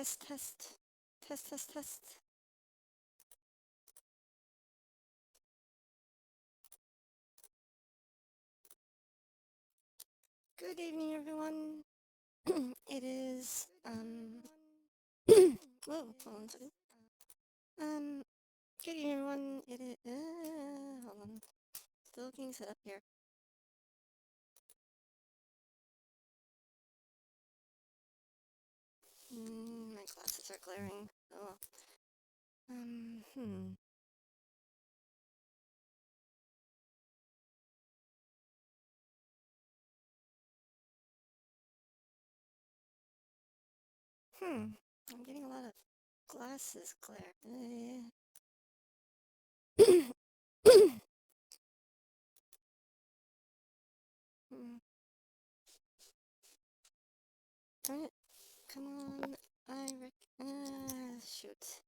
Test, test. Test, test, test. Good evening, everyone. It is, whoa, hold on a second. Good evening, everyone. It is, hold on. Still getting set up here. My glasses are glaring. Oh. I'm getting a lot of glasses glare. Darn it. Come on. Shoot.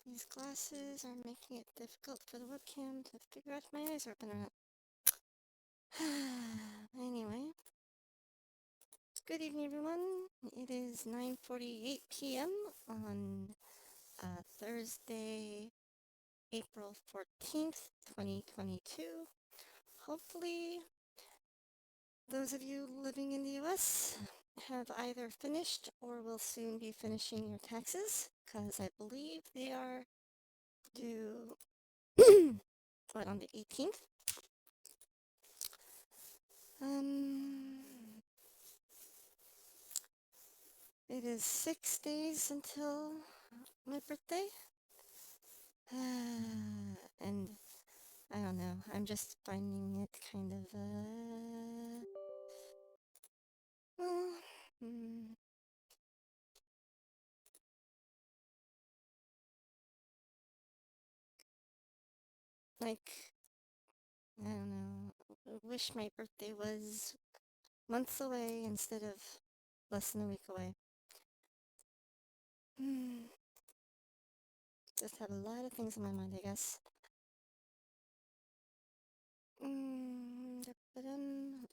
These glasses are making it difficult for the webcam to figure out if my eyes are open or not. Anyway. Good evening, everyone. It is 9:48 p.m. on Thursday, April 14th, 2022. Hopefully, those of you living in the U.S. have either finished or will soon be finishing your taxes, because I believe they are due, on the 18th? It is 6 days until my birthday. And I don't know, I'm just finding it kind of, like, I don't know, I wish my birthday was months away instead of less than a week away. Just have a lot of things in my mind, I guess.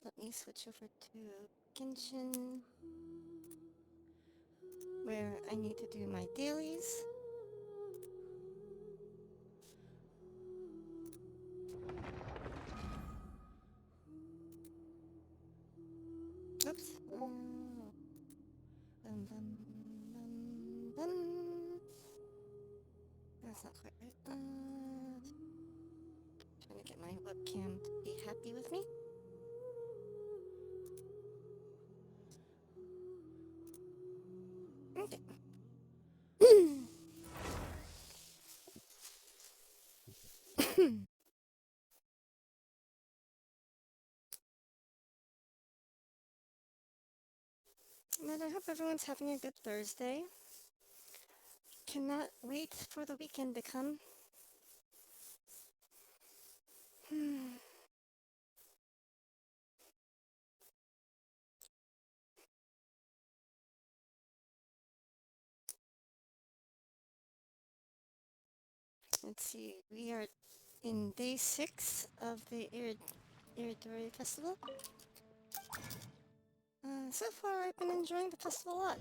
Let me switch over to Genshin, where I need to do my dailies. Oops. That's not quite right. Trying to get my webcam to be happy with me. Okay. But I hope everyone's having a good Thursday. Cannot wait for the weekend to come. Let's see, we are in day 6 of the Irodori festival. So far I've been enjoying the festival a lot.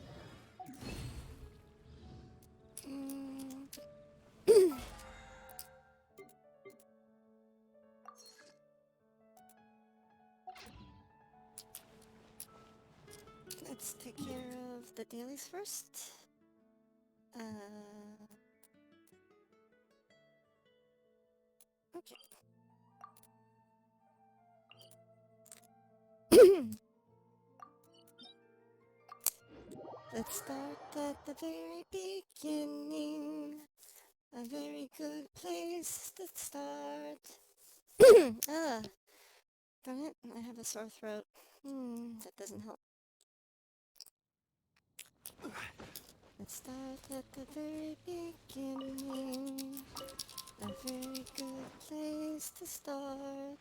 Let's take care of the dailies first. Okay. Let's start at the very beginning. A very good place to start. Darn it, I have a sore throat. That doesn't help. Let's start at the very beginning. A very good place to start.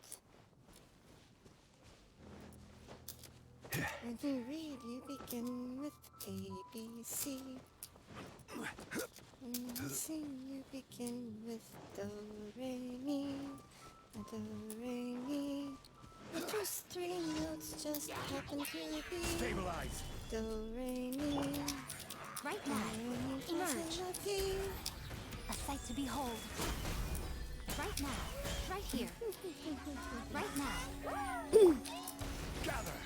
When you read, you begin with A, B, C. When you sing, you begin with Do, Re, Mi. Do, Re, Mi. The first 3 notes just happen to be... Stabilize! Do, re, mi. Right now, emerge. A sight to behold. Right now, right here. Right now. Gather.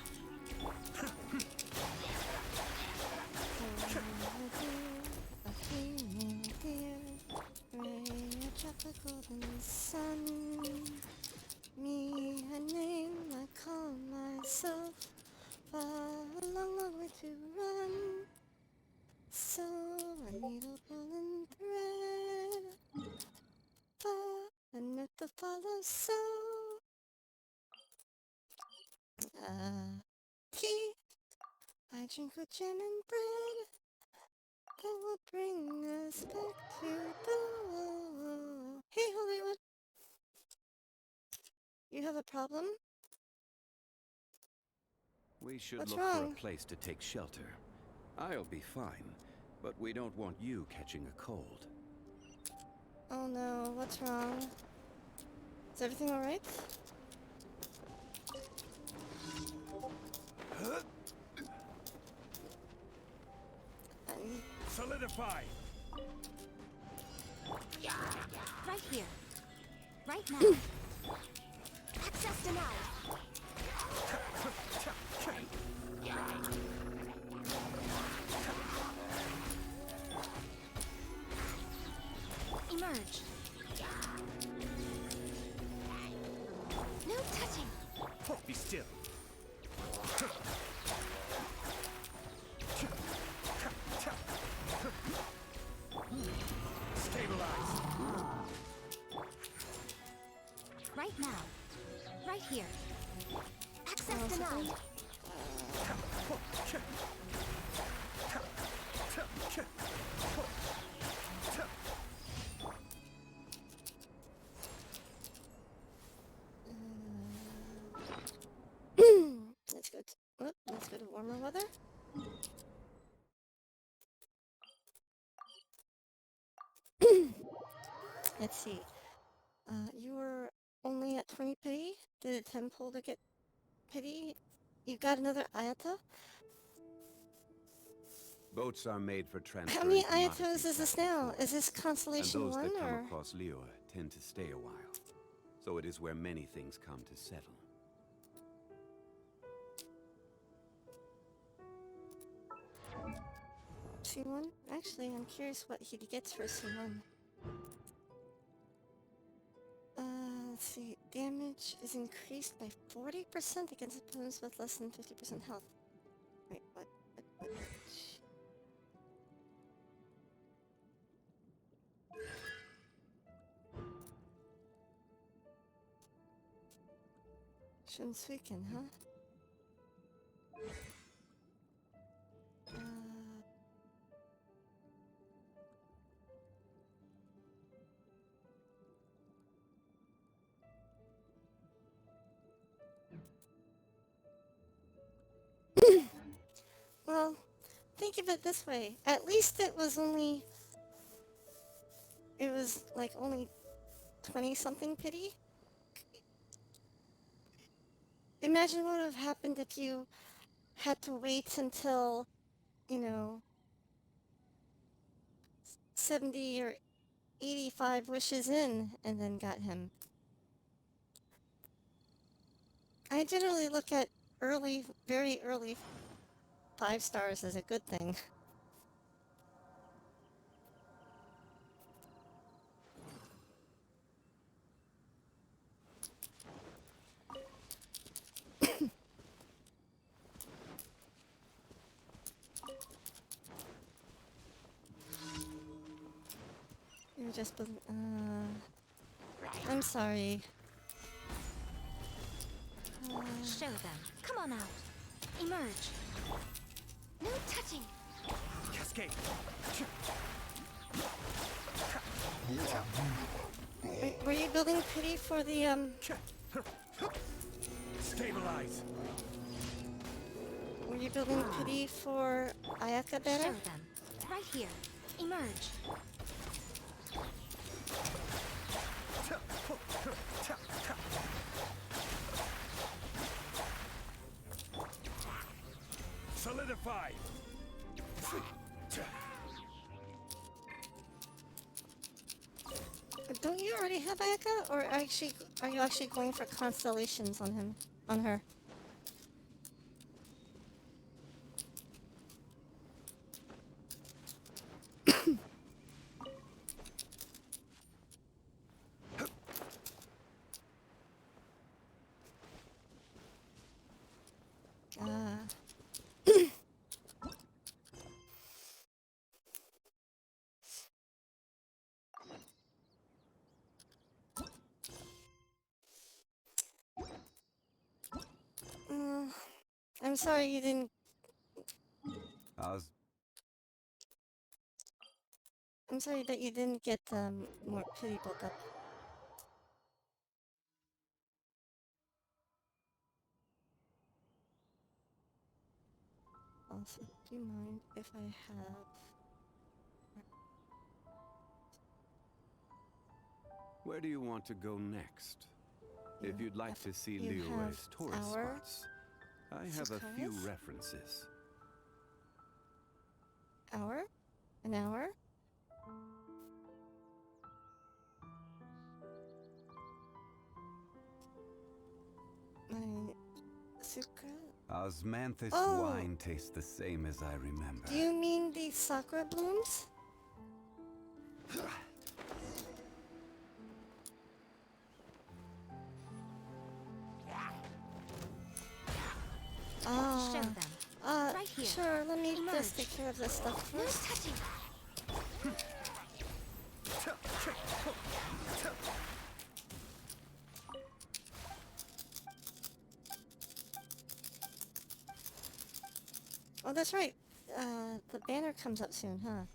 The golden sun. Me, a name I call myself. Far a long, long way to run. So I need a pulling thread. Far a net to follow. So tea. I drink with jam and bread. That will bring us back to the... Hey, Hollywood! You have a problem? We should What's look for wrong? a place to take shelter. I'll be fine, but we don't want you catching a cold. Oh no, what's wrong? Is everything alright? Solidify! Right here. Right now. Access denied. Emerge. No touching. Be still. Stabilize. Right now. Right here. Access denied. Let's go to warmer weather. Let's see. You were only at 20 pity? Did it temple to get pity? You got another Ayata? Boats are made for transferring How many commodities Ayatos is this back and now? forth, Is this and Constellation those 1 that come or? across Leo tend to stay a while. So it is where many things come to settle. C1? Actually, I'm curious what he gets for C1. Let's see. Damage is increased by 40% against opponents with less than 50% health. Wait, what? Shunsuiken, huh? Well, think of it this way. At least it was like only 20-something pity. Imagine what would have happened if you had to wait until, 70 or 85 wishes in and then got him. I generally look at very early 5 stars as a good thing. You're just, I'm sorry. Show them. Come on out. Emerge. No touching. Cascade! Were you building pity for the, Stabilize! Were you building pity for Ayaka Show better? them. Right here. Emerge. Solidify! Solidify! Don't you already have Ayaka? Or are you actually going for constellations on him? On her? Ah. Mm, I'm sorry you didn't. How's... I'm sorry that you didn't get more pity book up. Also, do you mind if I have? Where do you want to go next? If you'd like to see You have Liyue's tourist our spots, I have a few Sukaras? references. Hour? An hour? My Suka? Osmanthus Oh! wine tastes the same as I remember. Do you mean the sakura blooms? Ah. Show them. Right here. Sure, let me Emerge. just take care of this stuff No first. touching. Oh, that's right. The banner comes up soon, huh?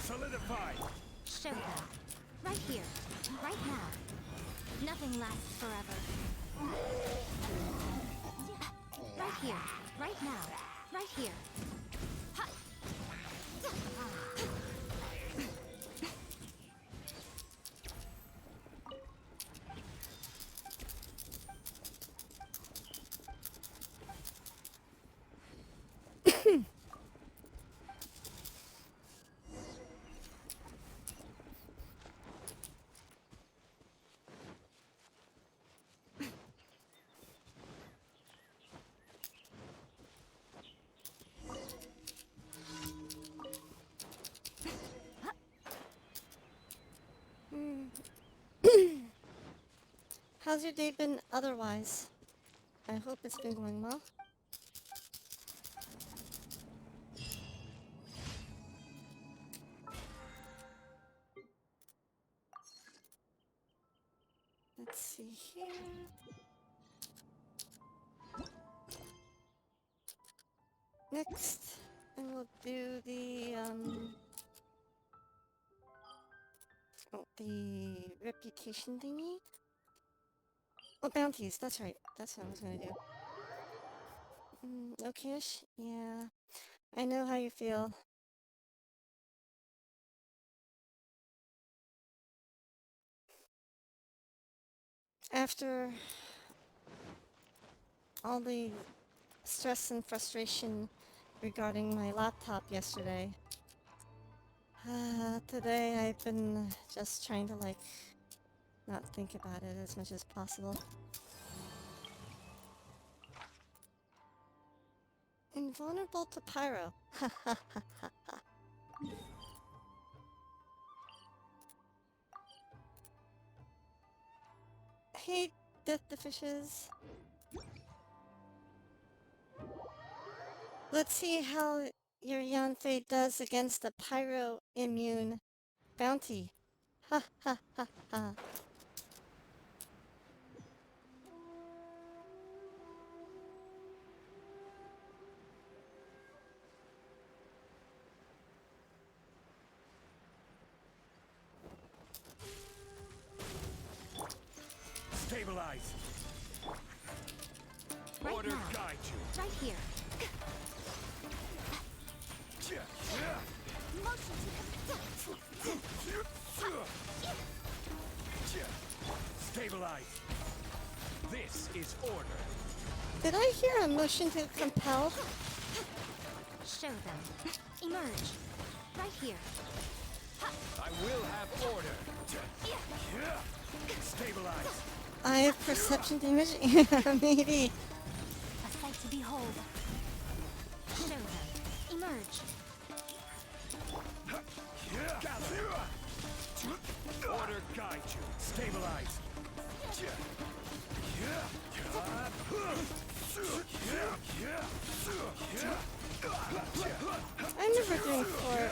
Solidify! Show them. Right here. Right now. Nothing lasts forever. Right here. Right now. Right here. Ha! How's your day been otherwise? I hope it's been going well. Let's see here. Next, I will do the reputation thingy. Oh, bounties, that's right. That's what I was gonna do. Okay-ish? Yeah. I know how you feel. After all the stress and frustration regarding my laptop yesterday, today I've been just trying to, like, not think about it as much as possible. Invulnerable to pyro. Ha ha ha ha ha. Hey, Death the Fishes. Let's see how your Yanfei does against the pyro immune bounty. Ha ha ha ha. Stabilize. Right Order now. guide you. Right here. Motion Stabilize. This is order. Did I hear a motion to compel? Show them. Emerge. Right here. I will have order. Stabilize. I have perception damage? Yeah, maybe. A sight to behold. Show them. Emerge. Gather. Order guide you. Stabilize. I'm never doing for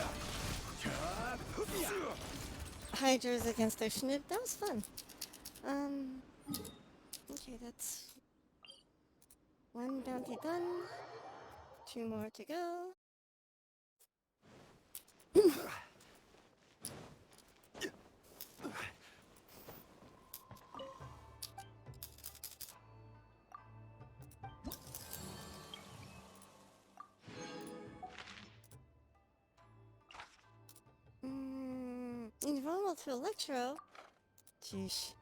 Hydras against Oceanid. That was fun. Okay, that's one bounty done. 2 more to go. Invulnerable to Electro? Jeez.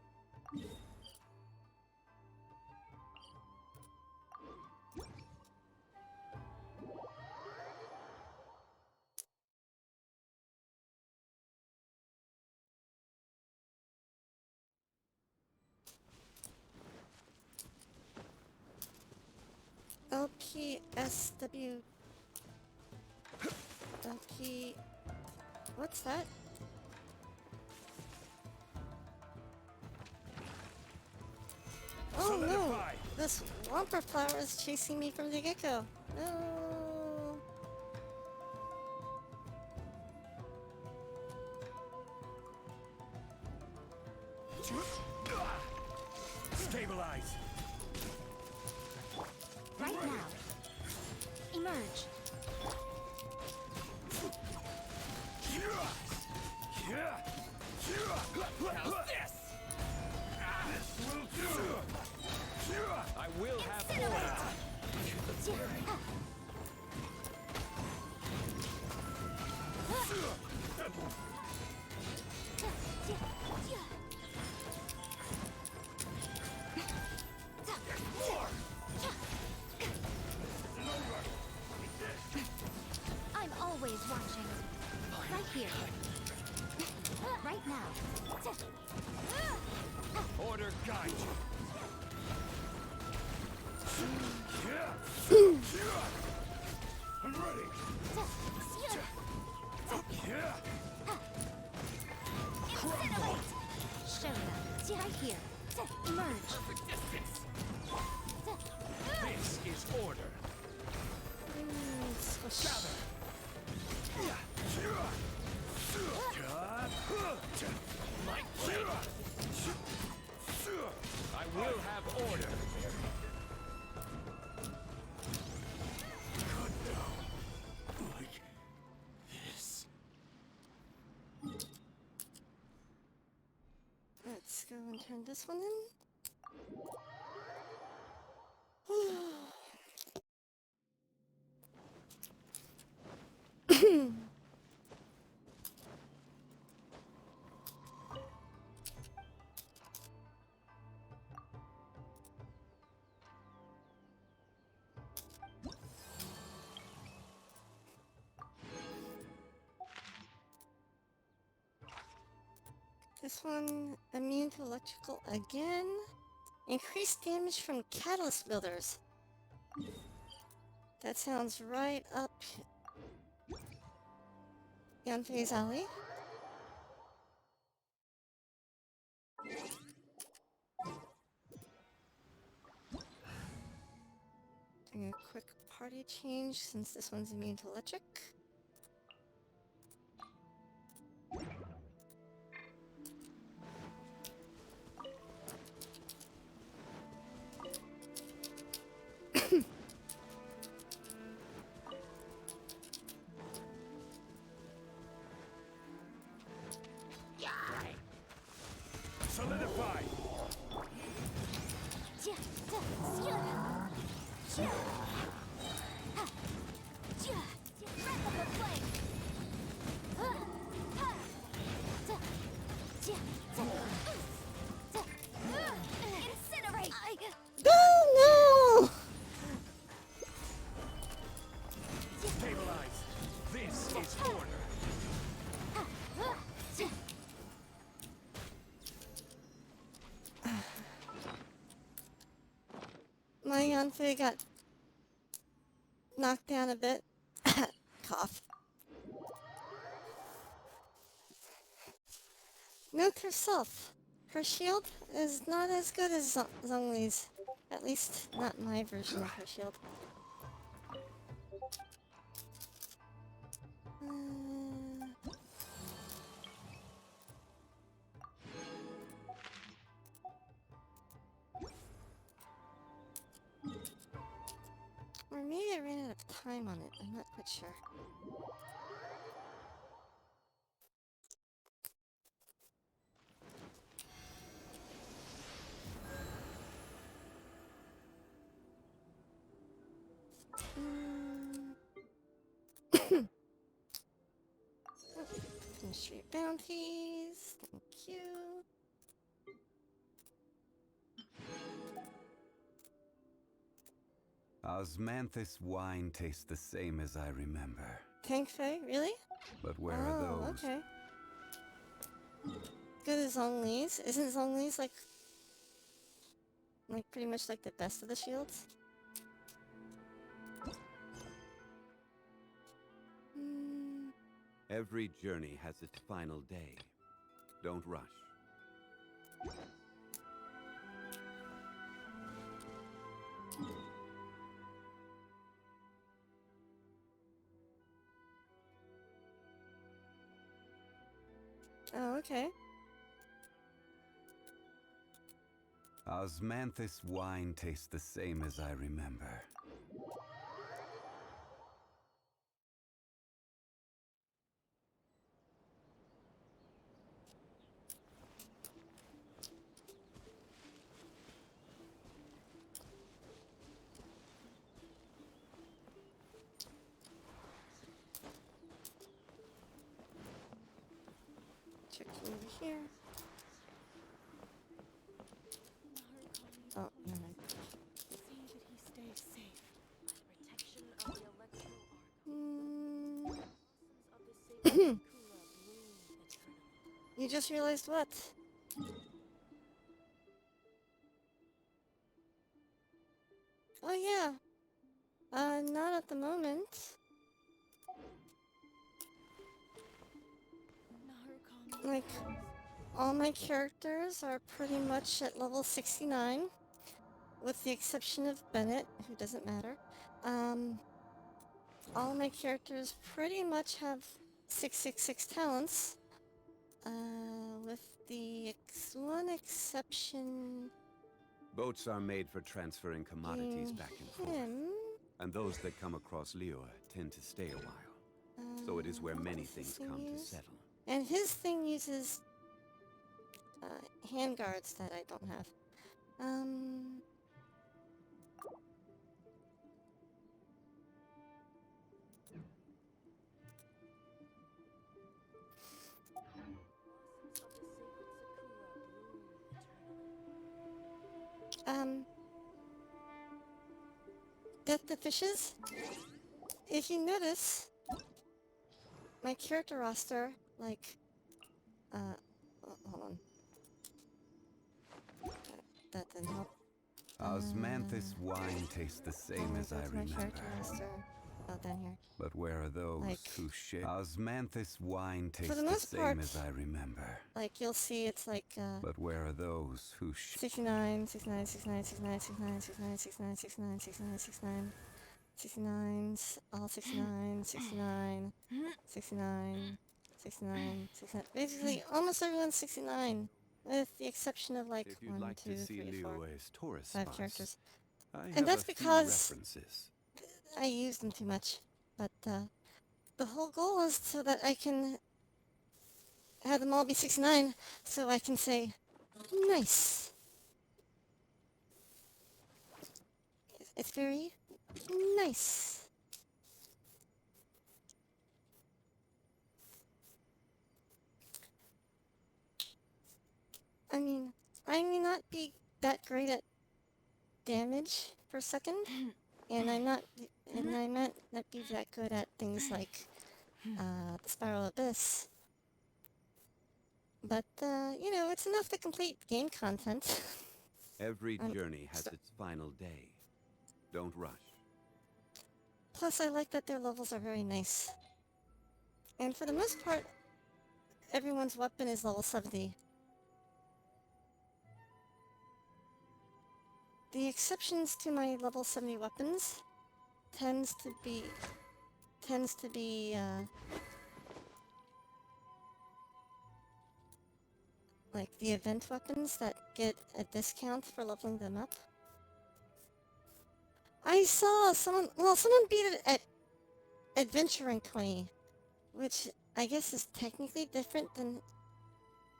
LPSW. LP. What's that? Oh no! Solidify. This Wampa flower is chasing me from the get-go. No! Stabilize. Right now. Emerge. How's this? This will do. I will have order. I'm always watching. Right here. Right now. Order guide you. I'm ready. Show them. Right here. Emerge. This is order. Squish. My blade. I will have order. Good now. Like this. Let's go and turn this one in. This one, immune to electrical again. Increased damage from catalyst builders. That sounds right up Yanfei's alley. Doing a quick party change since this one's immune to electric. Solidify. Breath of the flame. Incinerate! Oh Stabilize. This is order. no! My Yanfei got knocked down a bit. Cough. Note herself. Her shield is not as good as Zhongli's. At least, not my version of her shield. Or maybe I ran out of time on it. I'm not quite sure. Street bounties. Thank you. Osmanthus wine tastes the same as I remember. Tank Fei, really? But where are those? Okay. Good as Zhongli's. Isn't Zhongli's like pretty much like the best of the shields? Every journey has its final day. Don't rush. Oh, okay. Osmanthus wine tastes the same as I remember. Checking over here. Oh, never mind. You just realized what? Oh yeah. Not at the moment. Like, all my characters are pretty much at level 69, with the exception of Bennett, who doesn't matter. All my characters pretty much have 666 talents, with the one exception Boats are made for transferring commodities being back and forth. him. And those that come across Liyue tend to stay a while. So it is where many things come to settle. And his thing uses handguards that I don't have. Death to Fishes? If you notice, my character roster, like, hold on. That didn't help. Osmanthus wine tastes the same as I That's my remember. character roster. Oh, down here. But where are those Like- who share? Osmanthus wine tastes the the most same part- as I remember. Like, you'll see it's like, But where are those who 69, 69, 69, 69, 69, 69, 69, 69, 69, 69, 69s, all 69, 69, 69, 69, 69. Basically, almost everyone's 69, with the exception of like If you'd 1, like 2, to see 3, 4, Liyue's tourist 5 spots, characters. I And have that's a few because- references. I use them too much, but the whole goal is so that I can have them all be 69, so I can say, nice. It's very nice. I mean, I may not be that great at damage per second, and I might not be that good at things like the Spiral Abyss. But you know, it's enough to complete game content. Every journey has its final day. Don't rush. Plus, I like that their levels are very nice. And for the most part, everyone's weapon is level 70. The exceptions to my level 70 weapons tends to be like the event weapons that get a discount for leveling them up. I saw someone beat it at Adventuring 20, which I guess is technically different than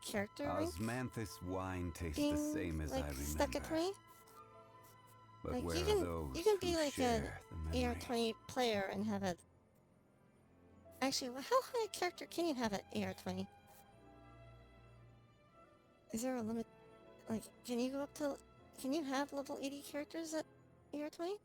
character rank Osmanthus wine tastes being the same as like I remember. stuck at 20. But Like where you are can those be who like share the a memory? AR20 player and have a. Actually, how high a character can you have at AR20? Is there a limit? Like, can you go up to? Can you have level 80 characters at AR20?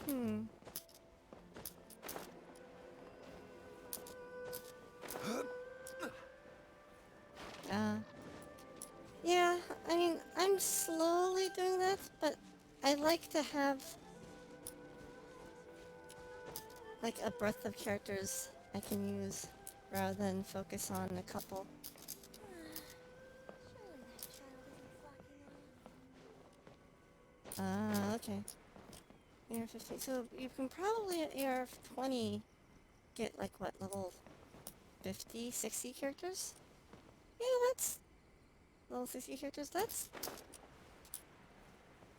Hmm. Yeah, I mean, I'm slowly doing that, but I like to have like a breadth of characters I can use rather than focus on a couple. Ah, okay. AR-15. So you can probably at AR-20 get like what, level 50, 60 characters? Yeah, that's level 60 characters. That's,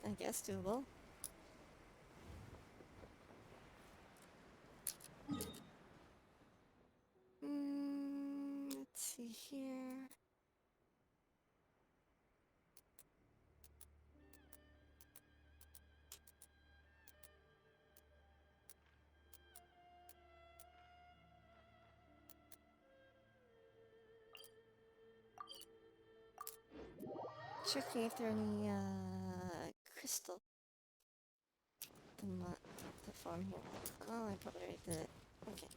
I guess, doable. Let's see here. Checking if there are any crystal to farm here. Oh, I probably already did it. Okay.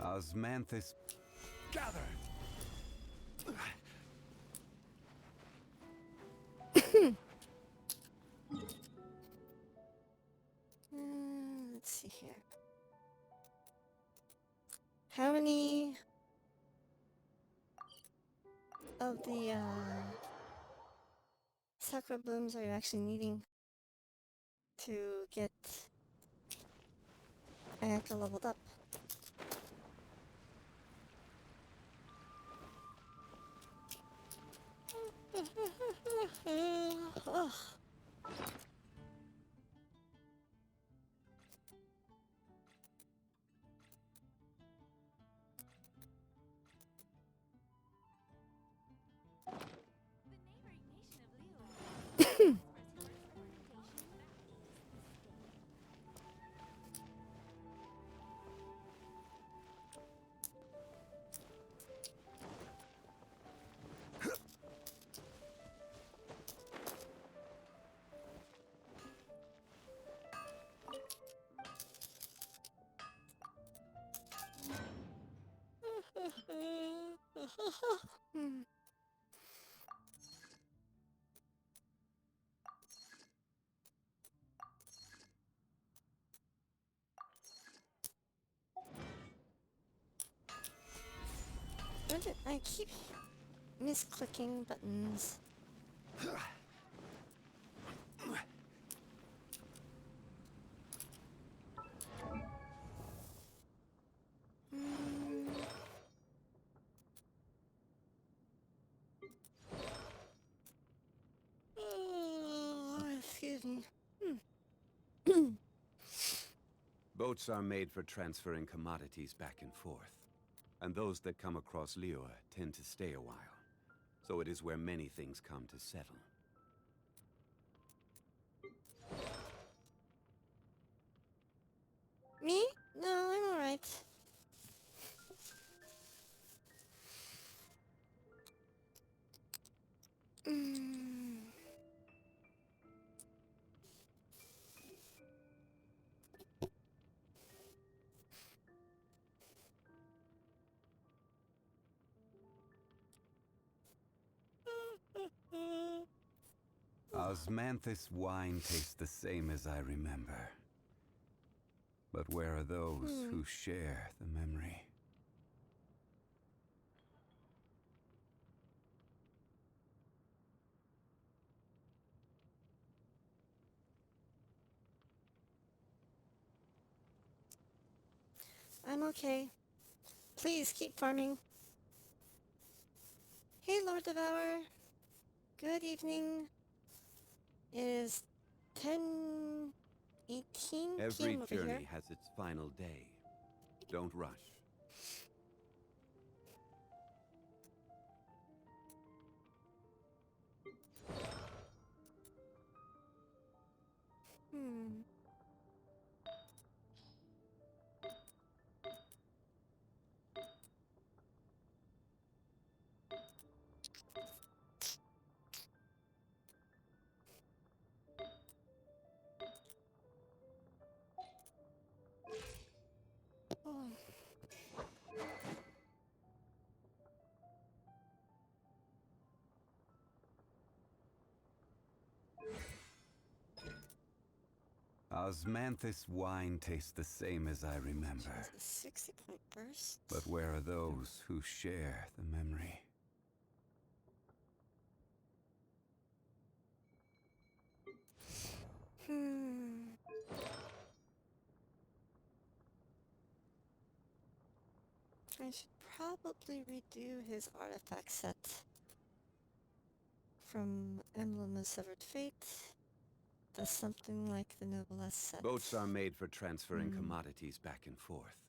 Osmanthus. Gather. Let's see here. How many of the sakura blooms are you actually needing to get Ayaka leveled up? Ugh. Hmm. I keep misclicking buttons. me. Boats are made for transferring commodities back and forth. And those that come across Liyue tend to stay a while. So it is where many things come to settle. Me? No, I'm alright. Osmanthus wine tastes the same as I remember. But where are those who share the memory? I'm okay. Please keep farming. Hey, Lord Devourer. Good evening. It is 10:18 Every p.m. over here. journey has its final day. Don't rush. Oh. Osmanthus wine tastes the same as I remember. A 60-point burst. But where are those who share the memory? I should probably redo his artifact set from Emblem of Severed Fate to something like the Noblesse set. Boats are made for transferring commodities back and forth.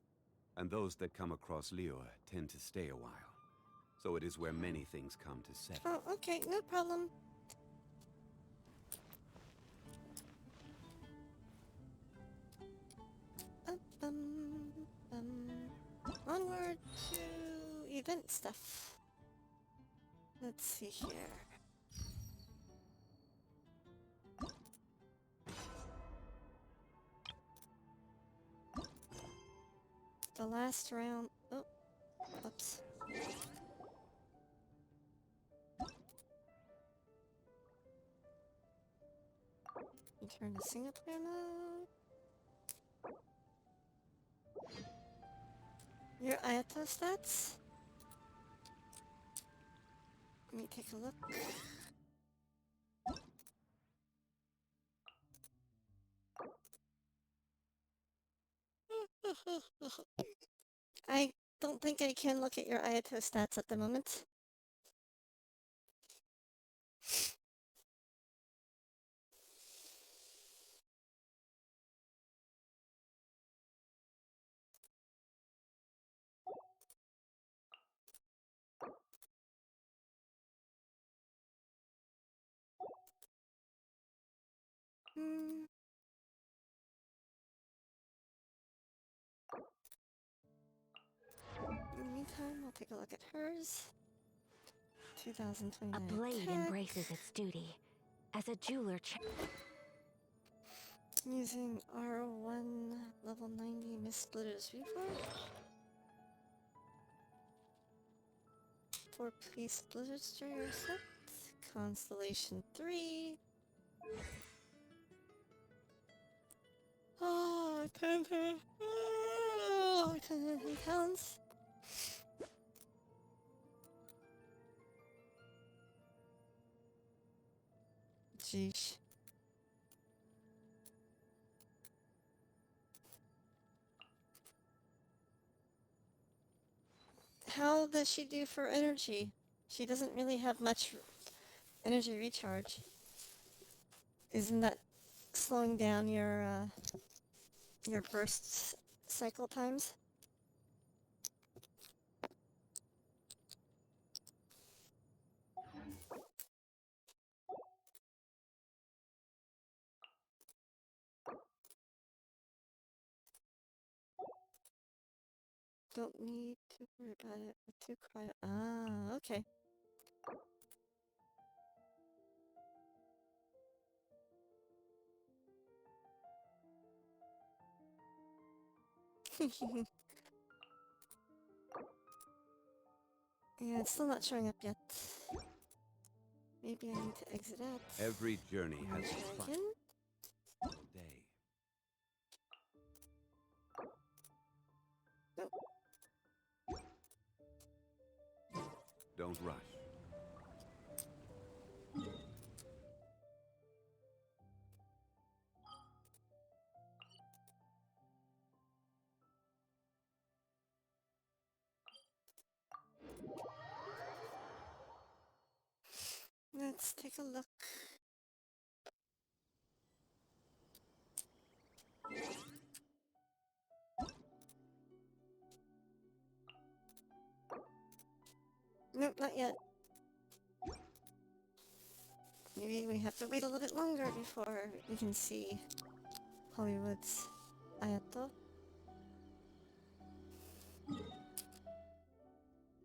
And those that come across Liyue tend to stay a while. So it is where many things come to settle. Oh, okay, no problem. Onward to event stuff. Let's see here. The last round. Oh, oops. Return to single player mode. Your Ayato stats? Let me take a look. I don't think I can look at your Ayato stats at the moment. In the meantime, I'll take a look at hers. A 2029 blade attack. embraces its duty. As a jeweler Using R1 level 90 Mistsplitter's Reforge. 4-piece Blizzard Strayer set. Constellation 3. Oh, 10 pounds. Jeesh. How does she do for energy? She doesn't really have much energy recharge. Isn't that slowing down your burst cycle times. Don't need to worry about it. Too cryo. Ah, okay. Yeah, it's still not showing up yet. Maybe I need to exit out. Every journey has its Try fun again. day. Nope. Don't rush. Let's take a look. Nope, not yet. Maybe we have to wait a little bit longer before we can see Hollywood's Ayato.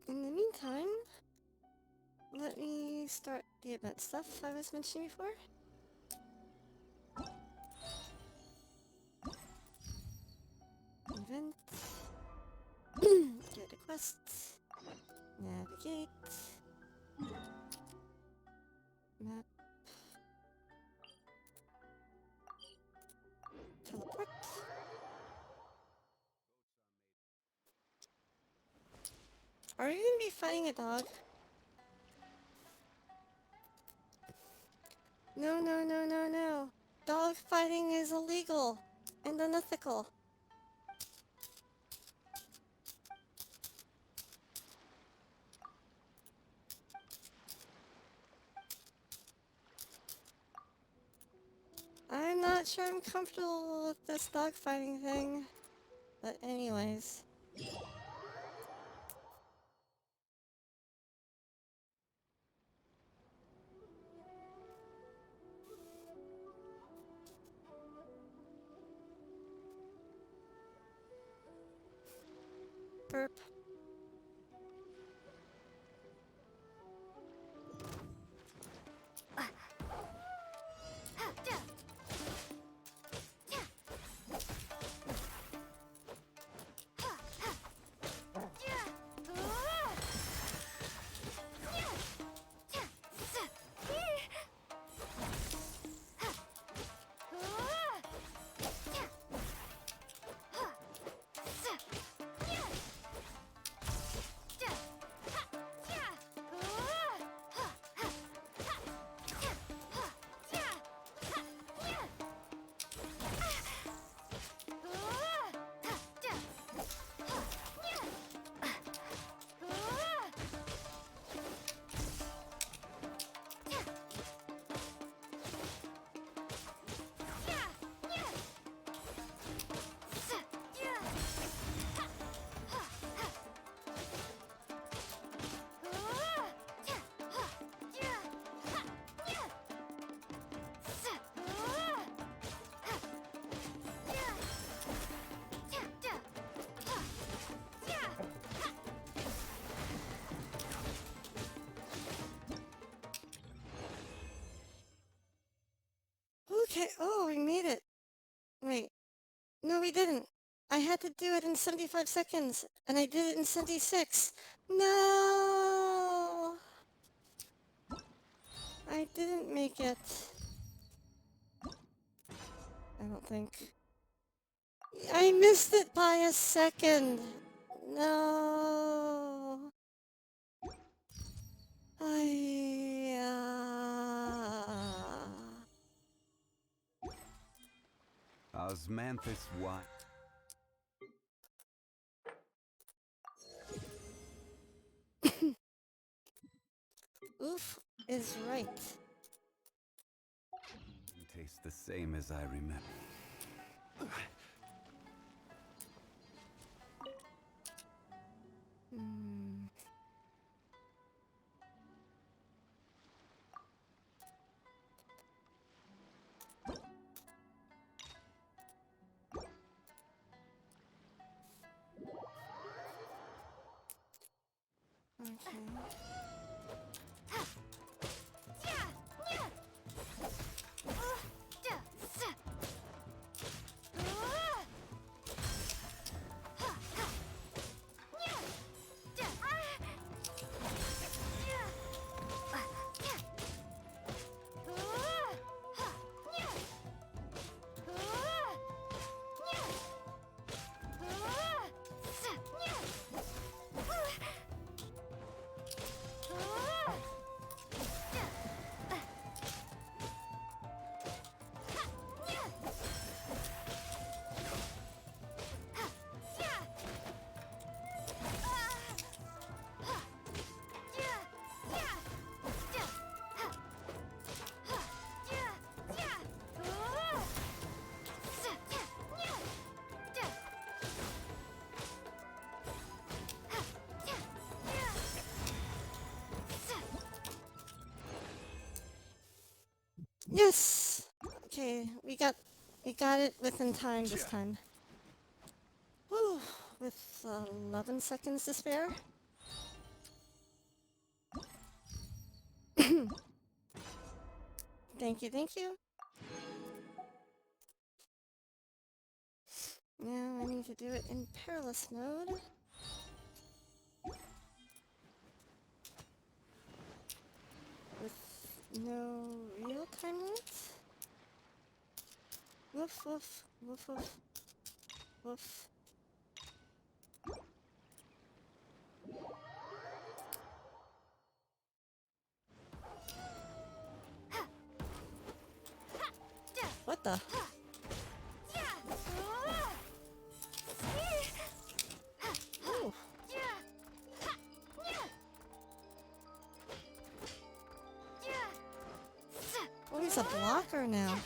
In the meantime, let me start the event stuff I was mentioning before. Event. Get a quest. Navigate. Map. Teleport. Are you gonna be fighting a dog? No, no, no, no, no. Dog fighting is illegal and unethical. I'm not sure I'm comfortable with this dog fighting thing. But anyways. Burp. Okay, oh, we made it. Wait, no we didn't. I had to do it in 75 seconds, and I did it in 76. No! I didn't make it. I don't think. I missed it by a second. No. I, Osmanthus what? Oof is right. tastes the same as I remember. Hmm. Okay. Yes. Okay, we got it within time this time. Whew, with 11 seconds to spare. Thank you, thank you. Now I need to do it in perilous mode. With no real time limit. Woof woof, woof woof, woof. What the? Ooh. Oh, he's a blocker now.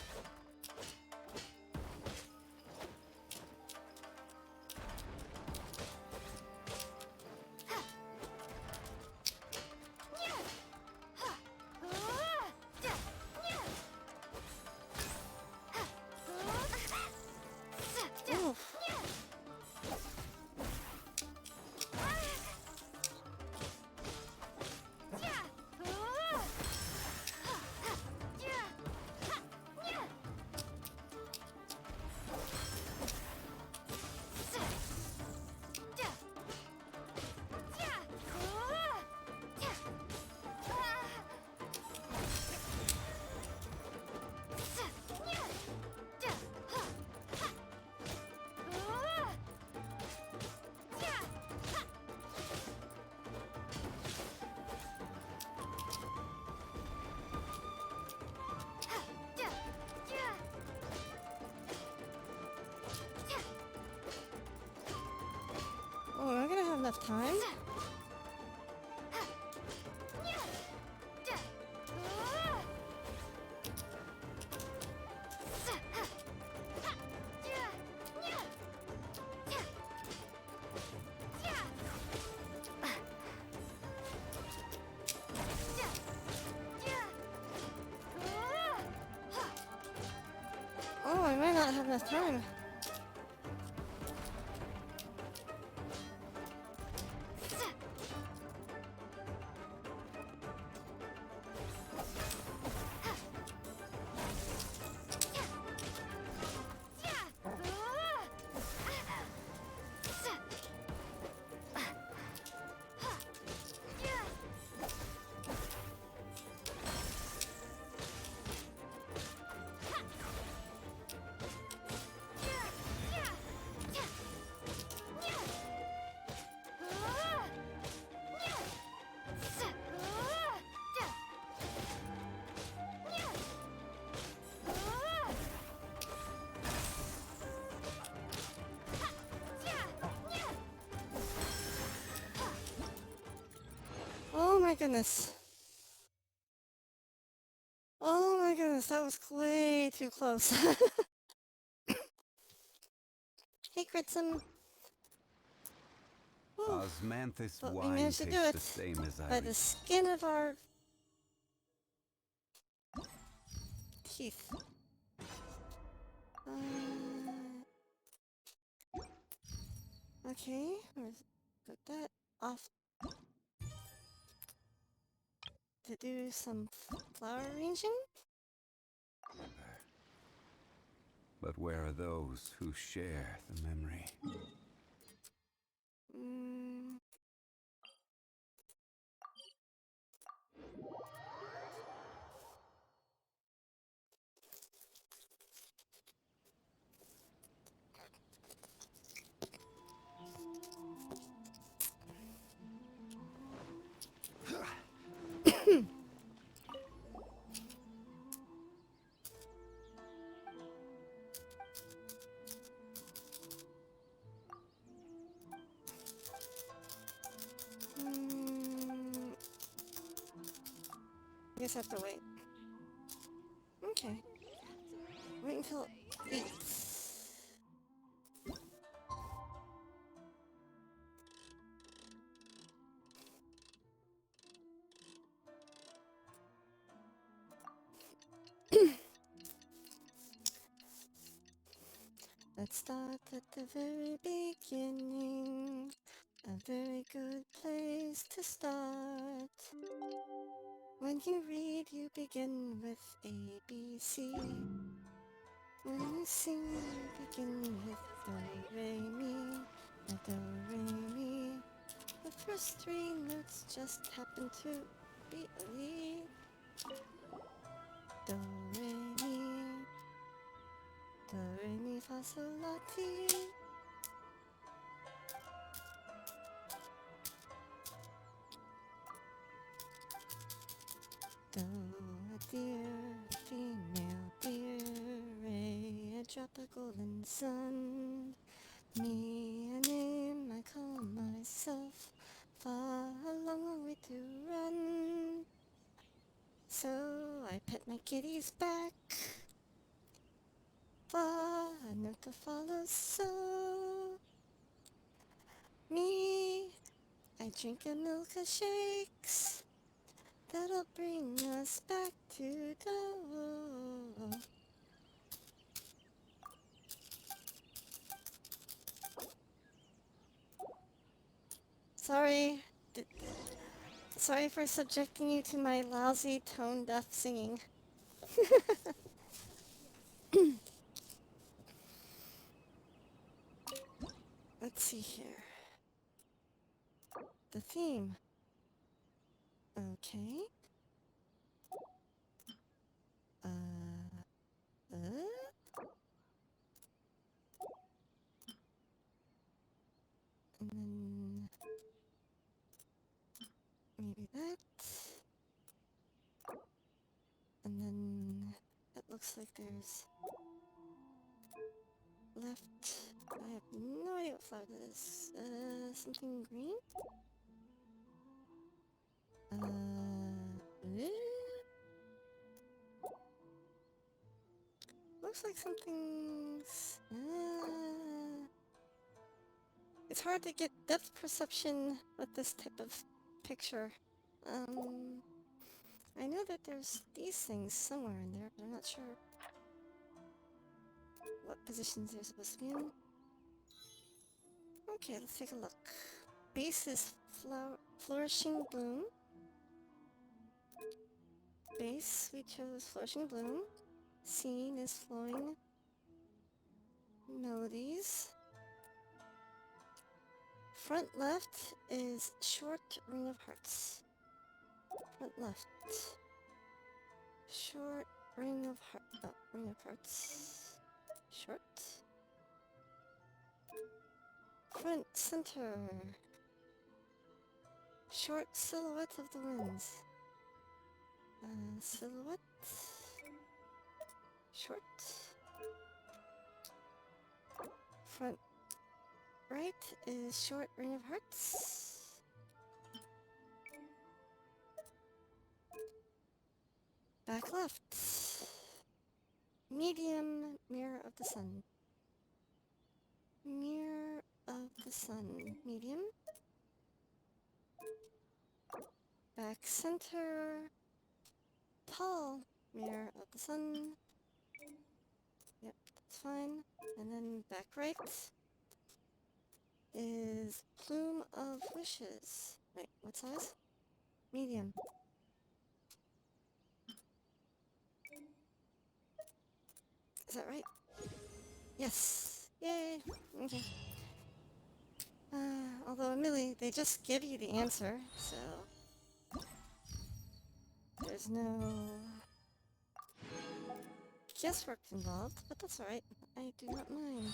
Oof. Oh, am I gonna have enough time? Oh, I might not have enough time. Oh my goodness. Oh my goodness. goodness, that was way too close. Hey, Critsum. Whew. Osmanthus But we wine managed to do tastes it the same as by the skin of our teeth. Okay, put that off to do some flower arranging. But where are those who share the memory? Mm. I guess I have to wait. Okay. Wait until it eats. Let's start at the very beginning. A very good place to start. When you read, you begin with A, B, C. When you sing, you begin with Do, Re, Mi. Do, Re, Mi. The first three notes just happen to be A, Do, Re, Mi. Do, Re, Mi, Fa, Sol, La, Ti. Do, a deer, female deer, Re, a tropical sun, Mi, a name I call myself, Fa, a long way to run. So I pet my kitty's back, Fa, a note to follow, so Me, I drink a milkshakes. That'll bring us back to do. Sorry. Sorry for subjecting you to my lousy tone-deaf singing. Let's see here. The theme. Okay. Uh. And then maybe that. And then it looks like there's left. I have no idea what flower that is. Something green? Eh? Looks like something's... It's hard to get depth perception with this type of picture. I know that there's these things somewhere in there, but I'm not sure what positions they're supposed to be in. Okay, let's take a look. Base is flourishing bloom. Base, we chose flourishing bloom. Scene is flowing melodies. Front left is short ring of hearts. Front left. Short ring of hearts. Oh, ring of hearts. Short. Front center. Short silhouette of the winds. Silhouette. Short. Front right is short ring of hearts. Back left. Medium, Mirror of the Sun. Mirror of the Sun. Medium. Back center. Tall, Mirror of the Sun. Yep, that's fine. And then back right is Plume of Wishes. Wait, what size? Medium. Is that right? Yes. Yay. Okay. Although admittedly, they just give you the answer, so there's no guesswork involved, but that's alright. I do not mind.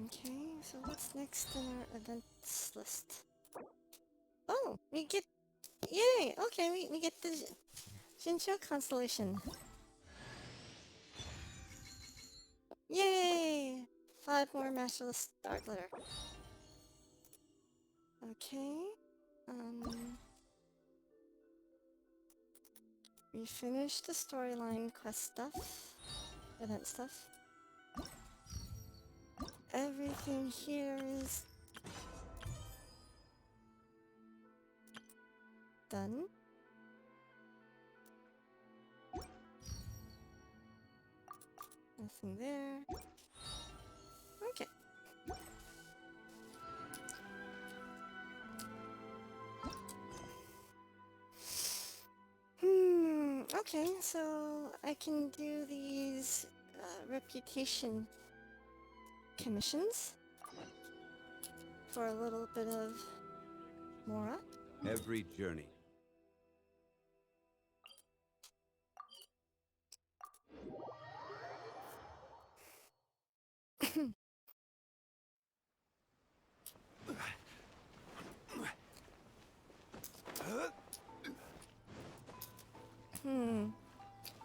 Okay, so what's next in our events list? Oh, we get... Yay! Okay, we get the Jincho constellation. Yay! 5 more Masterless Dark Glitter. Okay. We finished the storyline quest stuff. Event stuff. Everything here is done. Nothing there. Okay. Okay, so I can do these reputation commissions for a little bit of Mora. Every journey.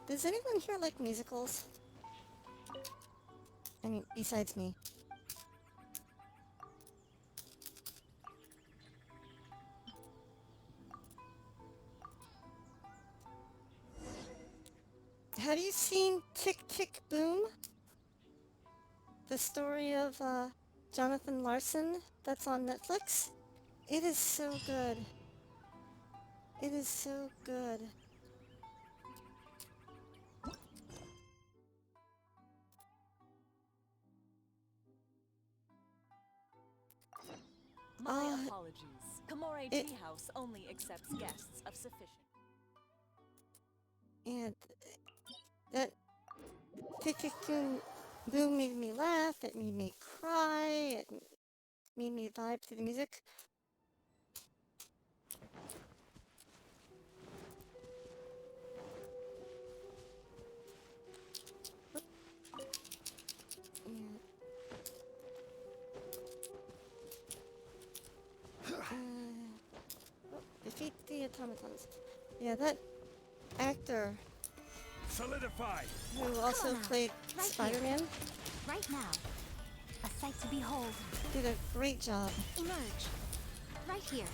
Does anyone here like musicals? I mean, besides me. Have you seen Tick Tick Boom? The story of Jonathan Larson that's on Netflix? It is so good. It is so good. My apologies. Kamore Treehouse only accepts guests of sufficient. And that Tick Tick Boom made me laugh, it made me cry, it made me vibe to the music. Defeat the automatons. Yeah, that actor Solidify. who also played Right Spider-Man Right now. A sight to behold. did a great job. Emerge. Right here.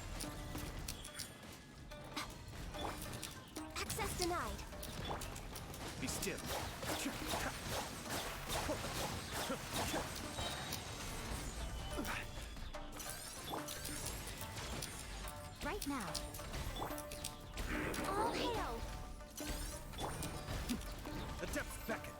Access denied. Be still. Right now. All hail. The depths beckon.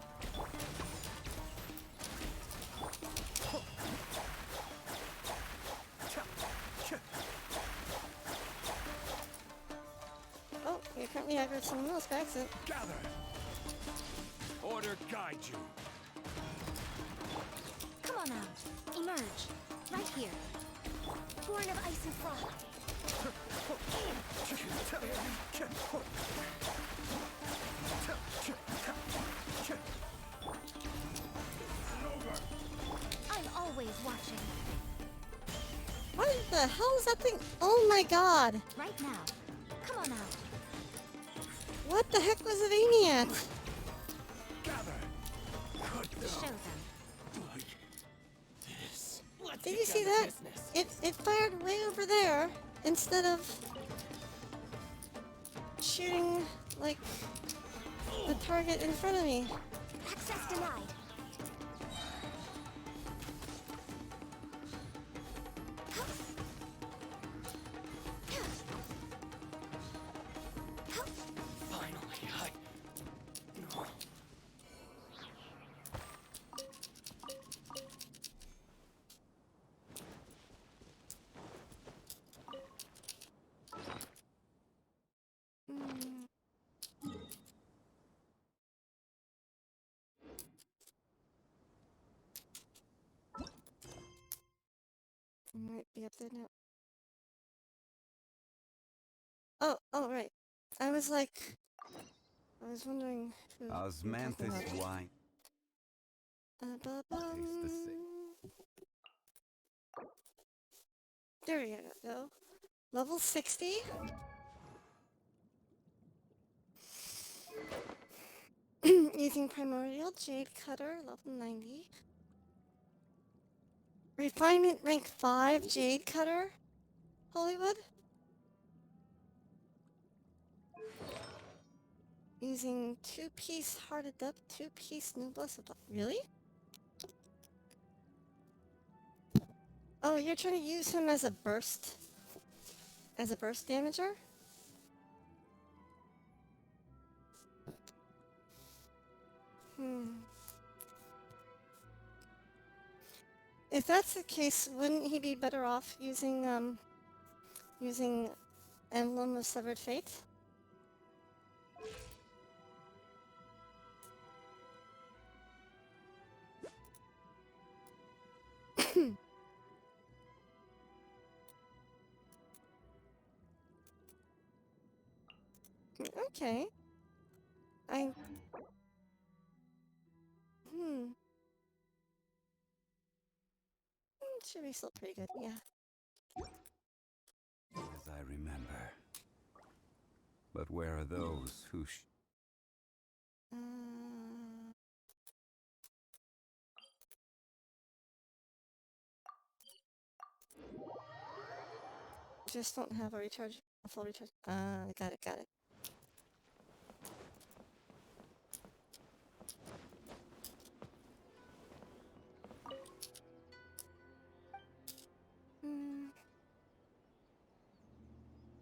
Oh, you're currently aggroed someone else by accident. Gather. Order guide you. Come on out. Emerge. Right here. Born of ice and frost. I'm always watching. What the hell is that thing? Oh my god! Right now. Come on out. What the heck was it aiming at? Gather. Good Show them. this. Let's Did get you see down to that? business. It fired way over there instead of shooting like the target in front of me. Access denied. Finally, I... No. Hmm. Might be up there now. Oh, right. I was wondering who you were talking Osmanthus about. wine. Ba-bum. Taste the same. There we go. Level 60. Using Primordial Jade Cutter, level 90. Refinement rank 5 Jade Cutter, Hollywood. Using 2-piece Hearted Up, 2-piece Noblesse. Really? Oh, you're trying to use him as a burst damager? If that's the case, wouldn't he be better off using Emblem of Severed Fate? Okay. I... Should be still pretty good, yeah. As I remember. But where are those who Just don't have a full recharge. Got it.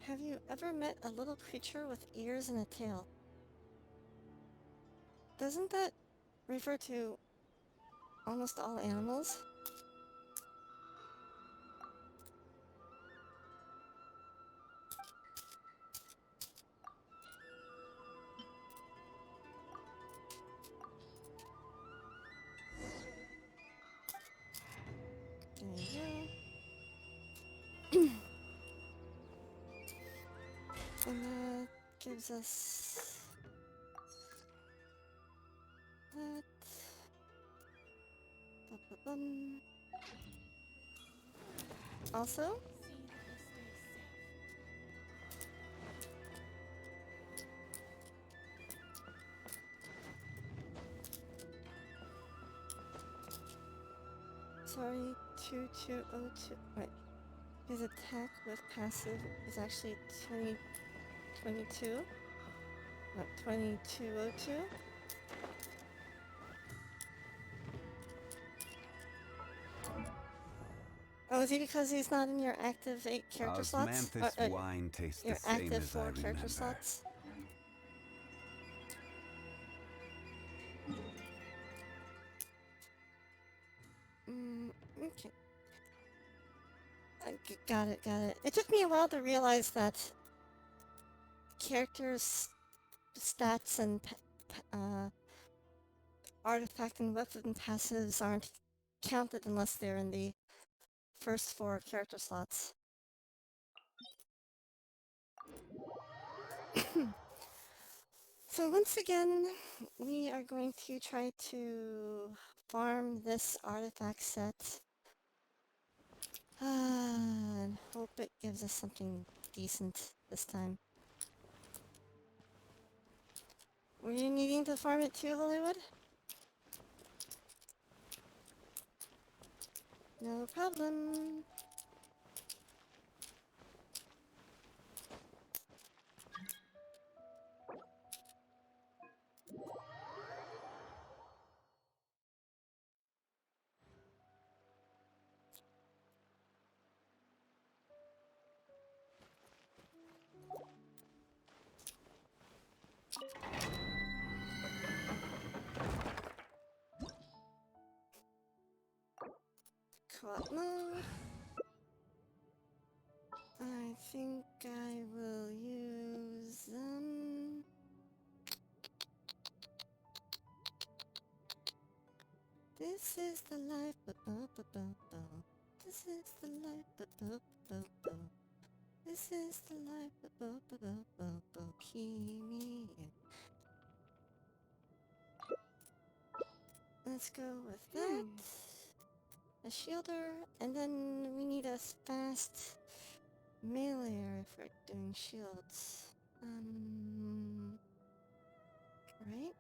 Have you ever met a little creature with ears and a tail? Doesn't that refer to almost all animals? There you go. And that gives us that. Ba-ba-bum. Also, sorry, 2202. Wait, his attack with passive is actually 2022, not 2202. Oh, is it because he's not in your active 8 character slots? Osmanthus wine tastes Your the same active as I 4 remember. character slots? Okay. Got it. It took me a while to realize that characters' stats and artifact and weapon passives aren't counted unless they're in the first 4 character slots. So once again, we are going to try to farm this artifact set and hope it gives us something decent this time. Were you needing to farm it too, Hollywood? No problem. Co-op mode. I think I will use This is the life, This is the life, This is the life, Kimi. Let's go with that. A shielder, and then we need a fast melee for doing shields. Right?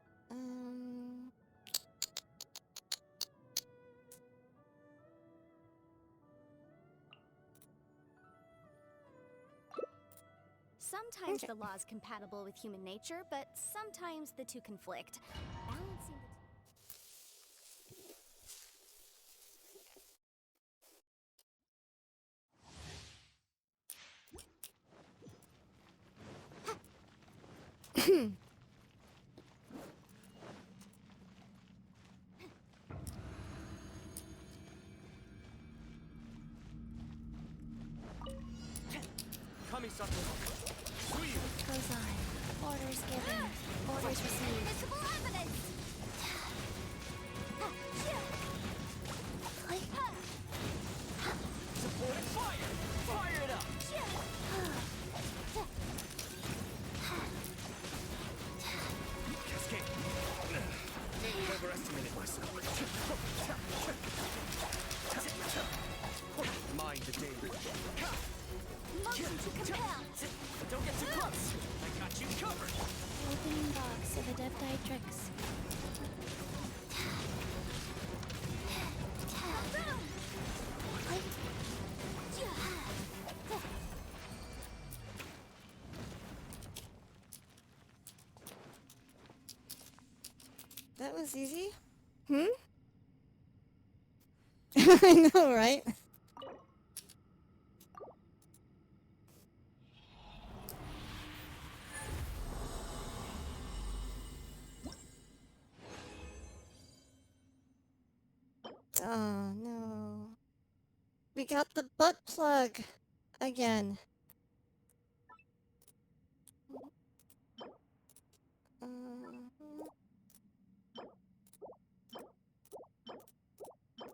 Sometimes Okay. the law is compatible with human nature, but sometimes the two conflict. Balancing the Kami-sato. Life goes on. Orders given. Orders received. Visible evidence! Supporting fire! Fire it up! Cascade. Maybe overestimated myself. Mind the danger. Motion to compel. Don't get too close. I got you covered. Opening box of Adepti-Trix. That was easy. I know, right? Oh no. We got the butt plug again.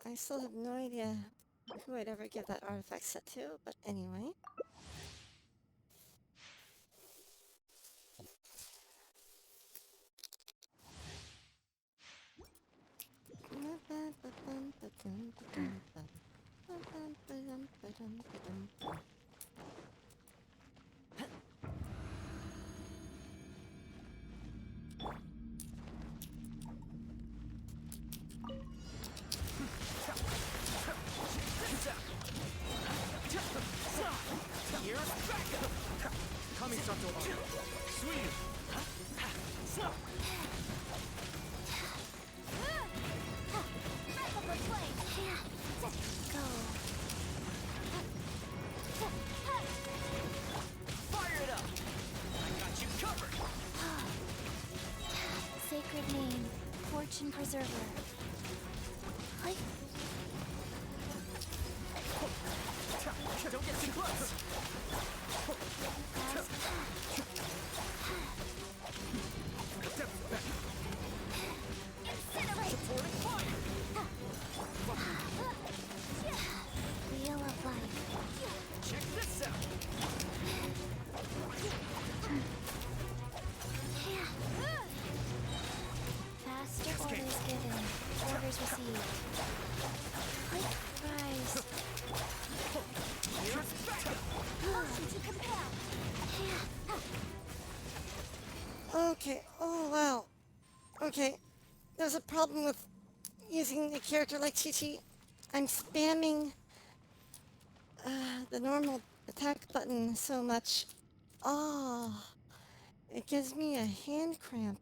I still have no idea who I'd ever give that artifact set to, but anyway. Kami-sato on. Sweet. Go. Fire it up. I got you covered. Sacred name. Fortune preserver. Hi. Don't get too close. Supporting fire. Wheel of life. Check this out. Faster orders given. Okay. Oh, wow. Okay. There's a problem with using a character like Chi-Chi. I'm spamming the normal attack button so much. Oh, it gives me a hand cramp.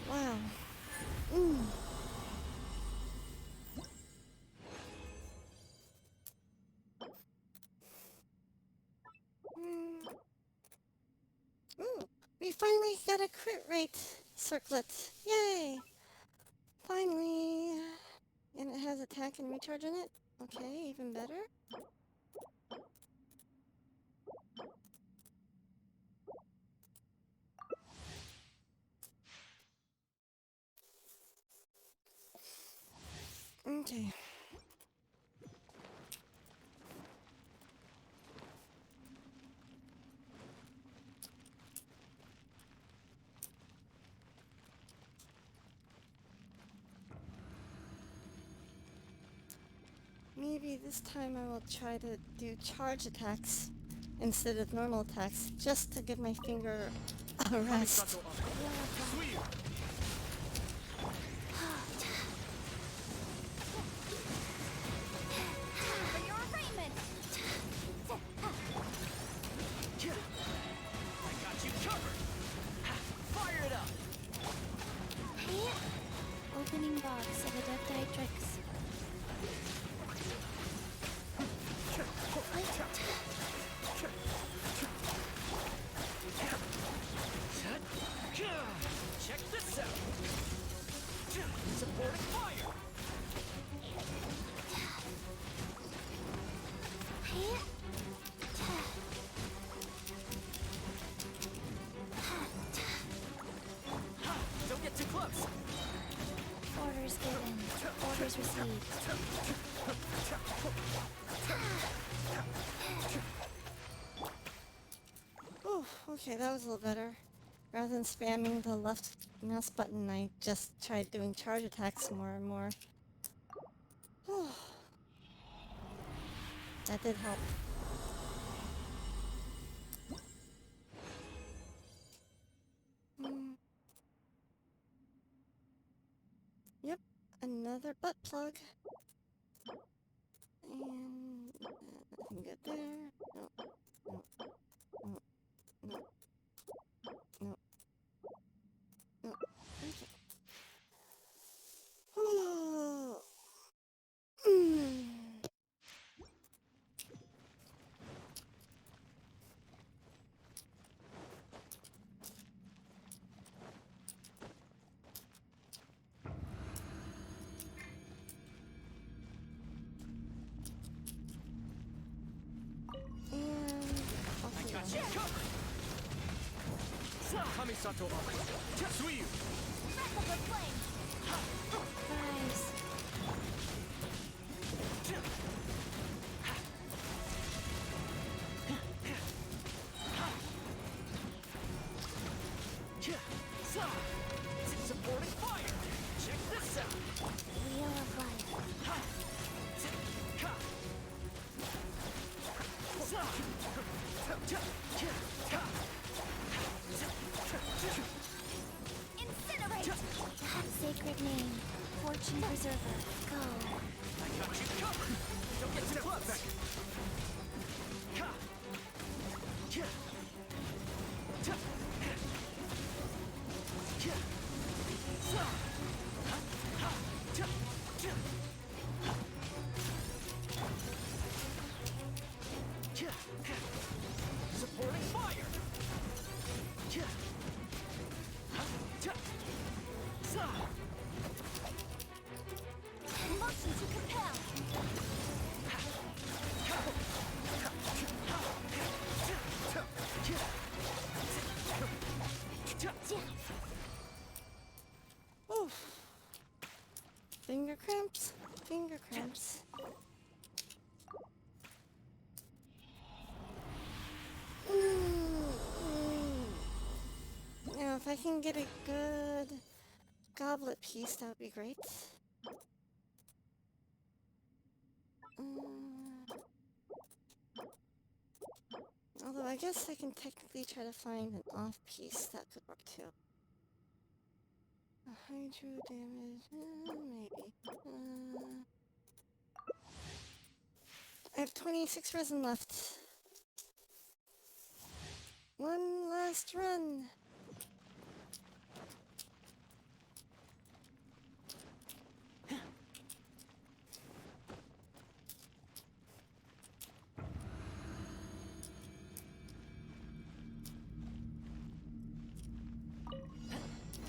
Wow. Mm. Mm. Ooh, we finally got a crit rate circlet. Yay! Finally. And it has attack and recharge in it. Okay, even better. Okay. Maybe this time I will try to do charge attacks instead of normal attacks, just to give my finger a rest. Sweet. For your arraignment! I got you covered. Fire it up. Opening box of Adepti tricks. Check this out. Supporting fire. Don't get too close. Orders given. Orders received. Oh, okay, that was a little better. Rather than spamming the left mouse button, I just tried doing charge attacks more and more. Oh, that did help. Mm. Yep, another butt plug. And nothing good there. No, no, no, no, no, no. Okay. Oh. Mm. And off I we got go. you covered. Kamisato up. Sweet. Replica flame! Guys. Supporting fire. Check this out. Wheel of life. Incinerate! Sacred name. Fortune preserver. Go. I got you covered. Don't get too close. Supporting fire. Motion to compel. Oof. Finger cramps? Finger cramps. Now, if I can get a good goblet piece, that would be great. Mm. I guess I can technically try to find an off piece that could work too. A hydro damage, maybe. I have 26 resin left. One last run.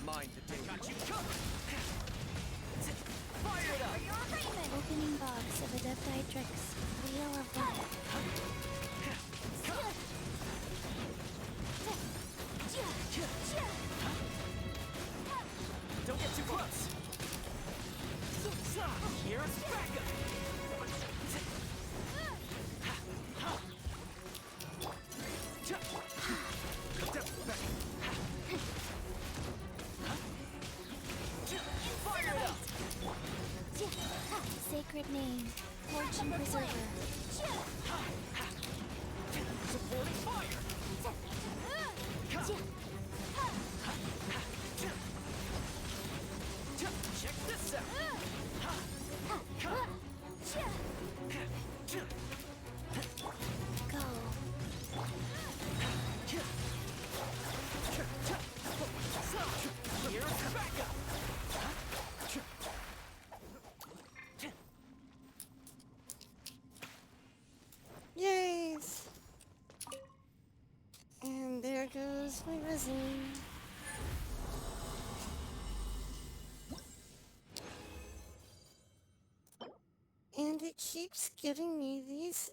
Mind the danger. Got you covered! Fire it up! Opening box of Adeptitrix. Wheel of Life. Don't get too close! Here's backup! Fire it up! Sacred name. Fortune preserver. Supporting fire! Check this out! Go. Here's backup! Yays! And there goes my resin. And it keeps giving me these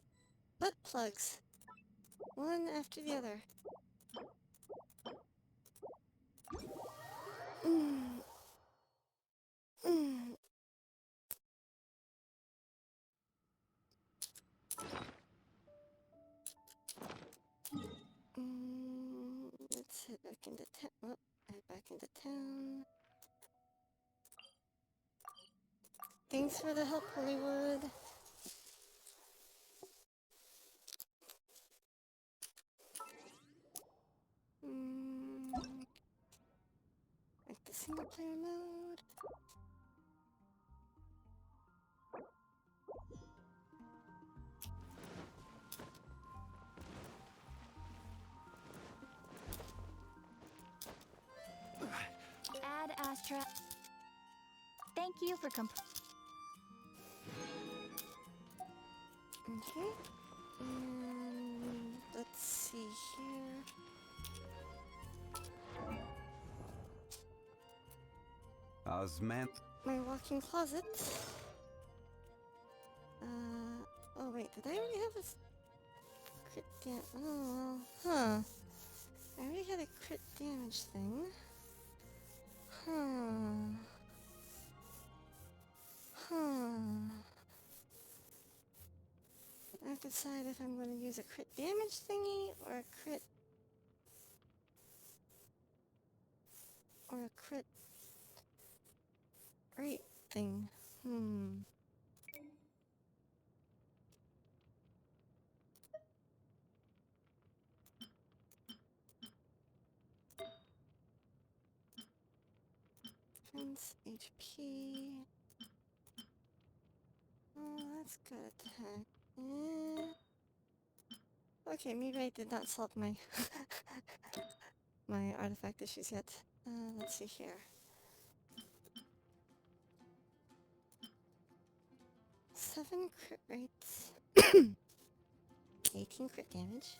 butt plugs. One after the other. Let's head back into town. Oh, head back into town. Thanks for the help, Hollywood. Like the single player mode. Add Astra. Thank you for Okay. And let's see here. Osman. My walk-in closet. Oh wait, did I already have a crit oh, huh. I already had a crit damage thing. I have to decide if I'm going to use a crit damage thingy or a crit rate thing. Defense, HP. Oh, that's good attack. Okay, maybe I did not solve my my artifact issues yet. Let's see here. 7 crit rates. 18 crit damage.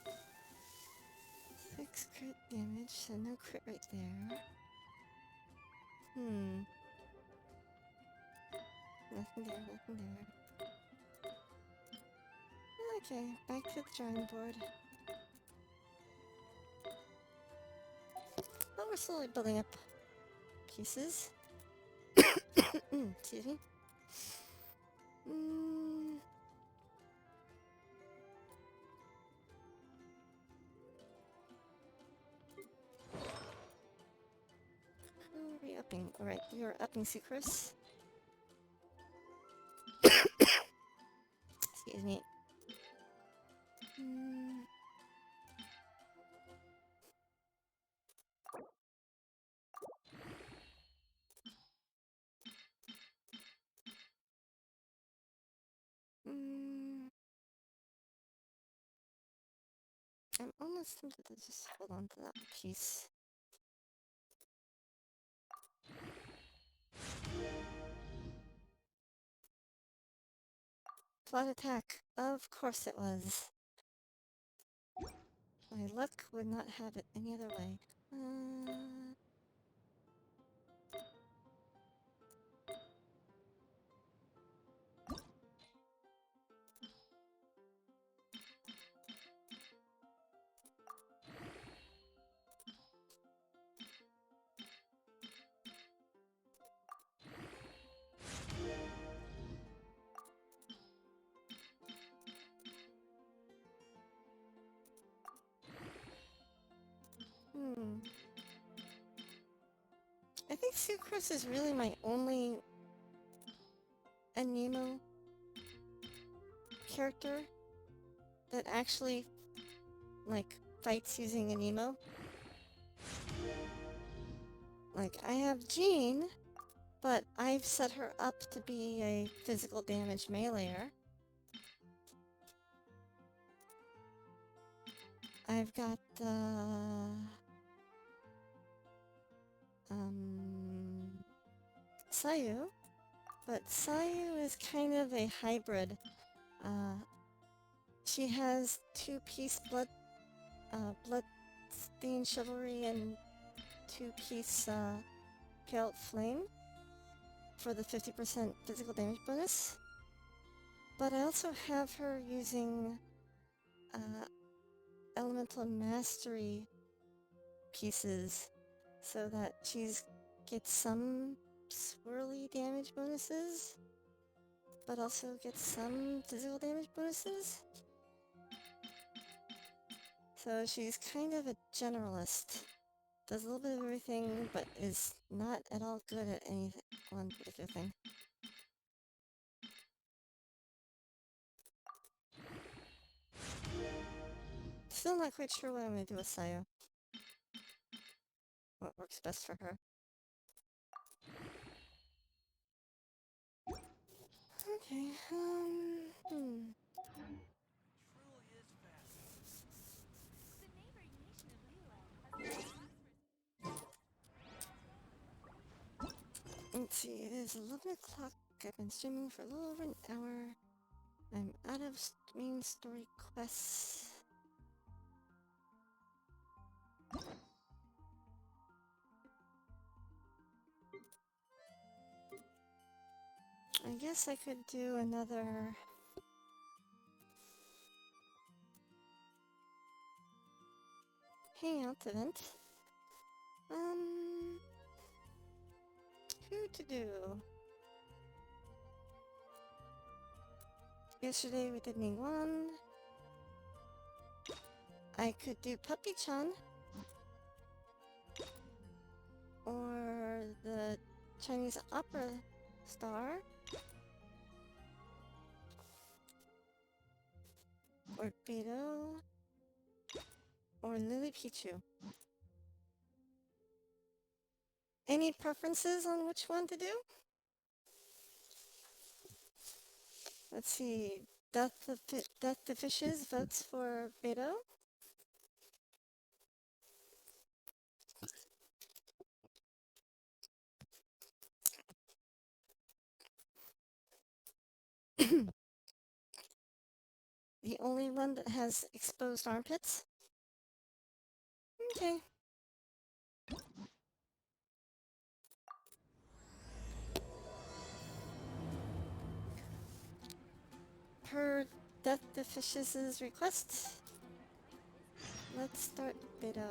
6 crit damage, so no crit rate there. Nothing there, nothing there. Okay, back to the drawing board. But we're slowly building up pieces. Excuse me. Who are we upping? Alright, we are upping Sucrose. Excuse me. I'm almost tempted to just hold on to that piece. Flat attack. Of course it was. My luck would not have it any other way. I think Sucrose is really my only Anemo character that actually, like, fights using Anemo. Like, I have Jean, but I've set her up to be a physical damage meleeer. I've got, Sayu, but Sayu is kind of a hybrid. She has two-piece blood-stained chivalry and two-piece, Pale Flame for the 50% physical damage bonus. But I also have her using, Elemental Mastery pieces so that she's gets some swirly damage bonuses, but also gets some physical damage bonuses. So she's kind of a generalist. Does a little bit of everything, but is not at all good at any one particular thing. Still not quite sure what I'm going to do with Sayo. What works best for her. Okay, Let's see, it is 11 o'clock. I've been streaming for a little over an hour. I'm out of main story quests. I guess I could do another hangout event. Who to do? Yesterday we did Ningguang. I could do Puppy-chan. Or the Chinese opera star. Or Beto. Or Lily Pichu. Any preferences on which one to do? Let's see. Death the Fishes votes for Beto. The only one that has exposed armpits? Okay. Per Death the Fishes' request, let's start Beto.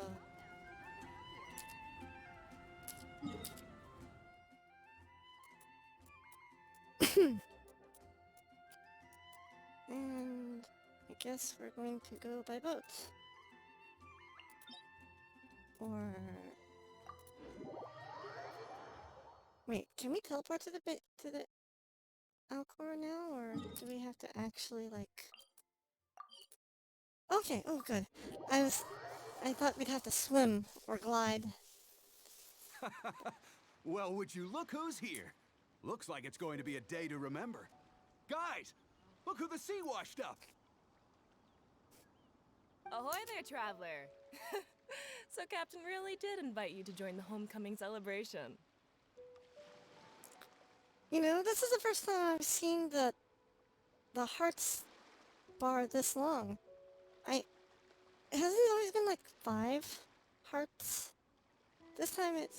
And I guess we're going to go by boat. Or... Wait, can we teleport to the Alcor now, or do we have to actually, like... Okay, oh good. I thought we'd have to swim or glide. Well, would you look who's here? Looks like it's going to be a day to remember. Guys, look who the sea washed up! Ahoy there, traveler! So Captain really did invite you to join the homecoming celebration. You know, this is the first time I've seen the hearts bar this long. Hasn't it always been like 5 hearts? This time it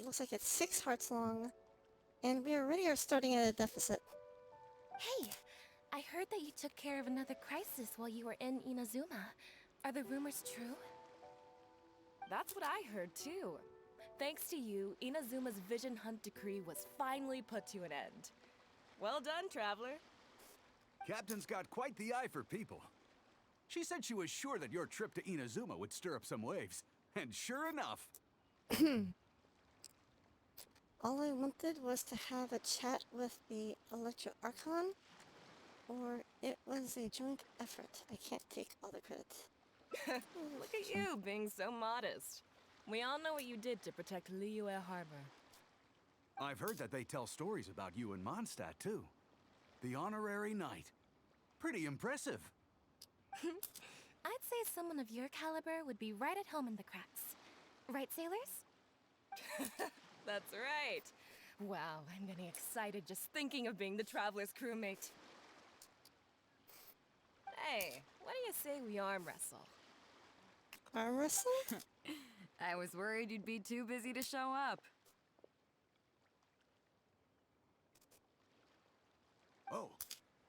looks like it's 6 hearts long, and we already are starting at a deficit. Hey, I heard that you took care of another crisis while you were in Inazuma. Are the rumors true? That's what I heard too. Thanks to you, Inazuma's Vision Hunt decree was finally put to an end. Well done, traveler. Captain's got quite the eye for people. She said she was sure that your trip to Inazuma would stir up some waves. And sure enough. All I wanted was to have a chat with the Electro Archon, or it was a joint effort. I can't take all the credit. Look at you, being so modest. We all know what you did to protect Liyue Harbor. I've heard that they tell stories about you in Mondstadt, too. The honorary knight. Pretty impressive. I'd say someone of your caliber would be right at home in the cracks. Right, sailors? That's right. Wow, I'm getting excited just thinking of being the traveler's crewmate. Hey, what do you say we arm wrestle? Arm wrestle? I was worried you'd be too busy to show up. Oh,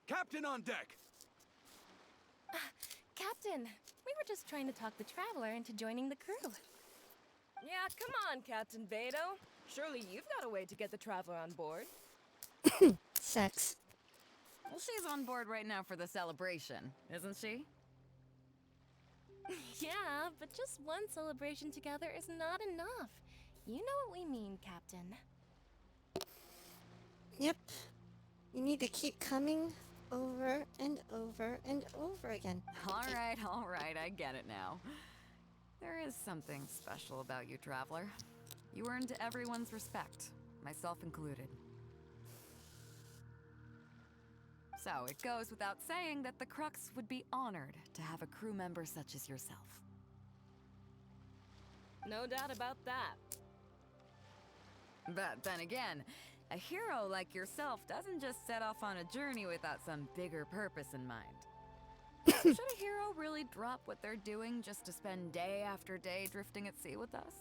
Captain on deck! Captain, we were just trying to talk the traveler into joining the crew. Yeah, come on, Captain Beto. Surely you've got a way to get the traveler on board. Sex. Well, she's on board right now for the celebration, isn't she? Yeah, but just one celebration together is not enough. You know what we mean, Captain. Yep. You need to keep coming over and over and over again. All right, I get it now. There is something special about you, traveler. You earned everyone's respect, myself included. So it goes without saying that the Crux would be honored to have a crew member such as yourself. No doubt about that. But then again, a hero like yourself doesn't just set off on a journey without some bigger purpose in mind. Should a hero really drop what they're doing just to spend day after day drifting at sea with us?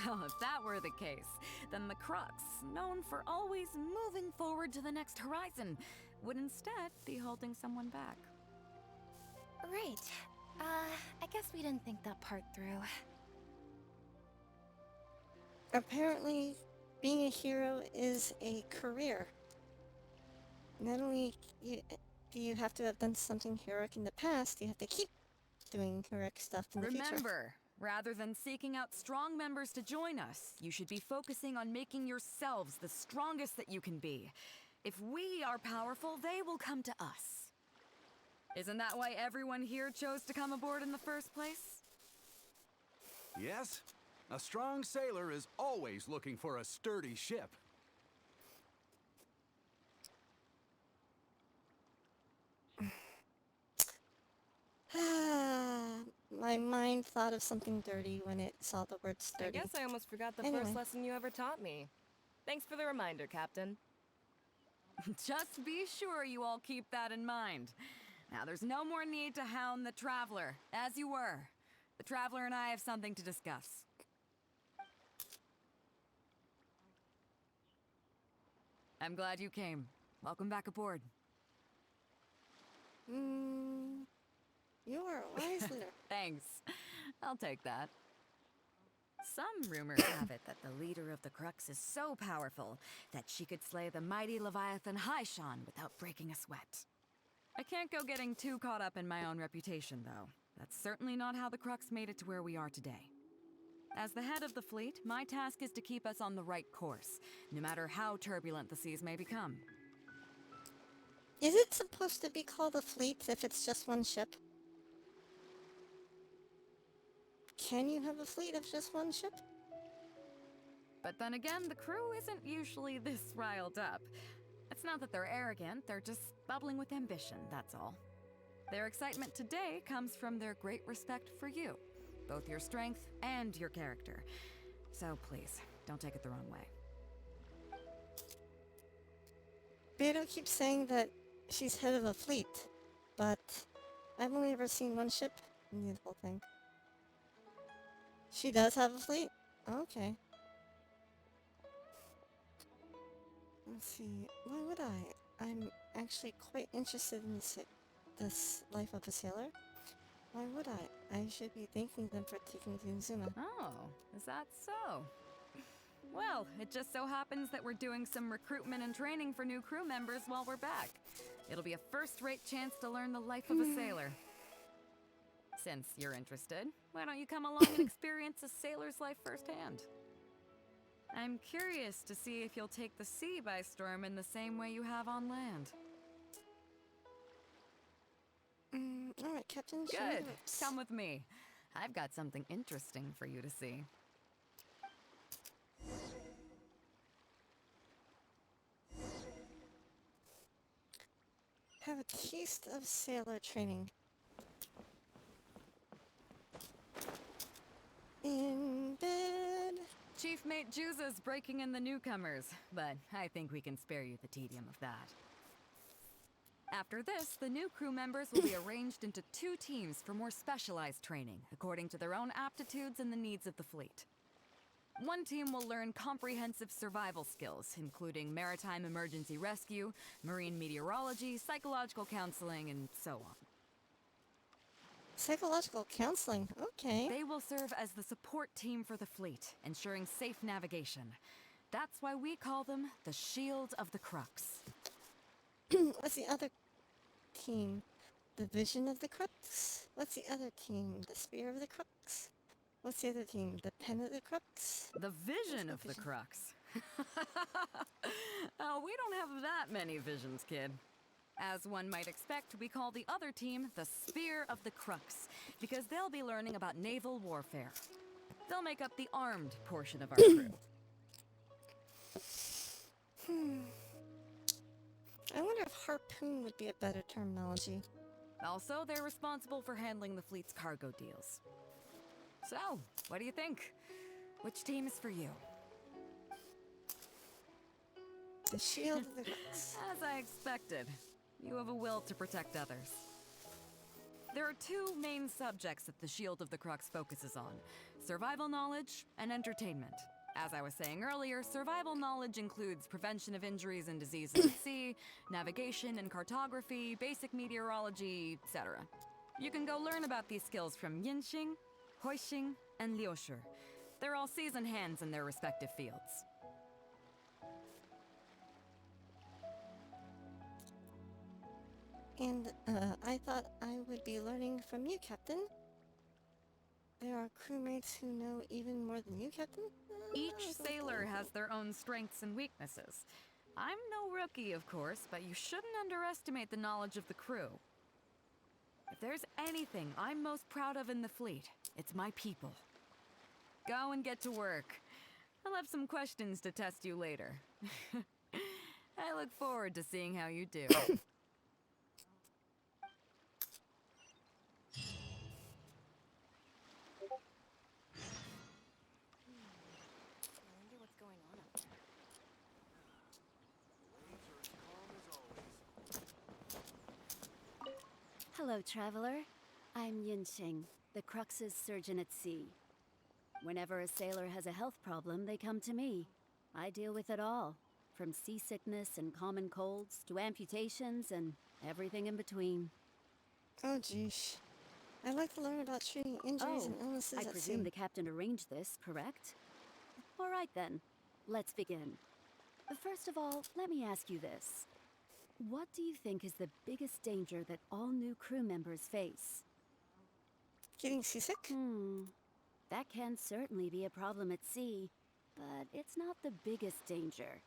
Well, if that were the case, then the Crux, known for always moving forward to the next horizon, would instead be holding someone back. Right. I guess we didn't think that part through. Apparently, being a hero is a career. Not only do you have to have done something heroic in the past, you have to keep doing heroic stuff in the future. Remember, rather than seeking out strong members to join us, you should be focusing on making yourselves the strongest that you can be. If we are powerful, they will come to us. Isn't that why everyone here chose to come aboard in the first place? Yes, a strong sailor is always looking for a sturdy ship. My mind thought of something dirty when it saw the word I sturdy. guess I almost forgot the Anyway. first lesson you ever taught me. Thanks for the reminder, Captain. Just be sure you all keep that in mind. Now, there's no more need to hound the Traveler, as you were. The Traveler and I have something to discuss. I'm glad you came. Welcome back aboard. You are a wise leader. Thanks. I'll take that. Some rumors have it that the leader of the Crux is so powerful that she could slay the mighty Leviathan Haishan without breaking a sweat. I can't go getting too caught up in my own reputation, though. That's certainly not how the Crux made it to where we are today. As the head of the fleet, my task is to keep us on the right course, no matter how turbulent the seas may become. Is it supposed to be called a fleet if it's just one ship? Can you have a fleet of just one ship? But then again, the crew isn't usually this riled up. It's not that they're arrogant, they're just bubbling with ambition, that's all. Their excitement today comes from their great respect for you, both your strength and your character. So please, don't take it the wrong way. Beto keeps saying that she's head of a fleet, but I've only ever seen one ship in the whole thing. She does have a fleet? Okay. Let's see. Why would I? I'm actually quite interested in this life of a sailor. Why would I? I should be thanking them for taking me to Inazuma. Oh, is that so? Well, it just so happens that we're doing some recruitment and training for new crew members while we're back. It'll be a first-rate chance to learn the life of a sailor. Since you're interested, why don't you come along and experience a sailor's life firsthand? I'm curious to see if you'll take the sea by storm in the same way you have on land. Alright, Captain. show me Good. the ropes. Come with me. I've got something interesting for you to see. Have a taste of sailor training. In bed. Chief Mate Juza's breaking in the newcomers, but I think we can spare you the tedium of that. After this, the new crew members will be arranged into 2 teams for more specialized training, according to their own aptitudes and the needs of the fleet. One team will learn comprehensive survival skills, including maritime emergency rescue, marine meteorology, psychological counseling, and so on. Psychological counseling. Okay. They will serve as the support team for the fleet, ensuring safe navigation. That's why we call them the Shield of the Crux. What's the other team? The Vision of the Crux? What's the other team? The Spear of the Crux? What's the other team? The Pen of the Crux? The Vision of the Vision. Crux. Oh, we don't have that many visions, kid. As one might expect, we call the other team the Spear of the Crux, because they'll be learning about naval warfare. They'll make up the armed portion of our crew. I wonder if harpoon would be a better terminology. Also, they're responsible for handling the fleet's cargo deals. So, what do you think? Which team is for you? The Shield of the Crux. As I expected, you have a will to protect others. There are 2 main subjects that the Shield of the Crux focuses on: survival knowledge and entertainment. As I was saying earlier, survival knowledge includes prevention of injuries and diseases at sea, navigation and cartography, basic meteorology, etc. You can go learn about these skills from Genshin, Hoixing, and Liushi. They're all seasoned hands in their respective fields. And I thought I would be learning from you, Captain. There are crewmates who know even more than you, Captain? Each sailor has their own strengths and weaknesses. I'm no rookie, of course, but you shouldn't underestimate the knowledge of the crew. If there's anything I'm most proud of in the fleet, it's my people. Go and get to work. I'll have some questions to test you later. I look forward to seeing how you do. I wonder what's going on up there. Hello, traveler. I'm Yinxing, the Crux's surgeon at sea. Whenever a sailor has a health problem, they come to me. I deal with it all, from seasickness and common colds to amputations and everything in between. Oh, geesh. I'd like to learn about treating injuries and illnesses I at presume sea. the captain arranged this, correct? All right then, let's begin. First of all, let me ask you this. What do you think is the biggest danger that all new crew members face? Getting seasick? That can certainly be a problem at sea, but it's not the biggest danger.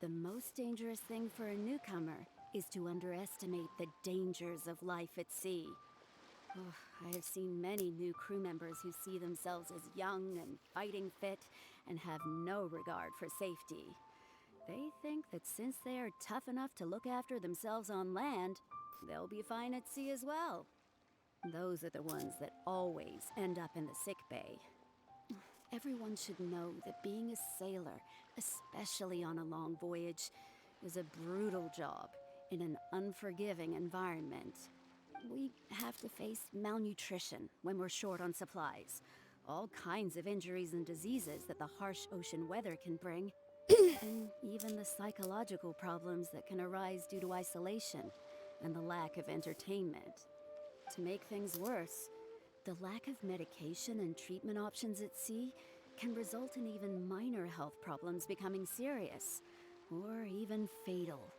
The most dangerous thing for a newcomer is to underestimate the dangers of life at sea. I have seen many new crew members who see themselves as young and fighting fit and have no regard for safety. They think that since they are tough enough to look after themselves on land, they'll be fine at sea as well. Those are the ones that always end up in the sick bay. Everyone should know that being a sailor, especially on a long voyage, is a brutal job in an unforgiving environment. We have to face malnutrition when we're short on supplies, all kinds of injuries and diseases that the harsh ocean weather can bring, and even the psychological problems that can arise due to isolation and the lack of entertainment. To make things worse, the lack of medication and treatment options at sea can result in even minor health problems becoming serious, or even fatal.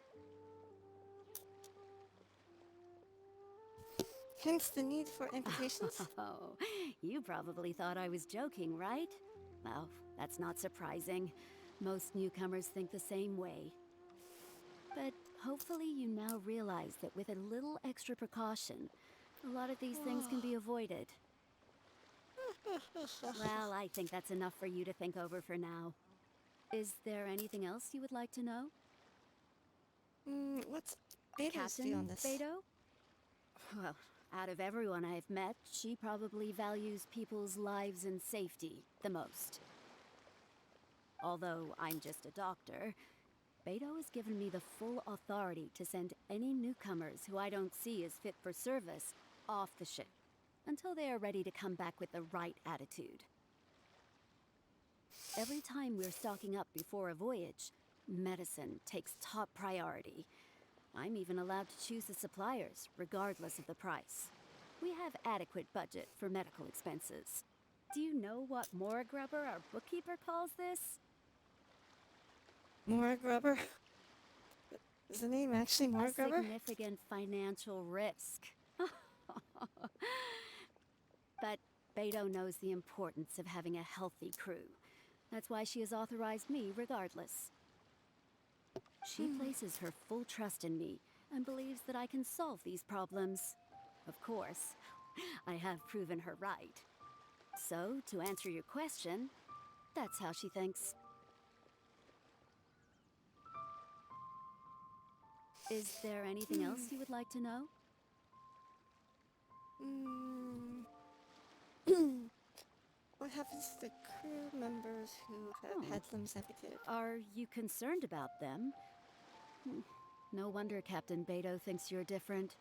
Hence the need for amputations? Oh, you probably thought I was joking, right? Well, that's not surprising. Most newcomers think the same way. But hopefully you now realize that with a little extra precaution, a lot of these things can be avoided. Well, I think that's enough for you to think over for now. Is there anything else you would like to know? What's Beto's view on this? Beto? Well, out of everyone I've met, she probably values people's lives and safety the most. Although I'm just a doctor, Beto has given me the full authority to send any newcomers who I don't see as fit for service off the ship until they are ready to come back with the right attitude. Every time we're stocking up before a voyage, medicine takes top priority. I'm even allowed to choose the suppliers, regardless of the price. We have adequate budget for medical expenses. Do you know what Morgrubber, our bookkeeper, calls this? Morgrubber? Is the name actually A Morgrubber? significant financial risk. But Beto knows the importance of having a healthy crew. That's why she has authorized me regardless. She places her full trust in me and believes that I can solve these problems. Of course, I have proven her right. So, to answer your question, that's how she thinks. Is there anything else you would like to know? What happens to crew members who have had limbs amputated? Are you concerned about them? No wonder Captain Beto thinks you're different.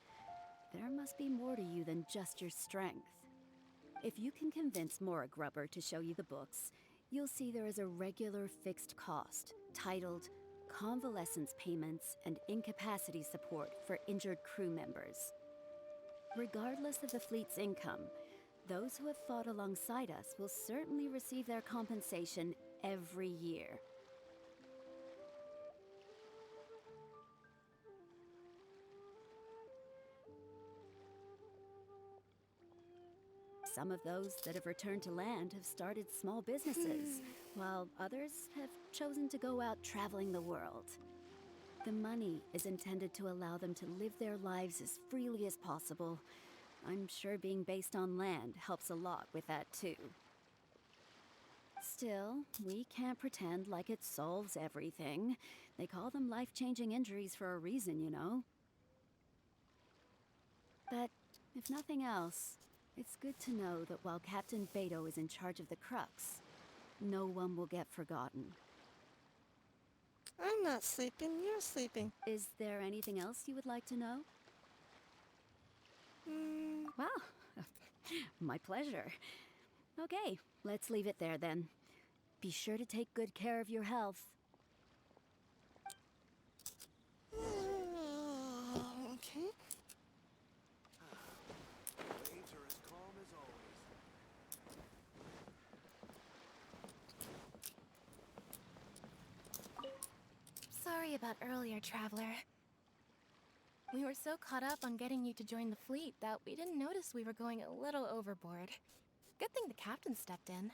There must be more to you than just your strength. If you can convince Morgrubber to show you the books, you'll see there is a regular fixed cost titled Convalescence Payments and Incapacity Support for Injured Crew Members. Regardless of the fleet's income, those who have fought alongside us will certainly receive their compensation every year. Some of those that have returned to land have started small businesses, while others have chosen to go out traveling the world. The money is intended to allow them to live their lives as freely as possible. I'm sure being based on land helps a lot with that too. Still, we can't pretend like it solves everything. They call them life-changing injuries for a reason, you know. But if nothing else, it's good to know that while Captain Beto is in charge of the Crux, no one will get forgotten. I'm not sleeping, you're sleeping. Is there anything else you would like to know? Well, my pleasure. Okay, let's leave it there then. Be sure to take good care of your health. Okay. Waves are as calm as always. Sorry about earlier, Traveler. We were so caught up on getting you to join the fleet that we didn't notice we were going a little overboard. Good thing the captain stepped in.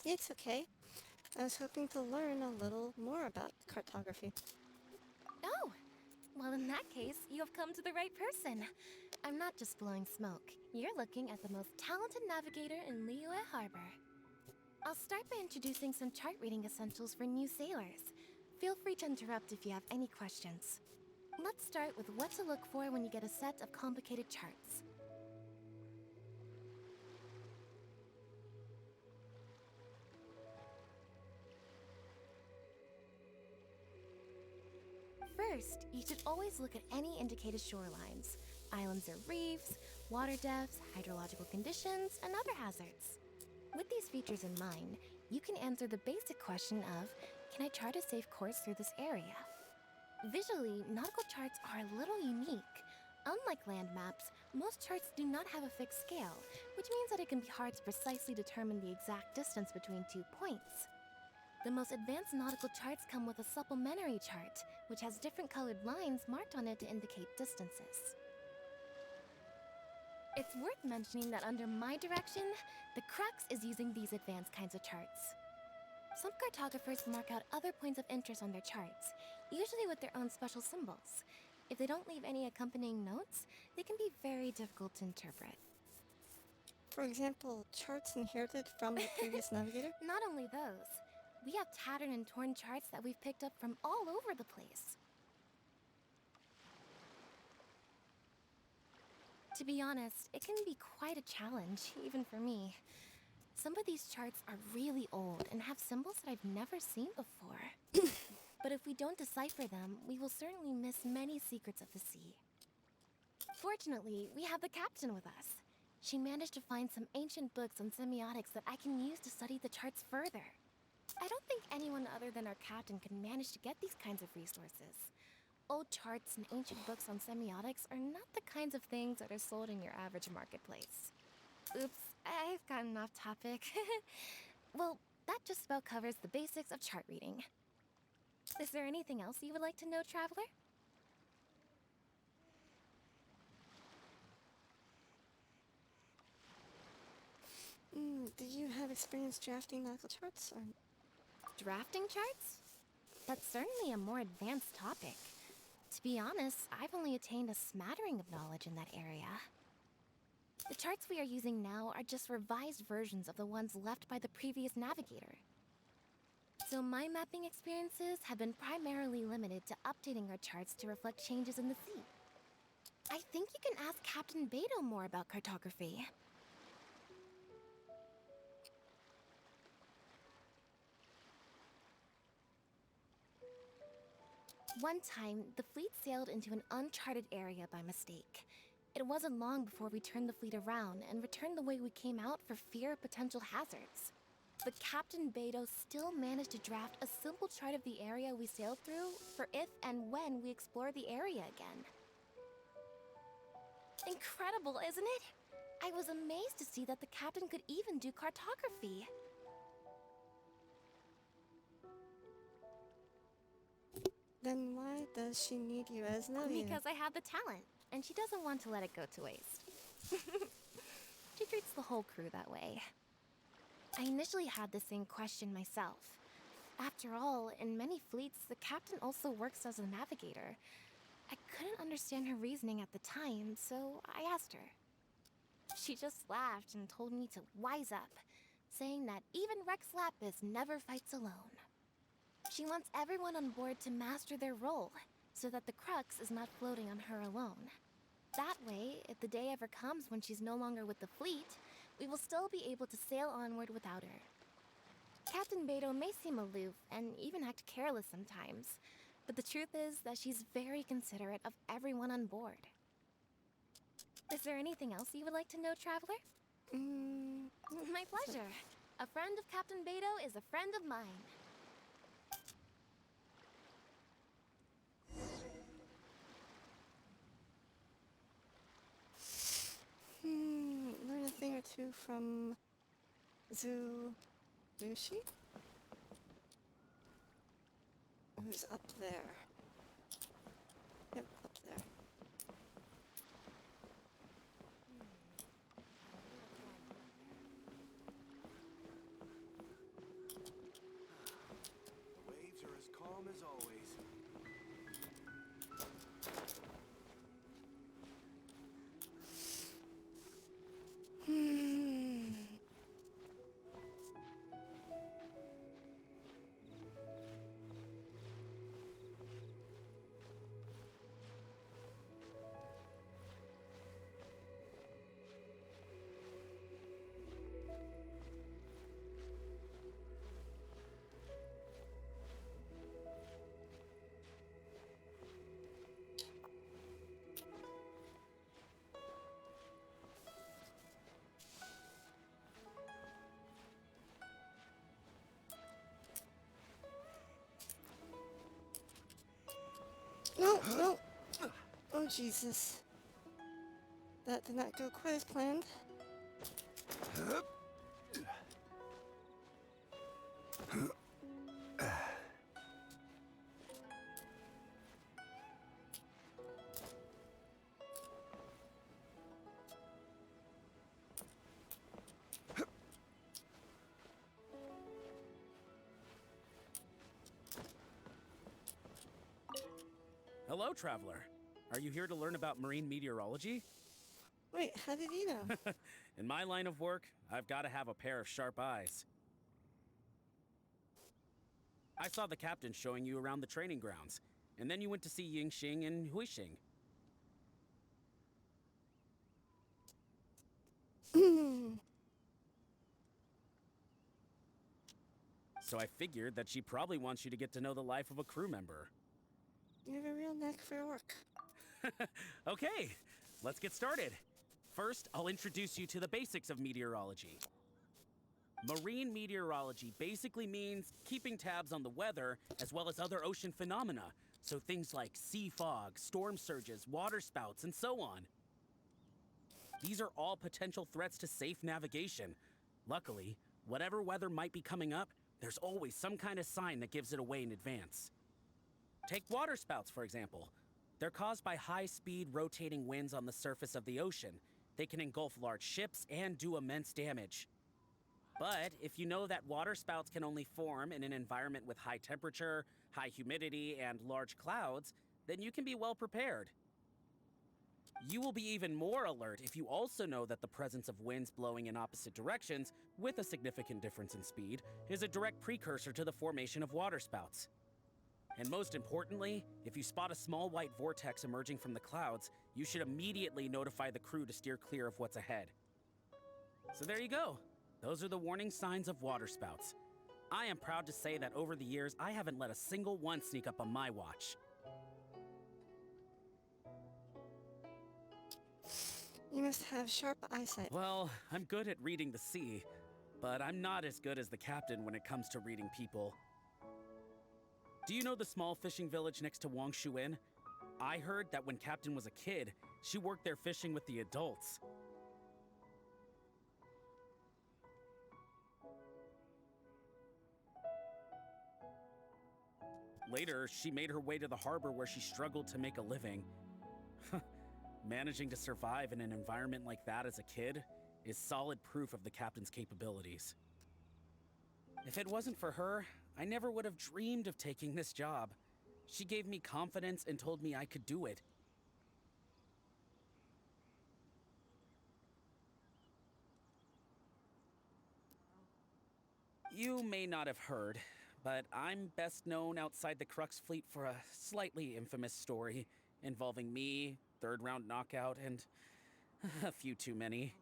It's okay. I was hoping to learn a little more about cartography. Oh! Well, in that case, you have come to the right person. I'm not just blowing smoke. You're looking at the most talented navigator in Liyue Harbor. I'll start by introducing some chart reading essentials for new sailors. Feel free to interrupt if you have any questions. Let's start with what to look for when you get a set of complicated charts. First, you should always look at any indicated shorelines, islands or reefs, water depths, hydrological conditions, and other hazards. With these features in mind, you can answer the basic question of, can I chart a safe course through this area? Visually, nautical charts are a little unique. Unlike land maps, most charts do not have a fixed scale, which means that it can be hard to precisely determine the exact distance between 2 points. The most advanced nautical charts come with a supplementary chart, which has different colored lines marked on it to indicate distances. It's worth mentioning that under my direction, the crux is using these advanced kinds of charts. Some cartographers mark out other points of interest on their charts, usually with their own special symbols. If they don't leave any accompanying notes, they can be very difficult to interpret. For example, charts inherited from the previous navigator? Not only those, we have tattered and torn charts that we've picked up from all over the place. To be honest, it can be quite a challenge, even for me. Some of these charts are really old and have symbols that I've never seen before. But if we don't decipher them, we will certainly miss many secrets of the sea. Fortunately, we have the captain with us. She managed to find some ancient books on semiotics that I can use to study the charts further. I don't think anyone other than our captain could manage to get these kinds of resources. Old charts and ancient books on semiotics are not the kinds of things that are sold in your average marketplace. Oops, I've gotten off topic. Well, that just about covers the basics of chart reading. Is there anything else you would like to know, Traveler? Do you have experience drafting nautical charts? Or... Drafting charts? That's certainly a more advanced topic. To be honest, I've only attained a smattering of knowledge in that area. The charts we are using now are just revised versions of the ones left by the previous navigator. So my mapping experiences have been primarily limited to updating our charts to reflect changes in the sea. I think you can ask Captain Beto more about cartography. One time, the fleet sailed into an uncharted area by mistake. It wasn't long before we turned the fleet around and returned the way we came out for fear of potential hazards. But Captain Beto still managed to draft a simple chart of the area we sailed through for if and when we explore the area again. Incredible, isn't it? I was amazed to see that the captain could even do cartography. Then why does she need you as navigator? Because I have the talent, and she doesn't want to let it go to waste. She treats the whole crew that way. I initially had the same question myself. After all, in many fleets, the captain also works as a navigator. I couldn't understand her reasoning at the time, so I asked her. She just laughed and told me to wise up, saying that even Rex Lapis never fights alone. She wants everyone on board to master their role, so that the crux is not floating on her alone. That way, if the day ever comes when she's no longer with the fleet, we will still be able to sail onward without her. Captain Beto may seem aloof and even act careless sometimes, but the truth is that she's very considerate of everyone on board. Is there anything else you would like to know, Traveler? My pleasure. A friend of Captain Beto is a friend of mine. Learn a thing or two from Zushi? Who's up there? Yep, up there. Waves are as calm as always. No, no. Oh, Jesus. That did not go quite as planned. Hello, traveler. Are you here to learn about marine meteorology? Wait, how did you know? In my line of work, I've got to have a pair of sharp eyes. I saw the captain showing you around the training grounds, and then you went to see Yingxing and Huixing. So I figured that she probably wants you to get to know the life of a crew member. You have a real knack for work. Okay, let's get started. First, I'll introduce you to the basics of meteorology. Marine meteorology basically means keeping tabs on the weather as well as other ocean phenomena, so things like sea fog, storm surges, water spouts, and so on. These are all potential threats to safe navigation. Luckily, whatever weather might be coming up, there's always some kind of sign that gives it away in advance. Take water spouts, for example. They're caused by high-speed rotating winds on the surface of the ocean. They can engulf large ships and do immense damage. But if you know that water spouts can only form in an environment with high temperature, high humidity, and large clouds, then you can be well prepared. You will be even more alert if you also know that the presence of winds blowing in opposite directions, with a significant difference in speed, is a direct precursor to the formation of waterspouts. And most importantly, if you spot a small white vortex emerging from the clouds, you should immediately notify the crew to steer clear of what's ahead. So there you go. Those are the warning signs of waterspouts. I am proud to say that over the years, I haven't let a single one sneak up on my watch. You must have sharp eyesight. Well, I'm good at reading the sea, but I'm not as good as the captain when it comes to reading people. Do you know the small fishing village next to Wangshuin? I heard that when Captain was a kid, she worked there fishing with the adults. Later, she made her way to the harbor where she struggled to make a living. Managing to survive in an environment like that as a kid is solid proof of the captain's capabilities. If it wasn't for her, I never would have dreamed of taking this job. She gave me confidence and told me I could do it. You may not have heard, but I'm best known outside the Crux fleet for a slightly infamous story involving me, third-round knockout, and a few too many.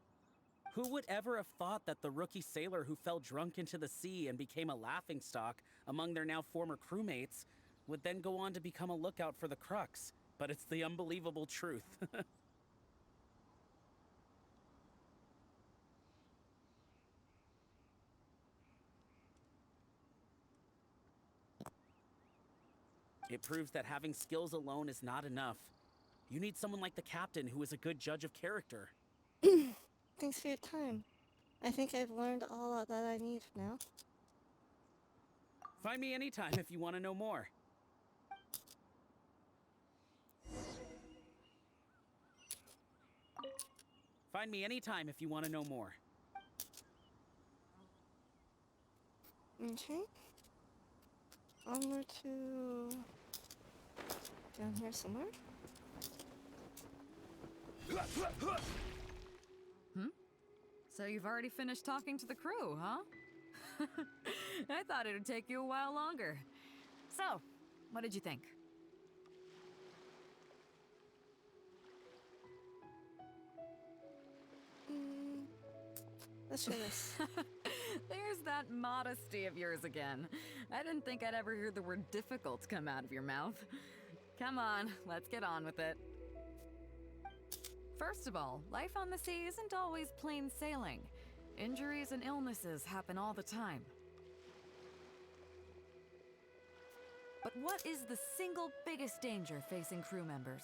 Who would ever have thought that the rookie sailor who fell drunk into the sea and became a laughingstock among their now former crewmates would then go on to become a lookout for the Crux? But it's the unbelievable truth. It proves that having skills alone is not enough. You need someone like the captain who is a good judge of character. Thanks for your time. I think I've learned all that I need now. Find me anytime if you want to know more. Find me anytime if you want to know more. Okay. Onward to... down here somewhere? So you've already finished talking to the crew, huh? I thought it would take you a while longer. So, what did you think? Let's try this. There's that modesty of yours again. I didn't think I'd ever hear the word difficult come out of your mouth. Come on, let's get on with it. First of all, life on the sea isn't always plain sailing. Injuries and illnesses happen all the time. But what is the single biggest danger facing crew members?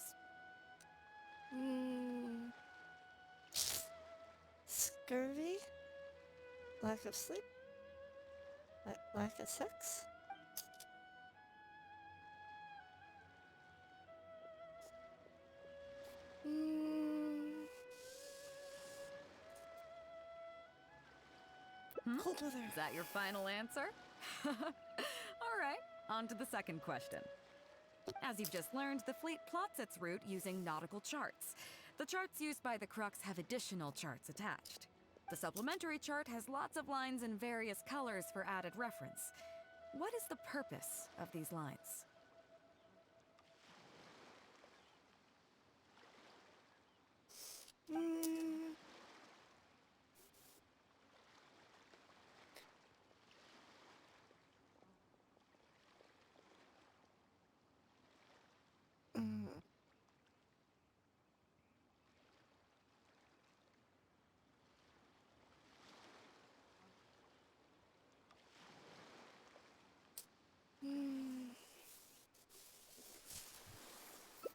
Scurvy? Lack of sleep? Lack of sex? Cold weather. Is that your final answer? All right, on to the second question. As you've just learned, the fleet plots its route using nautical charts. The charts used by the Crux have additional charts attached. The supplementary chart has lots of lines in various colors for added reference. What is the purpose of these lines?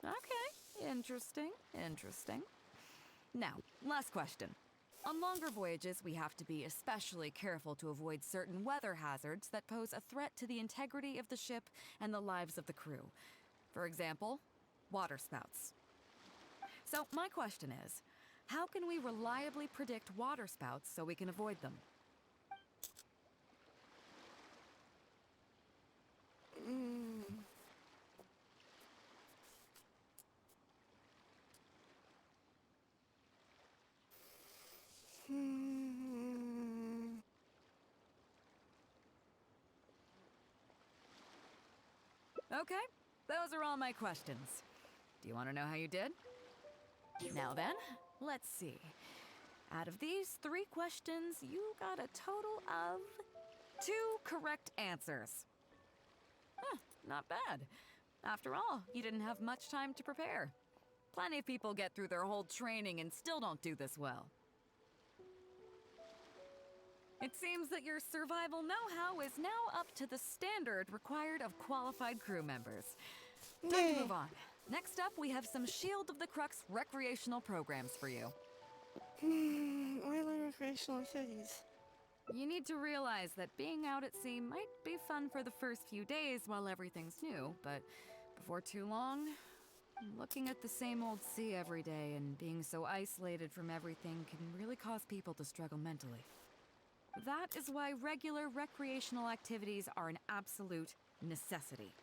Okay, interesting, interesting. Now, last question. On longer voyages, we have to be especially careful to avoid certain weather hazards that pose a threat to the integrity of the ship and the lives of the crew. For example, water spouts. So, my question is, how can we reliably predict water spouts so we can avoid them? Okay, those are all my questions. Do you want to know how you did? Now then, let's see. Out of these 3 questions, you got a total of 2 correct answers. Huh, not bad. After all, you didn't have much time to prepare. Plenty of people get through their whole training and still don't do this well. It seems that your survival know-how is now up to the standard required of qualified crew members. Time to move on. Next up, we have some Shield of the Crux recreational programs for you. Why recreational activities? You need to realize that being out at sea might be fun for the first few days while everything's new, but before too long, looking at the same old sea every day and being so isolated from everything can really cause people to struggle mentally. That is why regular recreational activities are an absolute necessity.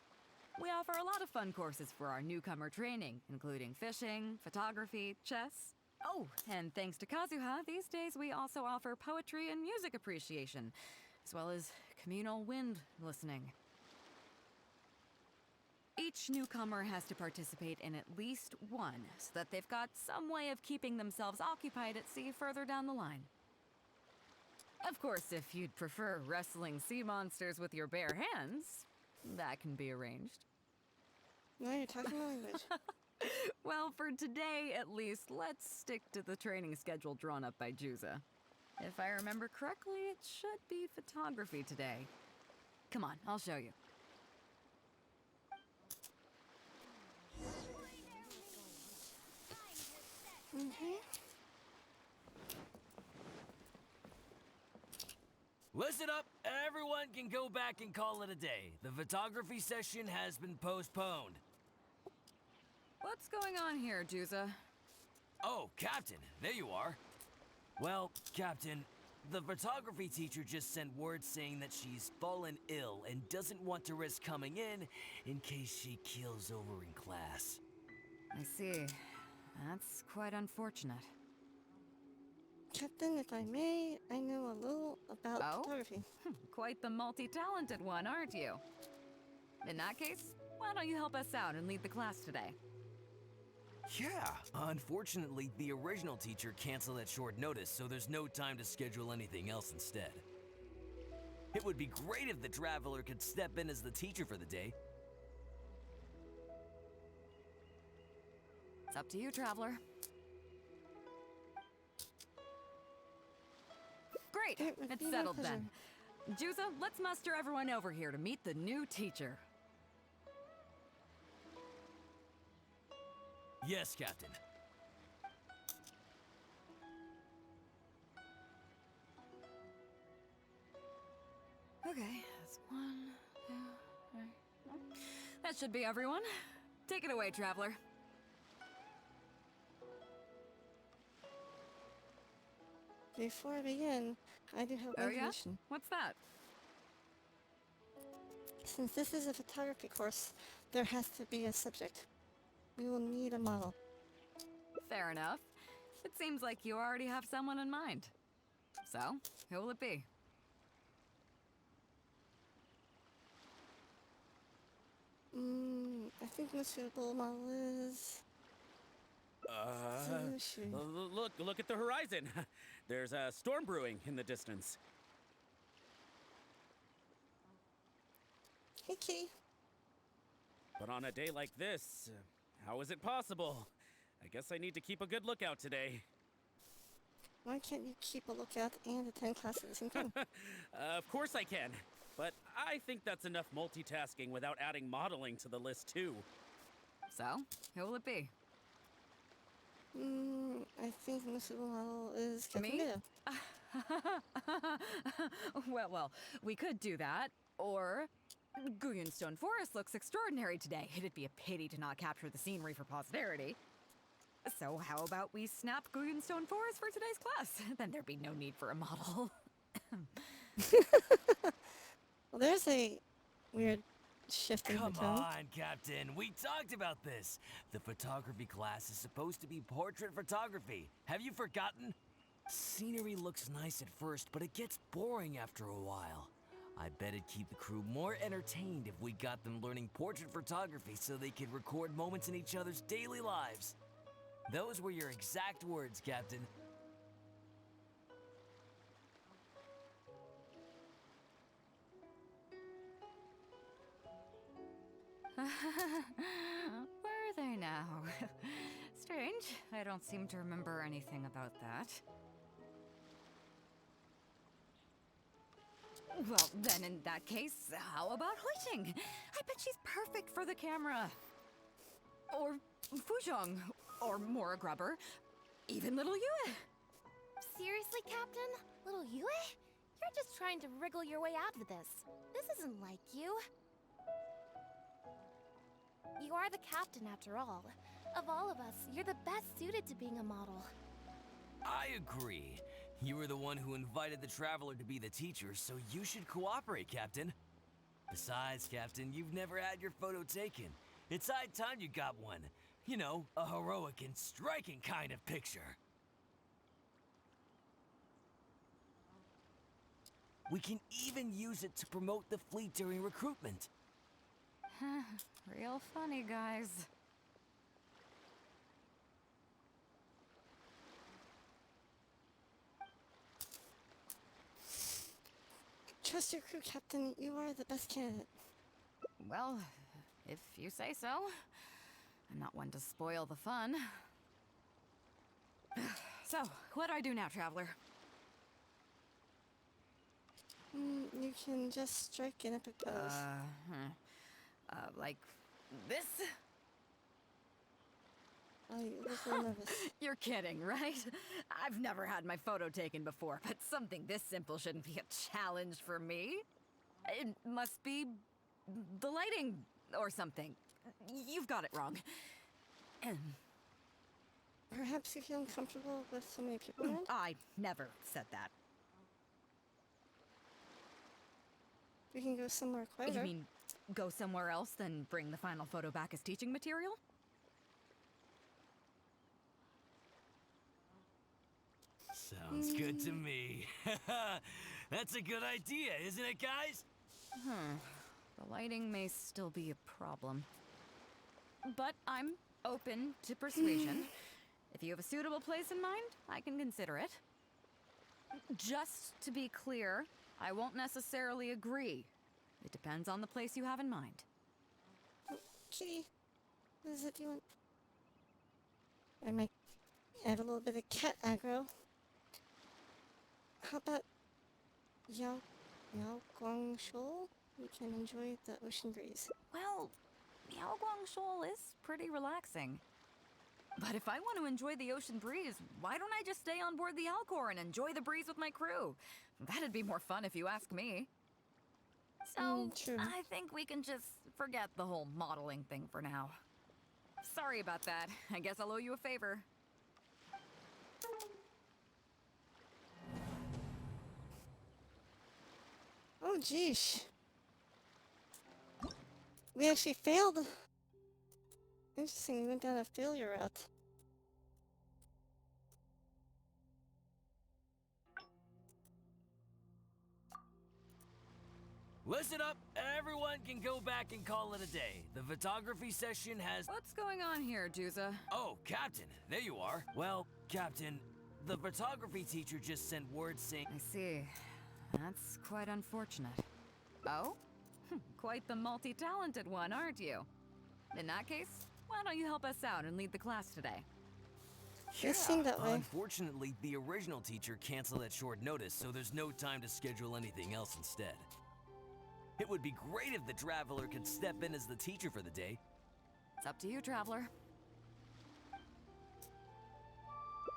We offer a lot of fun courses for our newcomer training, including fishing, photography, chess. Oh, and thanks to Kazuha, these days we also offer poetry and music appreciation, as well as communal wind listening. Each newcomer has to participate in at least one, so that they've got some way of keeping themselves occupied at sea further down the line. Of course, if you'd prefer wrestling sea monsters with your bare hands, that can be arranged. Now you're talking my language. Well, for today, at least, let's stick to the training schedule drawn up by Juza. If I remember correctly, it should be photography today. Come on, I'll show you. Listen up, everyone can go back and call it a day. The photography session has been postponed. What's going on here, Juza? Oh, Captain, there you are. Well, Captain, the photography teacher just sent word saying that she's fallen ill and doesn't want to risk coming in case she keels over in class. I see. That's quite unfortunate. Captain, if I may, I know a little about photography. Quite the multi-talented one, aren't you? In that case, why don't you help us out and lead the class today? Yeah, unfortunately, the original teacher canceled at short notice, so there's no time to schedule anything else instead. It would be great if the Traveler could step in as the teacher for the day. It's up to you, Traveler. Great, it's settled then. Juza, let's muster everyone over here to meet the new teacher. Yes, Captain. Okay, that's 1, 2, 3. That should be everyone. Take it away, Traveler. Before I begin, I do have Oh one yeah? condition. What's that? Since this is a photography course, there has to be a subject. We will need a model. Fair enough. It seems like you already have someone in mind. So, who will it be? I think the suitable model is... Sushi. Look at the horizon. There's a storm brewing in the distance. Hey, Kitty. But on a day like this, how is it possible? I guess I need to keep a good lookout today. Why can't you keep a lookout and attend class at the same time? Of course I can. But I think that's enough multitasking without adding modeling to the list too. So, who will it be? I think the suitable model is Me? Captain. Well, we could do that. Or, Guyunstone Forest looks extraordinary today. It'd be a pity to not capture the scenery for posterity. So how about we snap Guyunstone Forest for today's class? Then there'd be no need for a model. Well, there's a weird shift in the Come tone. on, Captain. We talked about this. The photography class is supposed to be portrait photography. Have you forgotten? Scenery looks nice at first, but it gets boring after a while. I bet it'd keep the crew more entertained if we got them learning portrait photography so they could record moments in each other's daily lives. Those were your exact words, Captain. Were they now? Strange. I don't seem to remember anything about that. Well, then in that case, how about Huiting? I bet she's perfect for the camera. Or Fuzhong. Or Mora Grubber. Even little Yue. Seriously, Captain? Little Yue? You're just trying to wriggle your way out of this. This isn't like you. You are the captain, after all. Of all of us, you're the best suited to being a model. I agree. You were the one who invited the Traveler to be the teacher, so you should cooperate, Captain. Besides, Captain, you've never had your photo taken. It's high time you got one. You know, a heroic and striking kind of picture. We can even use it to promote the fleet during recruitment. Real funny, guys. Trust your crew, Captain. You are the best candidate. Well, if you say so. I'm not one to spoil the fun. So, what do I do now, Traveler? You can just strike an epic pose. Like this? I look a little nervous. You're kidding, right? I've never had my photo taken before, but something this simple shouldn't be a challenge for me. It must be the lighting or something. You've got it wrong. Perhaps you feel uncomfortable with so many people around? I never said that. We can go somewhere quieter. You mean go somewhere else, then bring the final photo back as teaching material? Sounds good to me. That's a good idea, isn't it, guys? The lighting may still be a problem. But I'm open to persuasion. If you have a suitable place in mind, I can consider it. Just to be clear, I won't necessarily agree. It depends on the place you have in mind. Kitty, what is it you want? I might add a little bit of cat aggro. How about Yao Guangshou? We can enjoy the ocean breeze. Well, Miao Guangshou is pretty relaxing. But if I want to enjoy the ocean breeze, why don't I just stay on board the Alcor and enjoy the breeze with my crew? That'd be more fun if you ask me. So, True. I think we can just forget the whole modeling thing for now. Sorry about that. I guess I'll owe you a favor. Oh, geesh. We actually failed. Interesting, we went down a failure route. Listen up, everyone can go back and call it a day. The photography session has... What's going on here, Juza? Oh, Captain, there you are. Well, Captain, the photography teacher just sent word saying... I see. That's quite unfortunate. Oh? Quite the multi-talented one, aren't you? In that case, why don't you help us out and lead the class today? It seemed that way. Unfortunately, the original teacher canceled at short notice, so there's no time to schedule anything else instead. It would be great if the Traveler could step in as the teacher for the day. It's up to you, Traveler.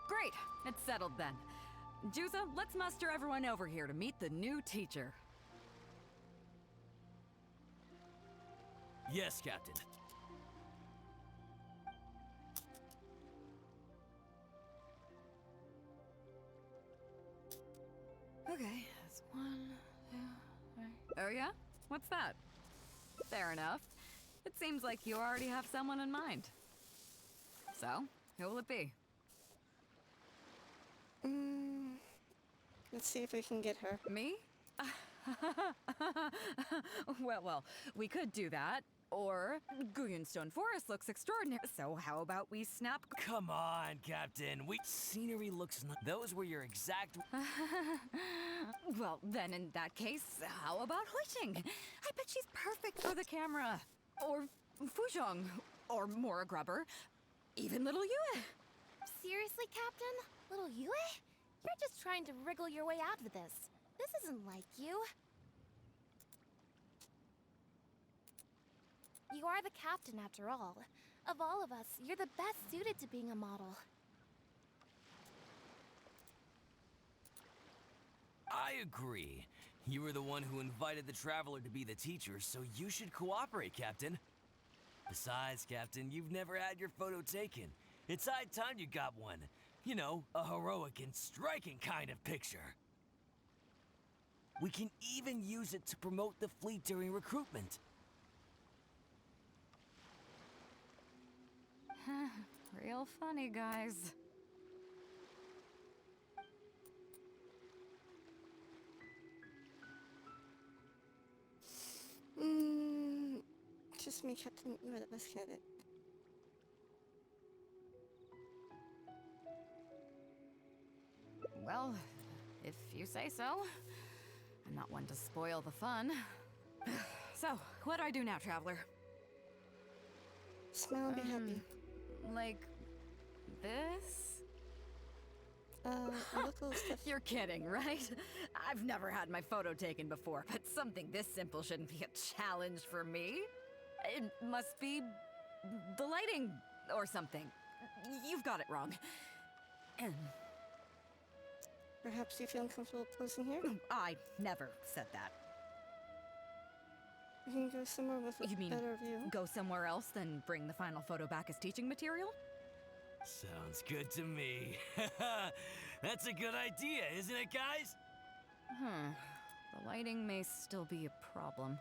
Great! It's settled then. Juza, let's muster everyone over here to meet the new teacher. Yes, Captain. Okay, that's 1, 2, 3. Oh yeah? What's that? Fair enough. It seems like you already have someone in mind. So, who will it be? Let's see if we can get her. Me? Well, we could do that. Or, Guyunstone Forest looks extraordinary. So how about we snap... Come on, Captain. Scenery looks nice. Those were your exact... Well, then in that case, how about Huixing? I bet she's perfect for the camera. Or Fuzhong. Or Mora Grubber. Even little Yue. Seriously, Captain? Little Yue? You're just trying to wriggle your way out of this. This isn't like you. You are the captain, after all. Of all of us, you're the best suited to being a model. I agree. You were the one who invited the Traveler to be the teacher, so you should cooperate, Captain. Besides, Captain, you've never had your photo taken. It's high time you got one. You know, a heroic and striking kind of picture. We can even use it to promote the fleet during recruitment. Real funny, guys. Just me, Captain. You are the best candidate. Well, if you say so. I'm not one to spoil the fun. So, what do I do now, Traveler? Smile and be happy. Like... this? A little stuff. You're kidding, right? I've never had my photo taken before, but something this simple shouldn't be a challenge for me. It must be... the lighting, or something. You've got it wrong. Perhaps you feel uncomfortable posing here? I never said that. We can go somewhere with a You mean better view. go somewhere else, then bring the final photo back as teaching material? Sounds good to me. That's a good idea, isn't it, guys? The lighting may still be a problem.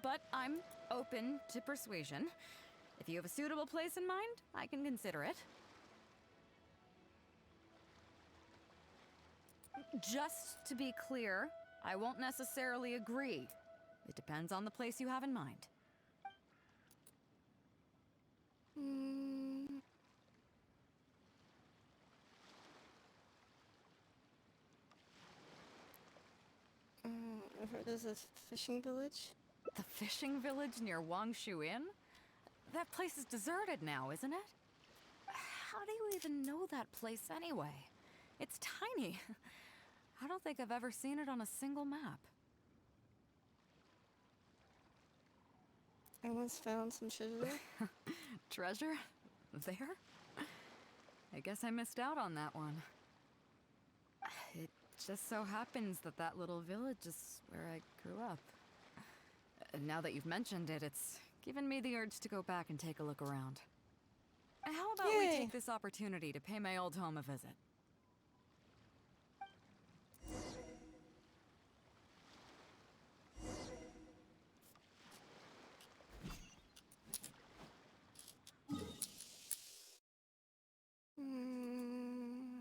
But I'm open to persuasion. If you have a suitable place in mind, I can consider it. Just to be clear, I won't necessarily agree. It depends on the place you have in mind. I've heard there's a fishing village. The fishing village near Wangshu Inn? That place is deserted now, isn't it? How do you even know that place anyway? It's tiny. I don't think I've ever seen it on a single map. I once found some treasure. Treasure? There? I guess I missed out on that one. It just so happens that that little village is where I grew up. Now that you've mentioned it, it's given me the urge to go back and take a look around. How about we Yay. take this opportunity to pay my old home a visit? Hmm.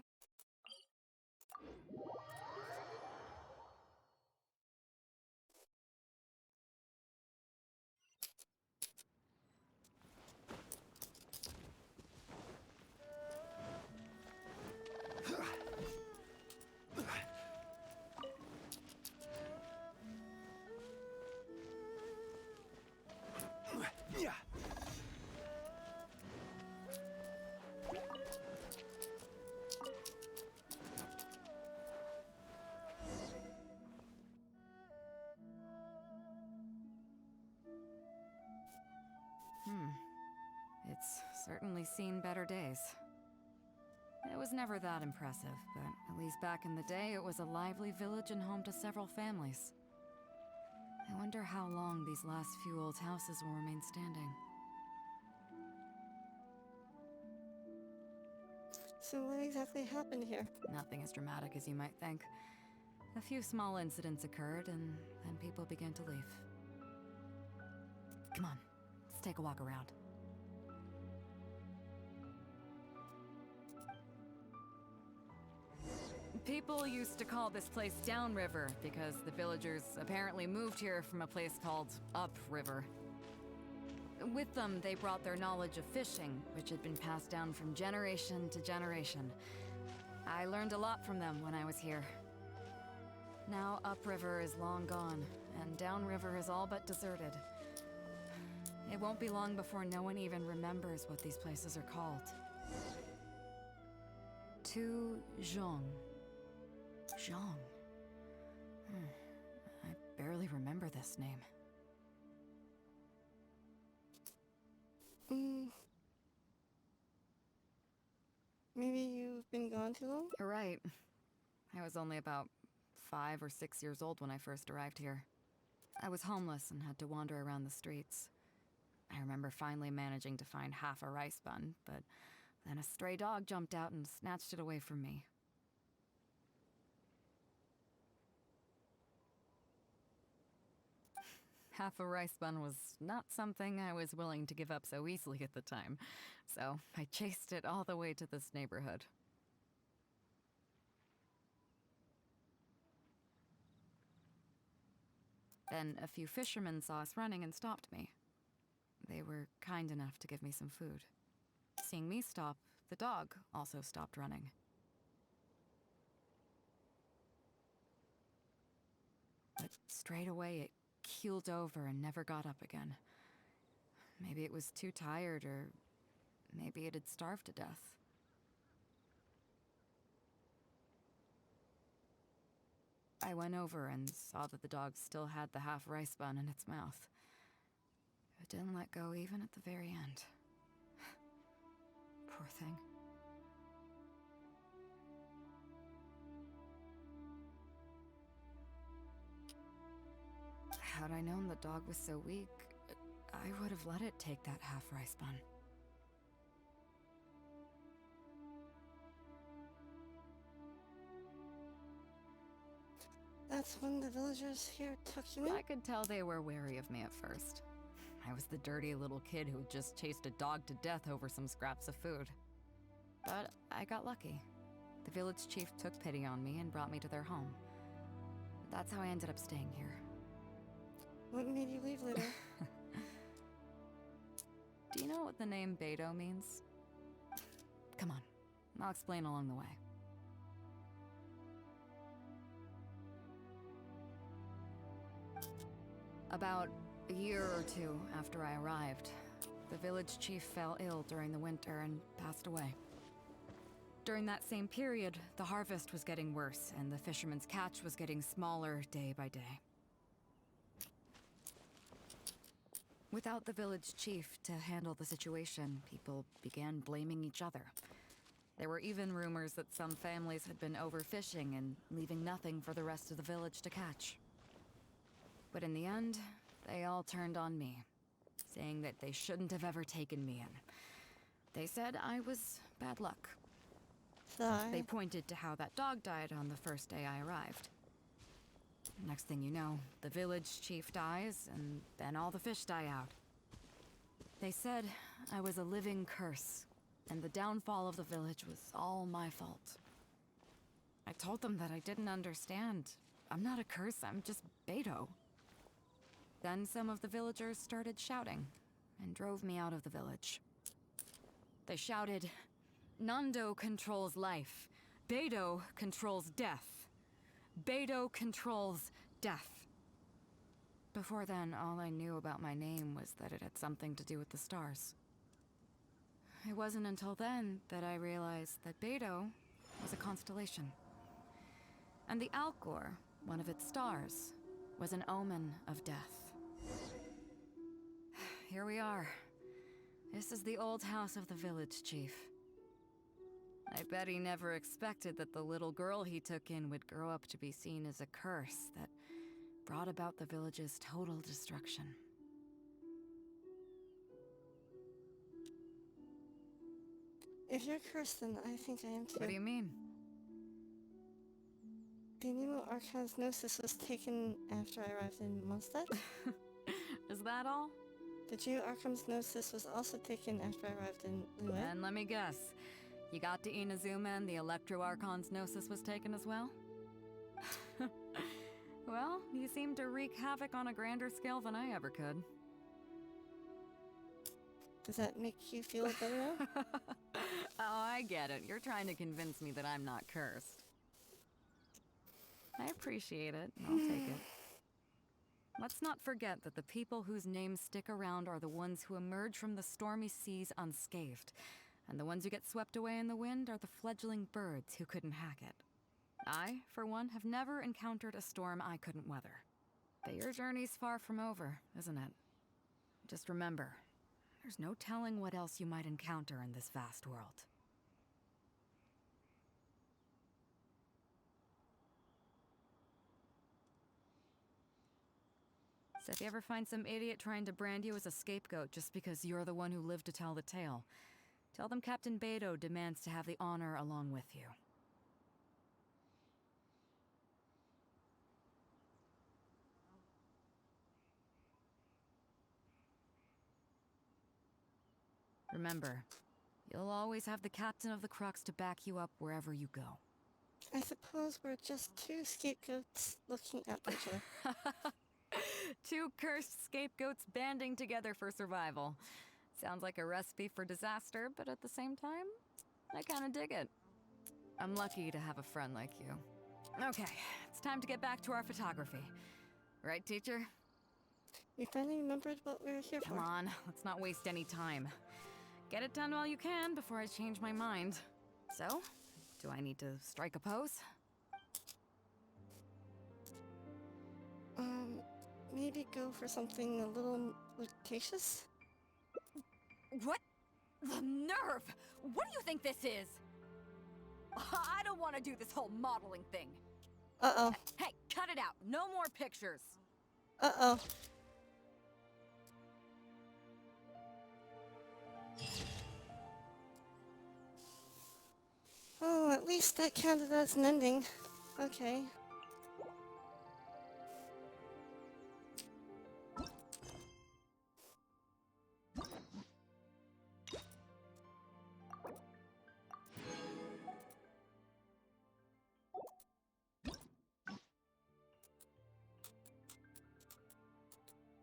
Yeah. It's certainly seen better days. It was never that impressive, but at least back in the day, it was a lively village and home to several families. I wonder how long these last few old houses will remain standing. So what exactly happened here? Nothing as dramatic as you might think. A few small incidents occurred, and then people began to leave. Come on, let's take a walk around. People used to call this place Downriver because the villagers apparently moved here from a place called Upriver. With them, they brought their knowledge of fishing, which had been passed down from generation to generation. I learned a lot from them when I was here. Now Upriver is long gone, and Downriver is all but deserted. It won't be long before no one even remembers what these places are called. Tu Zhong. Zhong. I barely remember this name. Maybe you've been gone too long? You're right. I was only about 5 or 6 years old when I first arrived here. I was homeless and had to wander around the streets. I remember finally managing to find half a rice bun, but then a stray dog jumped out and snatched it away from me. Half a rice bun was not something I was willing to give up so easily at the time, so I chased it all the way to this neighborhood. Then a few fishermen saw us running and stopped me. They were kind enough to give me some food. Seeing me stop, the dog also stopped running. But straight away it keeled over and never got up again. Maybe it was too tired, or maybe it had starved to death. I went over and saw that the dog still had the half rice bun in its mouth. It didn't let go even at the very end. Poor thing. Had I known the dog was so weak, I would have let it take that half rice bun. That's when the villagers here took you in? I could tell they were wary of me at first. I was the dirty little kid who had just chased a dog to death over some scraps of food. But I got lucky. The village chief took pity on me and brought me to their home. That's how I ended up staying here. What made you leave later? Do you know what the name Beidou means? Come on, I'll explain along the way. About a year or two after I arrived, the village chief fell ill during the winter and passed away. During that same period, the harvest was getting worse and the fishermen's catch was getting smaller day by day. Without the village chief to handle the situation, people began blaming each other. There were even rumors that some families had been overfishing and leaving nothing for the rest of the village to catch. But in the end, they all turned on me, saying that they shouldn't have ever taken me in. They said I was bad luck. They pointed to how that dog died on the first day I arrived. Next thing you know, the village chief dies, and then all the fish die out. They said I was a living curse, and the downfall of the village was all my fault. I told them that I didn't understand. I'm not a curse, I'm just Beto. Then some of the villagers started shouting, and drove me out of the village. They shouted, "Nando controls life. Beto controls death. Beto controls death." Before then, all I knew about my name was that it had something to do with the stars. It wasn't until then that I realized that Beto was a constellation. And the Alcor, one of its stars, was an omen of death. Here we are. This is the old house of the village chief. I bet he never expected that the little girl he took in would grow up to be seen as a curse that brought about the village's total destruction. If you're cursed, then I think I am too. What do you mean? The Nemo Archon's Gnosis was taken after I arrived in Mondstadt. Is that all? The Geo Archon's Gnosis was also taken after I arrived in Liyue. And let me guess, you got to Inazuma and the Electro Archon's Gnosis was taken as well? Well, you seem to wreak havoc on a grander scale than I ever could. Does that make you feel better now? Oh, I get it. You're trying to convince me that I'm not cursed. I appreciate it. I'll take it. Let's not forget that the people whose names stick around are the ones who emerge from the stormy seas unscathed. And the ones who get swept away in the wind are the fledgling birds who couldn't hack it. I, for one, have never encountered a storm I couldn't weather. But your journey's far from over, isn't it? Just remember, there's no telling what else you might encounter in this vast world. So if you ever find some idiot trying to brand you as a scapegoat just because you're the one who lived to tell the tale, tell them Captain Beto demands to have the honor along with you. Remember, you'll always have the captain of the Crux to back you up wherever you go. I suppose we're just two scapegoats looking at each other. Two cursed scapegoats banding together for survival. Sounds like a recipe for disaster, but at the same time, I kinda dig it. I'm lucky to have a friend like you. Okay, it's time to get back to our photography. Right, teacher? We finally remembered what we were here for. Come on, let's not waste any time. Get it done while you can before I change my mind. So, do I need to strike a pose? Maybe go for something a little flirtatious? What? The nerve! What do you think this is? I don't want to do this whole modeling thing. Uh-oh. Hey, cut it out. No more pictures. Uh-oh. Oh, at least that counted as an ending. Okay.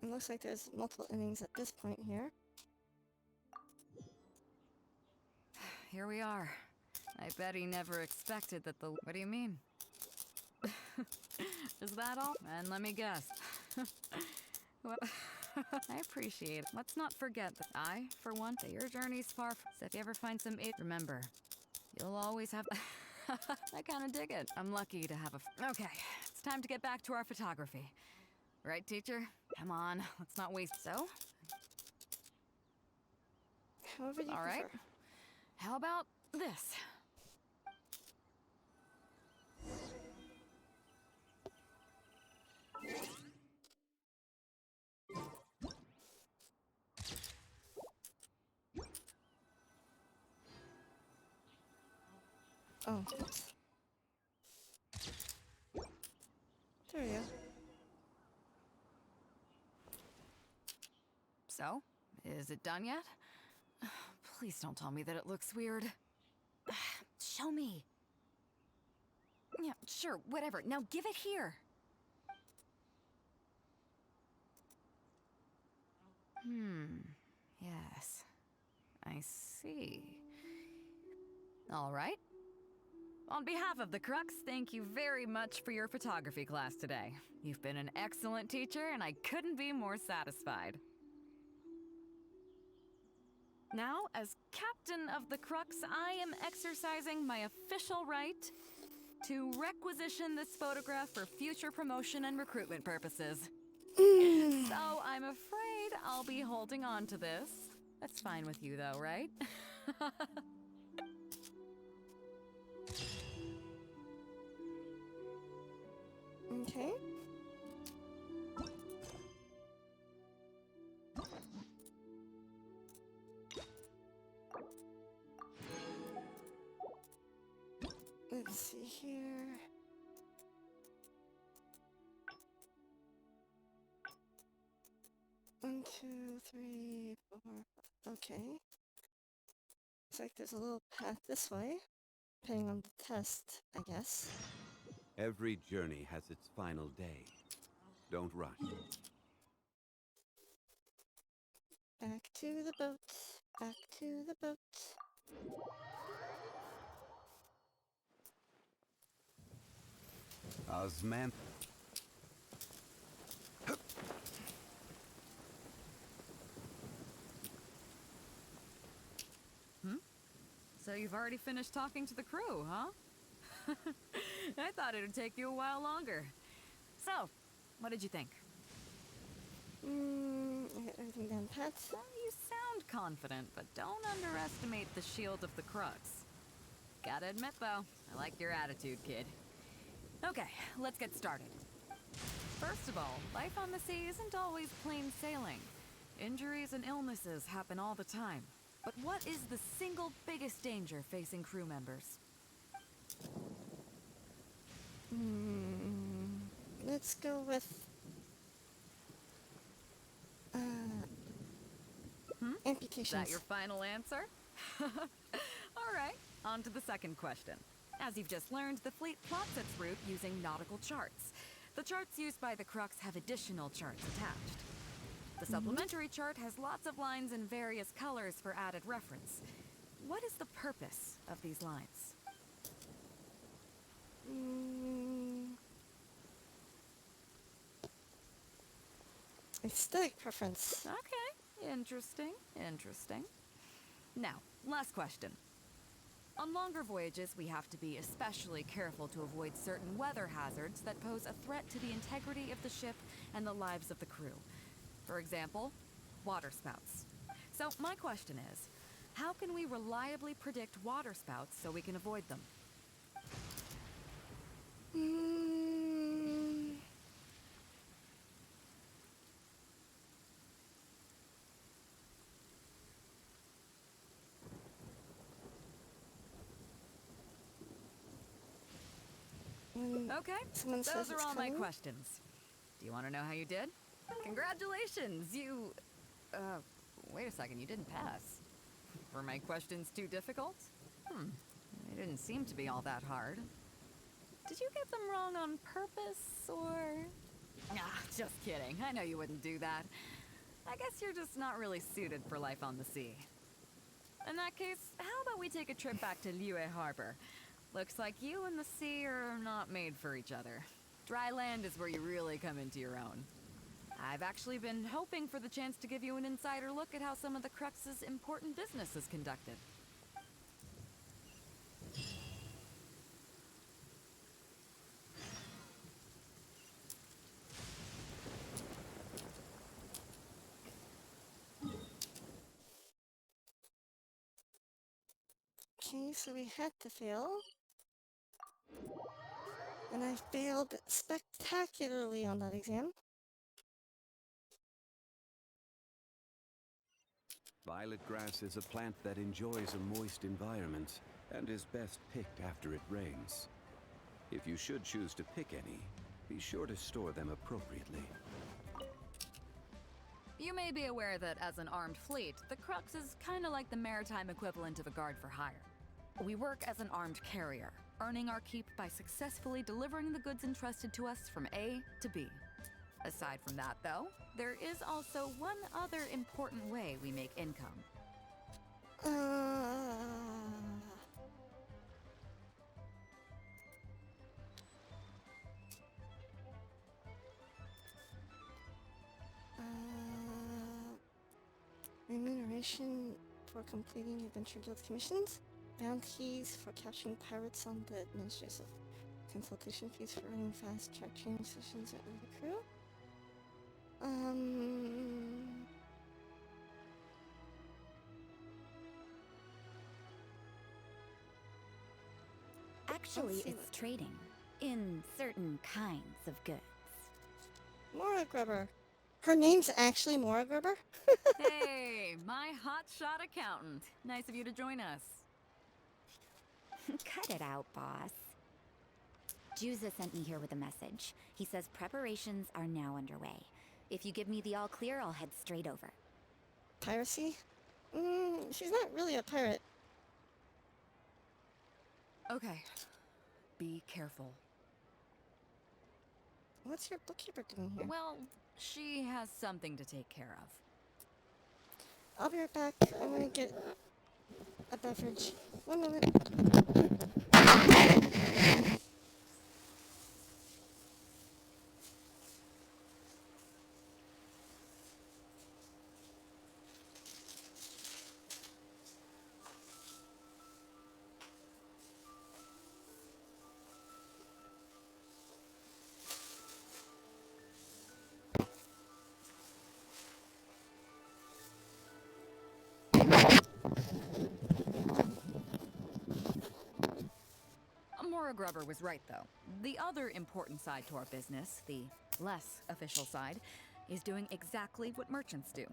It looks like there's multiple endings at this point here. Here we are. I bet he never expected that the... What do you mean? Is that all? And let me guess. Well, I appreciate it. Let's not forget that I, for one, that your journey's far from... So if you ever find some remember, you'll always have... I kinda dig it. I'm lucky to have a... Okay, it's time to get back to our photography. Right, teacher? Come on, let's not waste... So, however you All right. prefer. How about this? Oh. There we go. So, is it done yet? Please don't tell me that it looks weird. Show me. Yeah, sure, whatever. Now give it here. Yes. I see. All right. On behalf of the Crux, thank you very much for your photography class today. You've been an excellent teacher, and I couldn't be more satisfied. Now, as captain of the Crux, I am exercising my official right to requisition this photograph for future promotion and recruitment purposes. So I'm afraid I'll be holding on to this. That's fine with you, though, right? Okay. Let's see here. One, two, three, four. Okay. Looks like there's a little path this way, depending on the test, I guess. Every journey has its final day. Don't rush. Back to the boat. Back to the boat. Osman. So you've already finished talking to the crew, huh? I thought it'd take you a while longer. So, what did you think? I got everything down pat. Well, you sound confident, but don't underestimate the shield of the Crux. Gotta admit, though, I like your attitude, kid. Okay, let's get started. First of all, life on the sea isn't always plain sailing. Injuries and illnesses happen all the time. But what is the single biggest danger facing crew members? Let's go with amputations. Is that your final answer? All right, on to the second question. As you've just learned, the fleet plots its route using nautical charts. The charts used by the Crux have additional charts attached. The supplementary chart has lots of lines in various colors for added reference. What is the purpose of these lines? Aesthetic preference. Okay, interesting. Now, last question. On longer voyages, we have to be especially careful to avoid certain weather hazards that pose a threat to the integrity of the ship and the lives of the crew. For example, water spouts. So my question is, how can we reliably predict water spouts so we can avoid them? Okay, Someone says those are it's all my coming? questions. Do you want to know how you did? Congratulations, you... wait a second, you didn't pass. Were my questions too difficult? They didn't seem to be all that hard. Did you get them wrong on purpose, or... just kidding. I know you wouldn't do that. I guess you're just not really suited for life on the sea. In that case, how about we take a trip back to Liyue Harbor? Looks like you and the sea are not made for each other. Dry land is where you really come into your own. I've actually been hoping for the chance to give you an insider look at how some of the Crux's important business is conducted. Okay, so we had to fail. And I failed spectacularly on that exam. Violet grass is a plant that enjoys a moist environment and is best picked after it rains. If you should choose to pick any, be sure to store them appropriately. You may be aware that as an armed fleet, the Crux is kinda like the maritime equivalent of a guard for hire. We work as an armed carrier, earning our keep by successfully delivering the goods entrusted to us from A to B. Aside from that, though, there is also one other important way we make income. Remuneration for completing Adventure Guild commissions, bounties for capturing pirates on the administrative, consultation fees for running fast track training sessions with the crew. Actually, see it's trading in certain kinds of goods. Mora Grubber. Her name's actually Mora Grubber? Hey, my hotshot accountant. Nice of you to join us. Cut it out, boss. Juza sent me here with a message. He says preparations are now underway. If you give me the all clear, I'll head straight over. Piracy? She's not really a pirate. Okay. Be careful. What's your bookkeeper doing here? Well, she has something to take care of. I'll be right back. I'm gonna get a beverage. 1 moment. Mora Grubber was right, though. The other important side to our business, the less official side, is doing exactly what merchants do.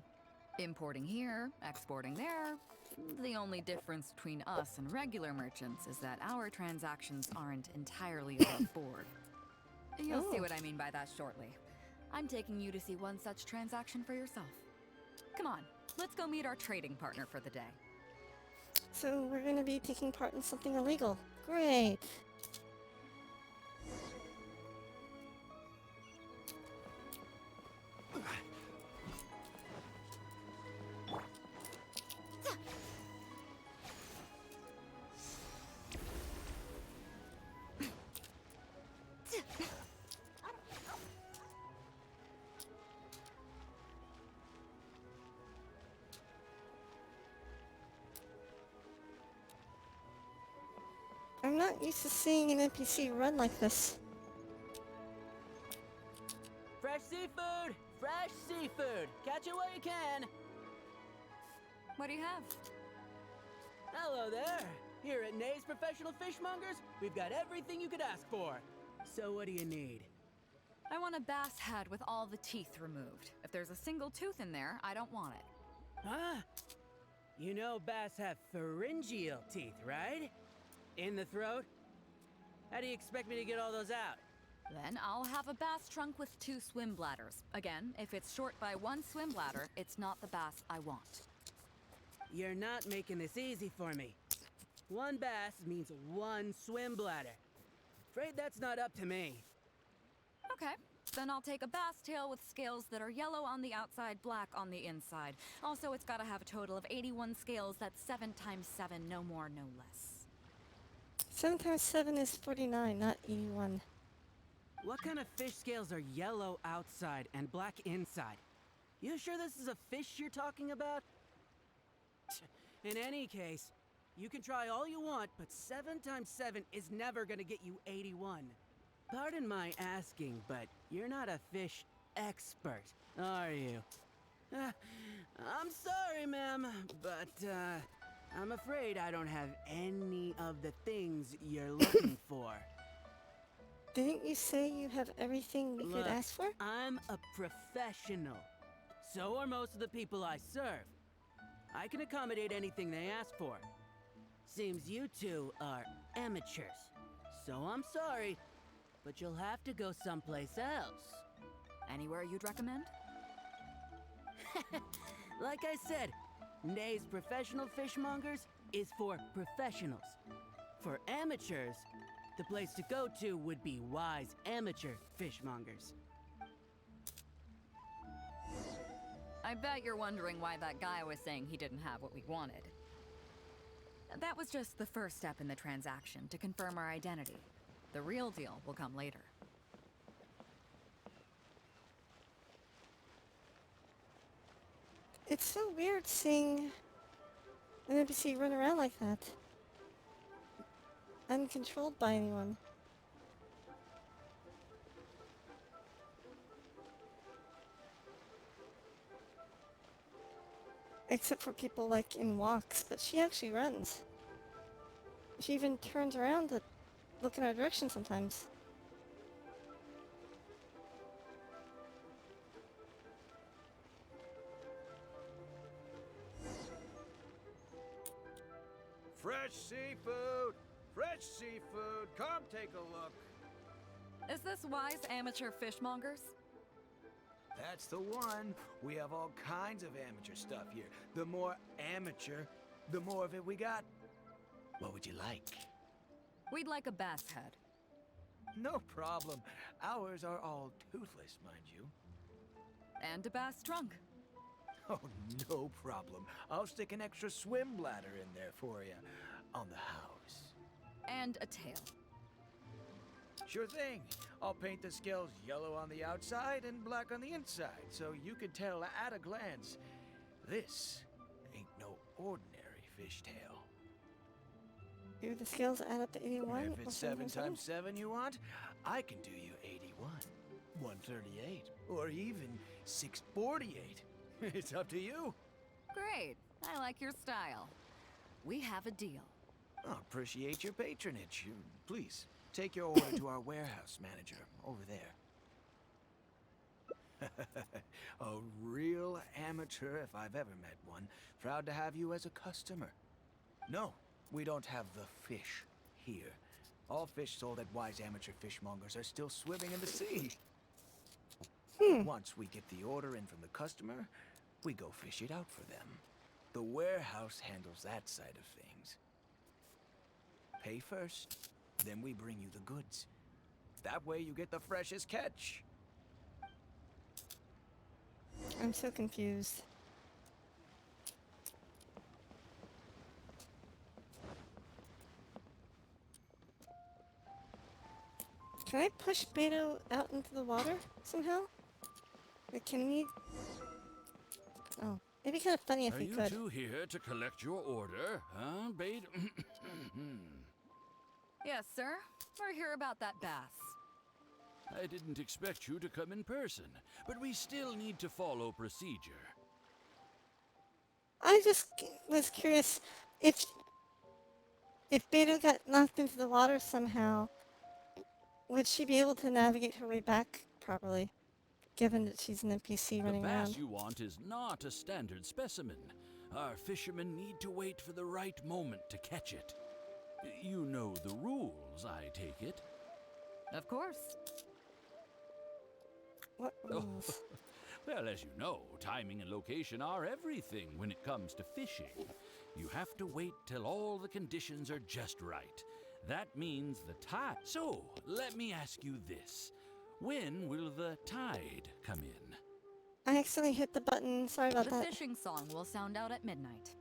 Importing here, exporting there. The only difference between us and regular merchants is that our transactions aren't entirely above board. You'll see what I mean by that shortly. I'm taking you to see one such transaction for yourself. Come on, let's go meet our trading partner for the day. So we're gonna be taking part in something illegal. Great. I'm not used to seeing an NPC run like this. Fresh seafood! Fresh seafood! Catch it while you can! What do you have? Hello there! Here at Nay's Professional Fishmongers, we've got everything you could ask for. So what do you need? I want a bass head with all the teeth removed. If there's a single tooth in there, I don't want it. Huh? You know bass have pharyngeal teeth, right? In the throat? How do you expect me to get all those out? Then I'll have a bass trunk with 2 swim bladders. Again, if it's short by 1 swim bladder, it's not the bass I want. You're not making this easy for me. 1 bass means 1 swim bladder. Afraid that's not up to me. Okay, then I'll take a bass tail with scales that are yellow on the outside, black on the inside. Also, it's gotta have a total of 81 scales. That's 7 times 7, no more, no less. 7 times 7 is 49, not 81. What kind of fish scales are yellow outside and black inside? You sure this is a fish you're talking about? In any case, you can try all you want, but 7 times 7 is never gonna get you 81. Pardon my asking, but you're not a fish expert, are you? I'm sorry, ma'am, but I'm afraid I don't have any of the things you're looking for. Didn't you say you have everything we could Look, ask for? I'm a professional. So are most of the people I serve. I can accommodate anything they ask for. Seems you two are amateurs. So I'm sorry, but you'll have to go someplace else. Anywhere you'd recommend? Like I said, Nay's Professional Fishmongers is for professionals. For amateurs, the place to go to would be Wise Amateur Fishmongers. I bet you're wondering why that guy was saying he didn't have what we wanted. That was just the first step in the transaction to confirm our identity. The real deal will come later. It's so weird seeing an NPC run around like that. Uncontrolled by anyone. Except for people like in walks, but she actually runs. She even turns around to look in our direction sometimes. Fresh seafood! Fresh seafood! Come take a look! Is this Wise Amateur Fishmongers? That's the one. We have all kinds of amateur stuff here. The more amateur, the more of it we got. What would you like? We'd like a bass head. No problem. Ours are all toothless, mind you. And a bass trunk. Oh, no problem. I'll stick an extra swim bladder in there for you. On the house. And a tail. Sure thing. I'll paint the scales yellow on the outside and black on the inside, so you can tell at a glance, this ain't no ordinary fishtail. Do the scales add up to 81? If it's 7 times 7 you want, I can do you 81, 138, or even 648. It's up to you. Great. I like your style. We have a deal. I appreciate your patronage. Please, take your order to our warehouse manager over there. A real amateur if I've ever met one. Proud to have you as a customer. No, we don't have the fish here. All fish sold at Wise Amateur Fishmongers are still swimming in the sea. Once we get the order in from the customer, we go fish it out for them. The warehouse handles that side of things. Pay first, then we bring you the goods. That way you get the freshest catch. I'm so confused. Can I push Beto out into the water somehow? Like, can we... Oh, it'd be kind of funny if we could. Are you two here to collect your order, huh, Bait? Yes, sir. We're here about that bass. I didn't expect you to come in person, but we still need to follow procedure. I just was curious if Beto got knocked into the water somehow, would she be able to navigate her way back properly, given that she's an NPC running The bass around? you want is not a standard specimen. Our fishermen need to wait for the right moment to catch it. You know the rules, I take it. Of course. What rules? Well, as you know, timing and location are everything when it comes to fishing. You have to wait till all the conditions are just right. That means the tide. So, let me ask you this. When will the tide come in? I accidentally hit the button. Sorry about The that. fishing song will sound out at midnight.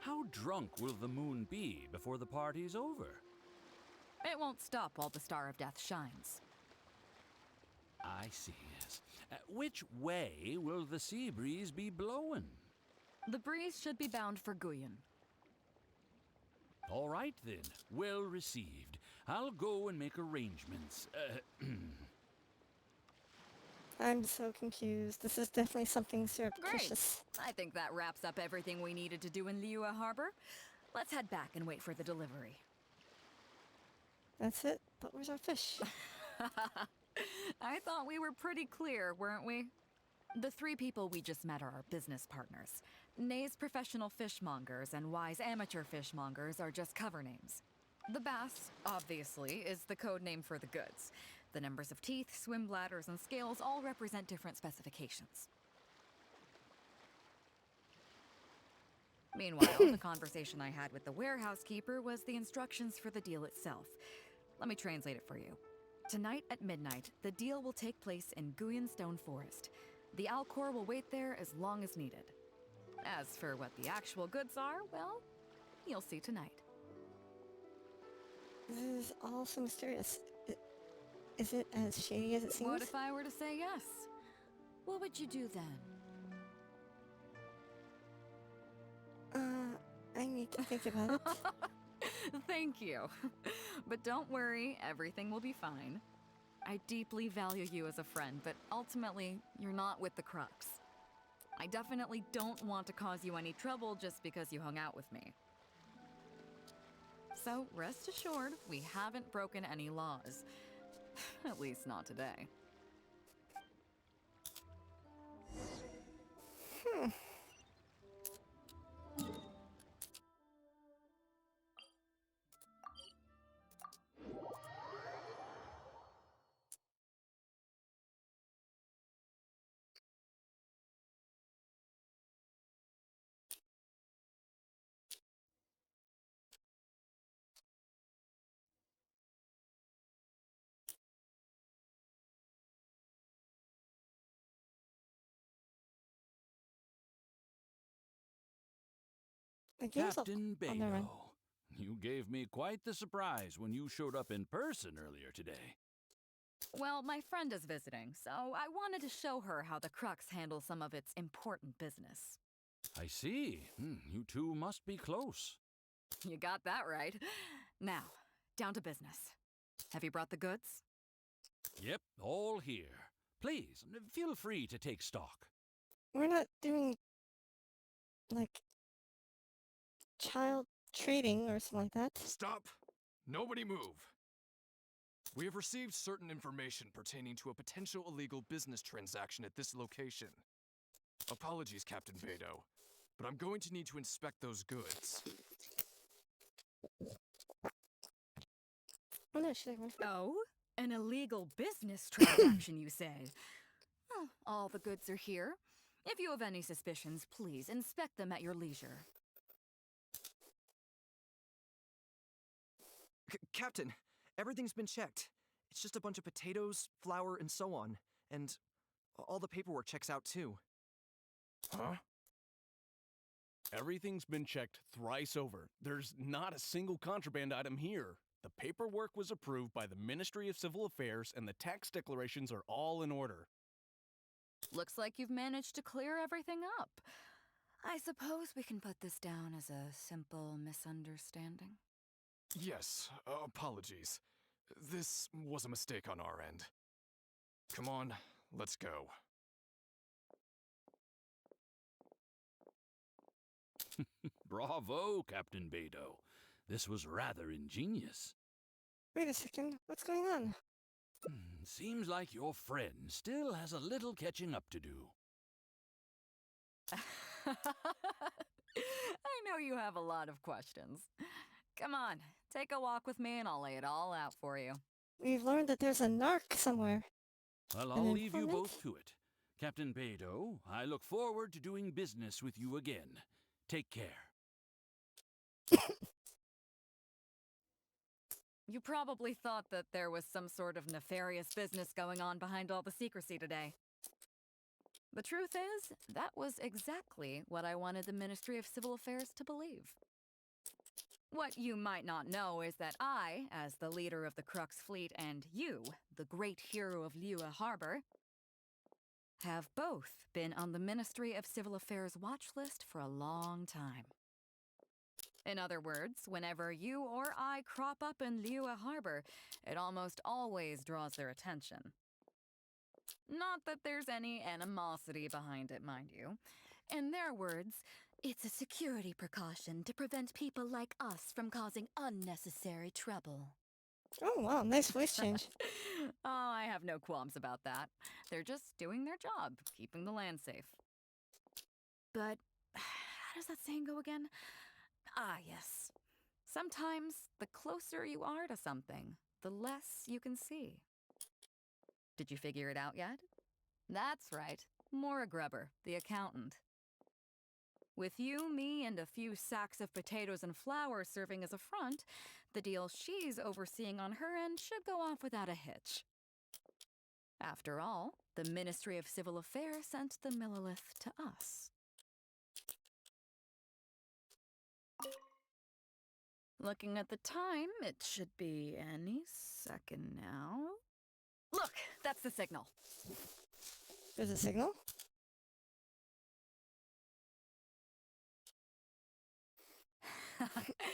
How drunk will the moon be before the party's over? It won't stop while the Star of Death shines. I see, yes. Which way will the sea breeze be blowing? The breeze should be bound for Guyan. All right, then. Well received. I'll go and make arrangements. I'm so confused. This is definitely something surreptitious. I think that wraps up everything we needed to do in Liyue Harbor. Let's head back and wait for the delivery. That's it? But where's our fish? I thought we were pretty clear, weren't we? The three people we just met are our business partners. Nay's professional fishmongers and Y's amateur fishmongers are just cover names. The bass, obviously, is the code name for the goods. The numbers of teeth, swim bladders, and scales all represent different specifications. Meanwhile, the conversation I had with the warehouse keeper was the instructions for the deal itself. Let me translate it for you. Tonight at midnight, the deal will take place in Guyan Stone Forest. The Alcor will wait there as long as needed. As for what the actual goods are, well, you'll see tonight. This is all so mysterious. Is it as shady as it seems? What if I were to say yes? What would you do then? I need to think about it. Thank you. But don't worry, everything will be fine. I deeply value you as a friend, but ultimately, you're not with the Crux. I definitely don't want to cause you any trouble just because you hung out with me. So rest assured, we haven't broken any laws. At least not today. The game's Captain on the run. Beidou, you gave me quite the surprise when you showed up in person earlier today. Well, my friend is visiting, so I wanted to show her how the Crux handles some of its important business. I see. You two must be close. You got that right. Now, down to business. Have you brought the goods? Yep, all here. Please, feel free to take stock. We're not doing, like, child trading or something like that. Stop! Nobody move! We have received certain information pertaining to a potential illegal business transaction at this location. Apologies, Captain Beidou, but I'm going to need to inspect those goods. Oh no, should I run? Oh? An illegal business transaction, you say? Well, all the goods are here. If you have any suspicions, please inspect them at your leisure. Captain, everything's been checked. It's just a bunch of potatoes, flour, and so on. And all the paperwork checks out too. Huh? Everything's been checked thrice over. There's not a single contraband item here. The paperwork was approved by the Ministry of Civil Affairs and the tax declarations are all in order. Looks like you've managed to clear everything up. I suppose we can put this down as a simple misunderstanding. Yes, apologies. This was a mistake on our end. Come on, let's go. Bravo, Captain Beidou. This was rather ingenious. Wait a second, what's going on? Seems like your friend still has a little catching up to do. I know you have a lot of questions. Come on, take a walk with me and I'll lay it all out for you. We've learned that there's a narc somewhere. Well, An I'll leave you informant? both to it. Captain Beidou, I look forward to doing business with you again. Take care. You probably thought that there was some sort of nefarious business going on behind all the secrecy today. The truth is, that was exactly what I wanted the Ministry of Civil Affairs to believe. What you might not know is that I, as the leader of the Crux fleet, and you, the great hero of Liyue Harbor, have both been on the Ministry of Civil Affairs watch list for a long time. In other words, whenever you or I crop up in Liyue Harbor, it almost always draws their attention. Not that there's any animosity behind it, mind you. In their words, it's a security precaution to prevent people like us from causing unnecessary trouble. Oh, wow, nice voice change. Oh, I have no qualms about that. They're just doing their job, keeping the land safe. But how does that saying go again? Ah, yes. Sometimes the closer you are to something, the less you can see. Did you figure it out yet? That's right. Mora Grubber, the accountant. With you, me, and a few sacks of potatoes and flour serving as a front, the deal she's overseeing on her end should go off without a hitch. After all, the Ministry of Civil Affairs sent the Millilith to us. Looking at the time, it should be any second now. Look, that's the signal. There's a signal?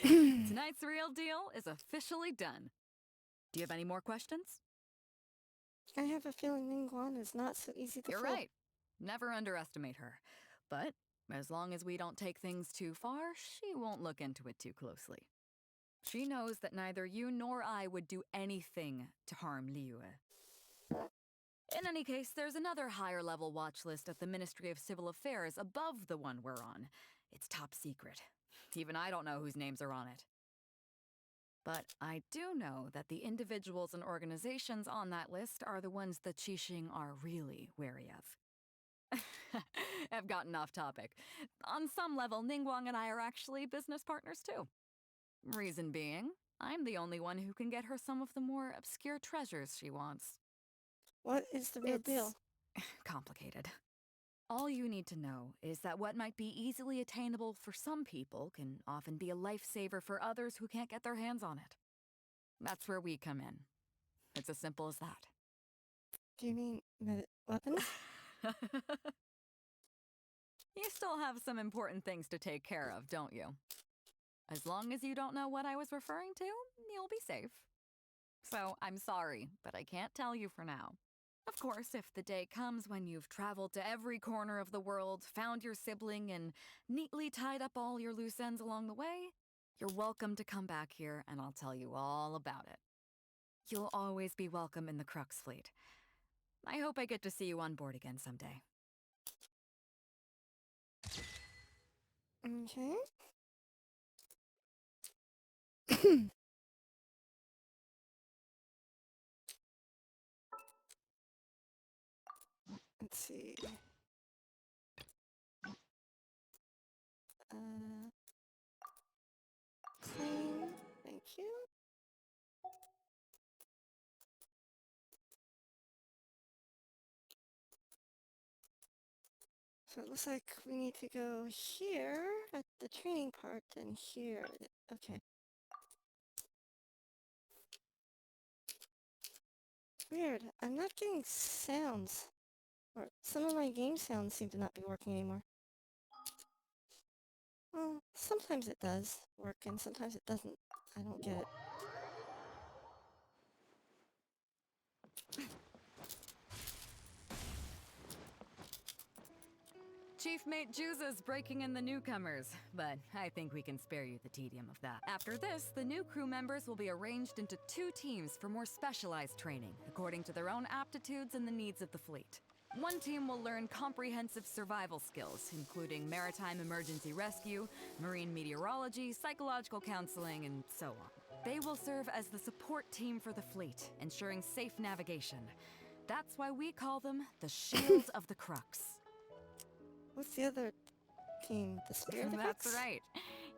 Tonight's real deal is officially done. Do you have any more questions? I have a feeling Ningguang is not so easy to You're fool. right. Never underestimate her. But as long as we don't take things too far, she won't look into it too closely. She knows that neither you nor I would do anything to harm Liyue. In any case, there's another higher-level watch list at the Ministry of Civil Affairs above the one we're on. It's top secret. Even I don't know whose names are on it. But I do know that the individuals and organizations on that list are the ones the Qixing are really wary of. I've gotten off topic. On some level, Ningguang and I are actually business partners too. Reason being, I'm the only one who can get her some of the more obscure treasures she wants. What is the real deal? Complicated. All you need to know is that what might be easily attainable for some people can often be a lifesaver for others who can't get their hands on it. That's where we come in. It's as simple as that. Do you mean weapons? You still have some important things to take care of, don't you? As long as you don't know what I was referring to, you'll be safe. So, I'm sorry, but I can't tell you for now. Of course, if the day comes when you've traveled to every corner of the world, found your sibling, and neatly tied up all your loose ends along the way, you're welcome to come back here and I'll tell you all about it. You'll always be welcome in the Crux fleet. I hope I get to see you on board again someday. Okay. Let's see. Claim. Thank you. So it looks like we need to go here at the training part and here. Okay. Weird. I'm not getting sounds. Or some of my game sounds seem to not be working anymore. Well, sometimes it does work and sometimes it doesn't. I don't get it. Chief Mate Juza's breaking in the newcomers, but I think we can spare you the tedium of that. After this, the new crew members will be arranged into 2 teams for more specialized training, according to their own aptitudes and the needs of the fleet. One team will learn comprehensive survival skills, including maritime emergency rescue, marine meteorology, psychological counseling, and so on. They will serve as the support team for the fleet, ensuring safe navigation. That's why we call them the Shield of the Crux. What's the other team? The Spear of the Crux? That's right.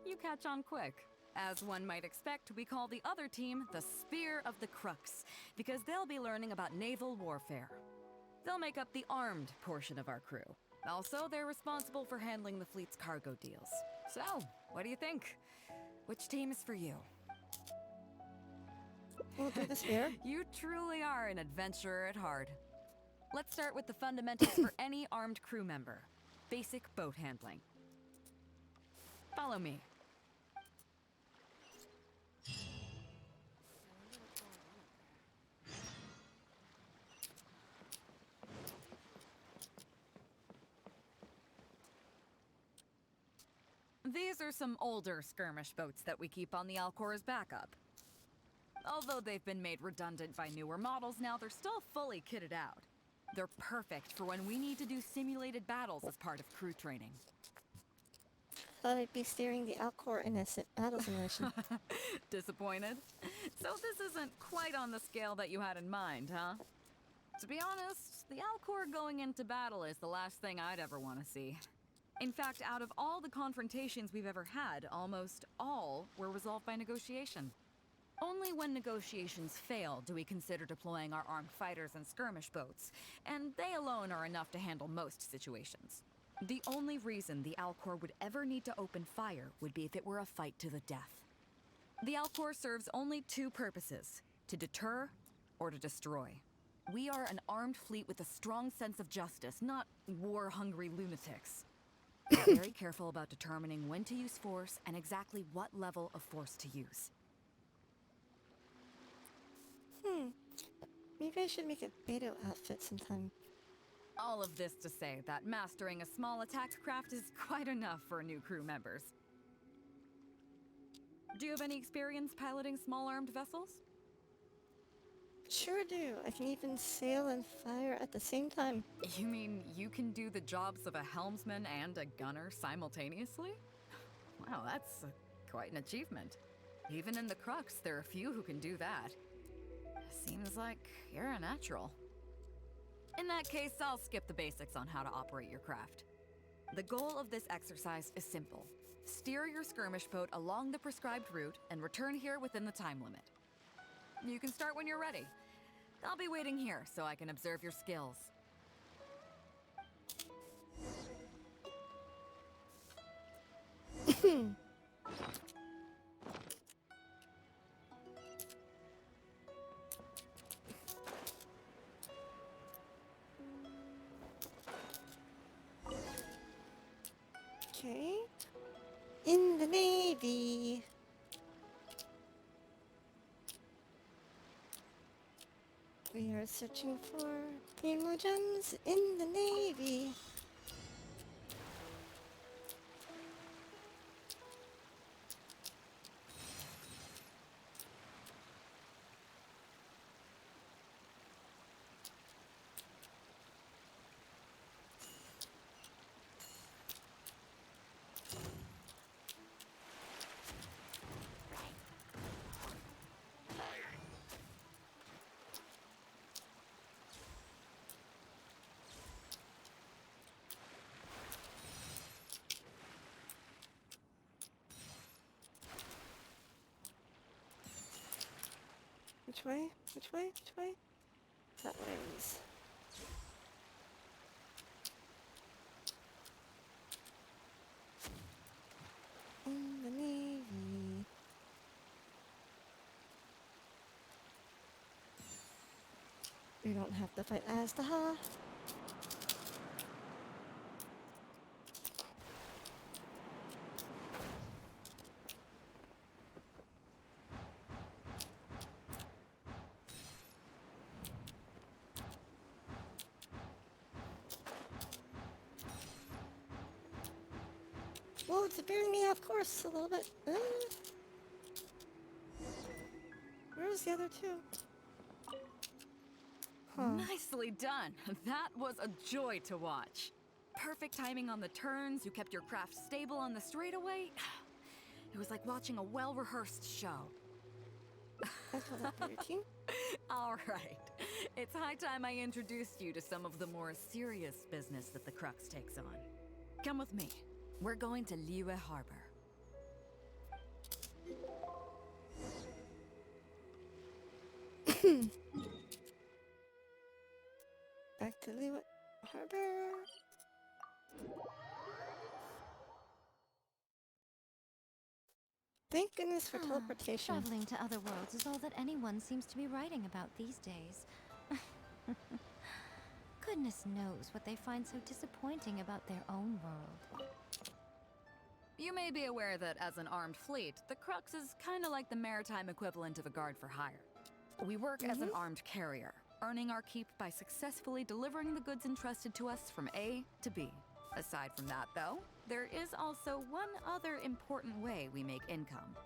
You catch on quick. As one might expect, we call the other team the Spear of the Crux, because they'll be learning about naval warfare. They'll make up the armed portion of our crew. Also, they're responsible for handling the fleet's cargo deals. So, what do you think? Which team is for you? We'll do the Spear. You truly are an adventurer at heart. Let's start with the fundamentals for any armed crew member. Basic boat handling. Follow me. These are some older skirmish boats that we keep on the Alcor as backup. Although they've been made redundant by newer models now, they're still fully kitted out. They're perfect for when we need to do simulated battles as part of crew training. Thought I'd be steering the Alcor in a battle simulation. Disappointed? So this isn't quite on the scale that you had in mind, huh? To be honest, the Alcor going into battle is the last thing I'd ever want to see. In fact, out of all the confrontations we've ever had, almost all were resolved by negotiation. Only when negotiations fail do we consider deploying our armed fighters and skirmish boats, and they alone are enough to handle most situations. The only reason the Alcor would ever need to open fire would be if it were a fight to the death. The Alcor serves only two purposes: to deter or to destroy. We are an armed fleet with a strong sense of justice, not war-hungry lunatics. We're very careful about determining when to use force and exactly what level of force to use. Maybe I should make a Beto outfit sometime. All of this to say that mastering a small attack craft is quite enough for new crew members. Do you have any experience piloting small armed vessels? Sure do. I can even sail and fire at the same time. You mean you can do the jobs of a helmsman and a gunner simultaneously? Wow, that's quite an achievement. Even in the Crux, there are few who can do that. Seems like you're a natural. In that case, I'll skip the basics on how to operate your craft. The goal of this exercise is simple. Steer your skirmish boat along the prescribed route and return here within the time limit. You can start when you're ready. I'll be waiting here so I can observe your skills. Okay. In the Navy. We are searching for Primo gems in the Navy. Which way? Which way? Which way? That way it is. In the Navy. We don't have to fight Aztaha. Whoa, it's veering me off course a little bit. Where's the other two? Huh. Nicely done. That was a joy to watch. Perfect timing on the turns, you kept your craft stable on the straightaway. It was like watching a well-rehearsed show. I call that the routine. All right. It's high time I introduced you to some of the more serious business that the Crux takes on. Come with me. We're going to Liyue Harbor. Back to Liyue Harbor. Thank goodness for teleportation. Traveling to other worlds is all that anyone seems to be writing about these days. Goodness knows what they find so disappointing about their own world. You may be aware that as an armed fleet, the Crux is kind of like the maritime equivalent of a guard for hire. We work as an armed carrier, earning our keep by successfully delivering the goods entrusted to us from A to B. Aside from that, though, There is also one other important way we make income.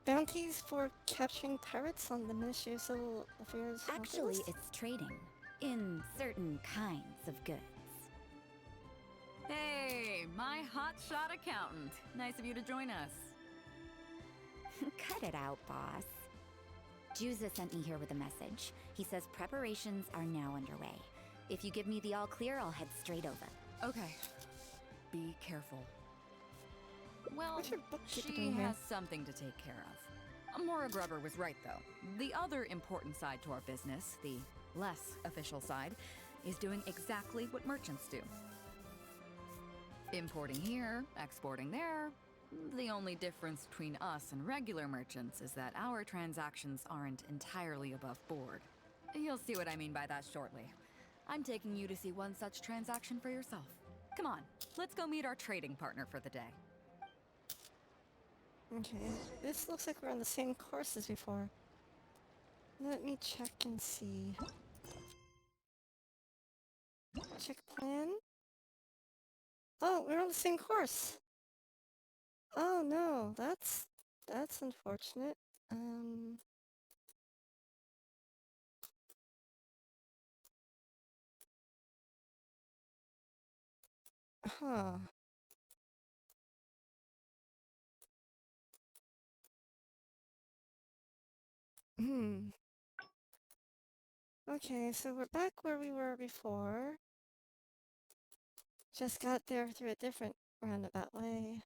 Bounties for capturing pirates on the Ministry of Civil Affairs. Actually, it's trading in certain kinds of goods. Hey, my hotshot accountant. Nice of you to join us. Cut it out, boss. Juza sent me here with a message. He says preparations are now underway. If you give me the all clear, I'll head straight over. Okay. Be careful. Well, What's your bookkeeper she doing here? has something to take care of. Amora Grubber was right, though. The other important side to our business, the less official side, is doing exactly what merchants do. Importing here, exporting there. The only difference between us and regular merchants is that our transactions aren't entirely above board. You'll see what I mean by that shortly. I'm taking you to see one such transaction for yourself. Come on, let's go meet our trading partner for the day. Okay, this looks like we're on the same course as before. Let me check and see. Check plan. Oh, we're on the same course. Oh no, that's unfortunate. Huh. Okay, so we're back where we were before. Just got there through a different roundabout way.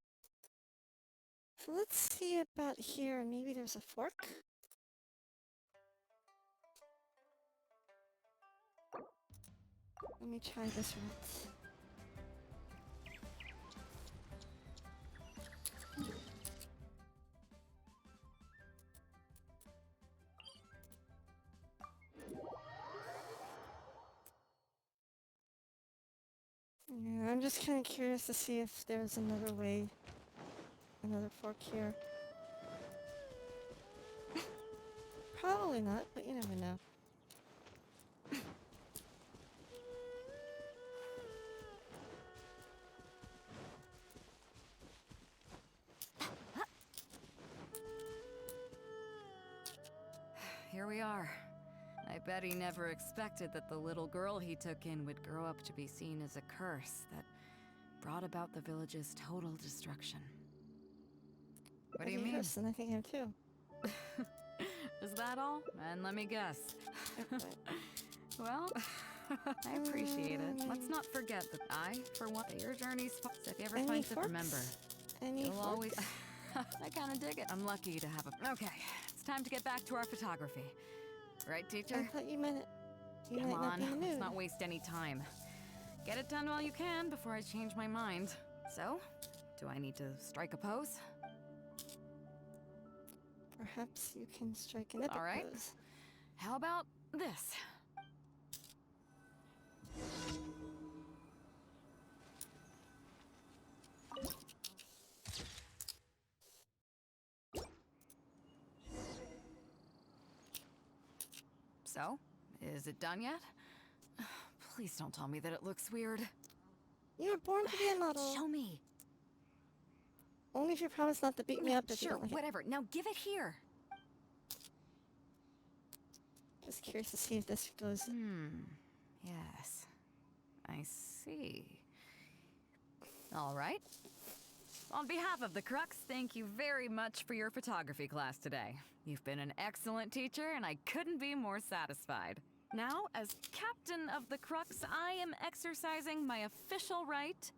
So let's see about here. Maybe there's a fork? Let me try this route. Yeah, I'm just kind of curious to see if there's another way, another fork here. Probably not, but you never know. Here we are. I bet he never expected that the little girl he took in would grow up to be seen as a curse that brought about the village's total destruction. What do you mean? Yes, and I think I am too. Is that all? And let me guess. Well, I appreciate it. Let's not forget that I, for one, that your journey's so if you ever Any find it, forks? remember. Any You'll forks? always. I kind of dig it. I'm lucky to have a. Okay, it's time to get back to our photography. Right, I teacher? thought you meant it. You Come might not on, be in the let's mood. not waste any time. Get it done while you can before I change my mind. So, do I need to strike a pose? Perhaps you can strike an epic All right. pose. How about this? So, is it done yet? Please don't tell me that it looks weird. You were born to be a model. Show me. Only if you promise not to beat me up if you Sure, don't like it. whatever. Now give it here. Just curious to see if this goes. Yes. I see. All right. On behalf of the Crux, thank you very much for your photography class today. You've been an excellent teacher, and I couldn't be more satisfied. Now, as captain of the Crux, I am exercising my official right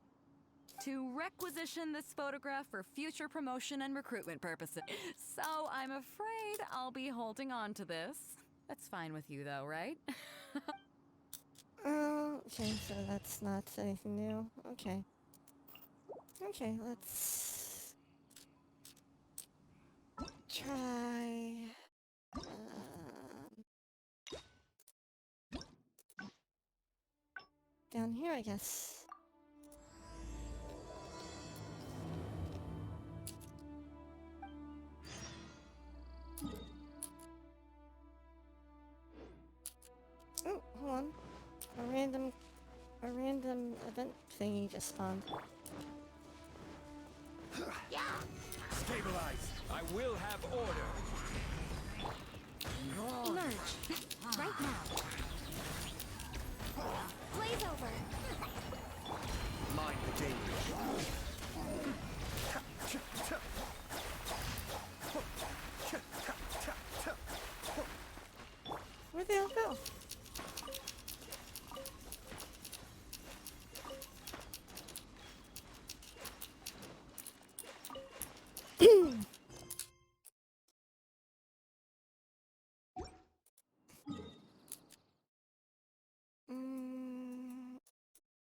to requisition this photograph for future promotion and recruitment purposes. So I'm afraid I'll be holding on to this. That's fine with you, though, right? Oh, okay, so that's not anything new. Okay. Okay, let's try. Down here, I guess. Oh, hold on. A random a random event thingy just spawned. Stabilize! I will have order! Emerge. Right now. Blaze over. Mind the danger. Where'd they all go?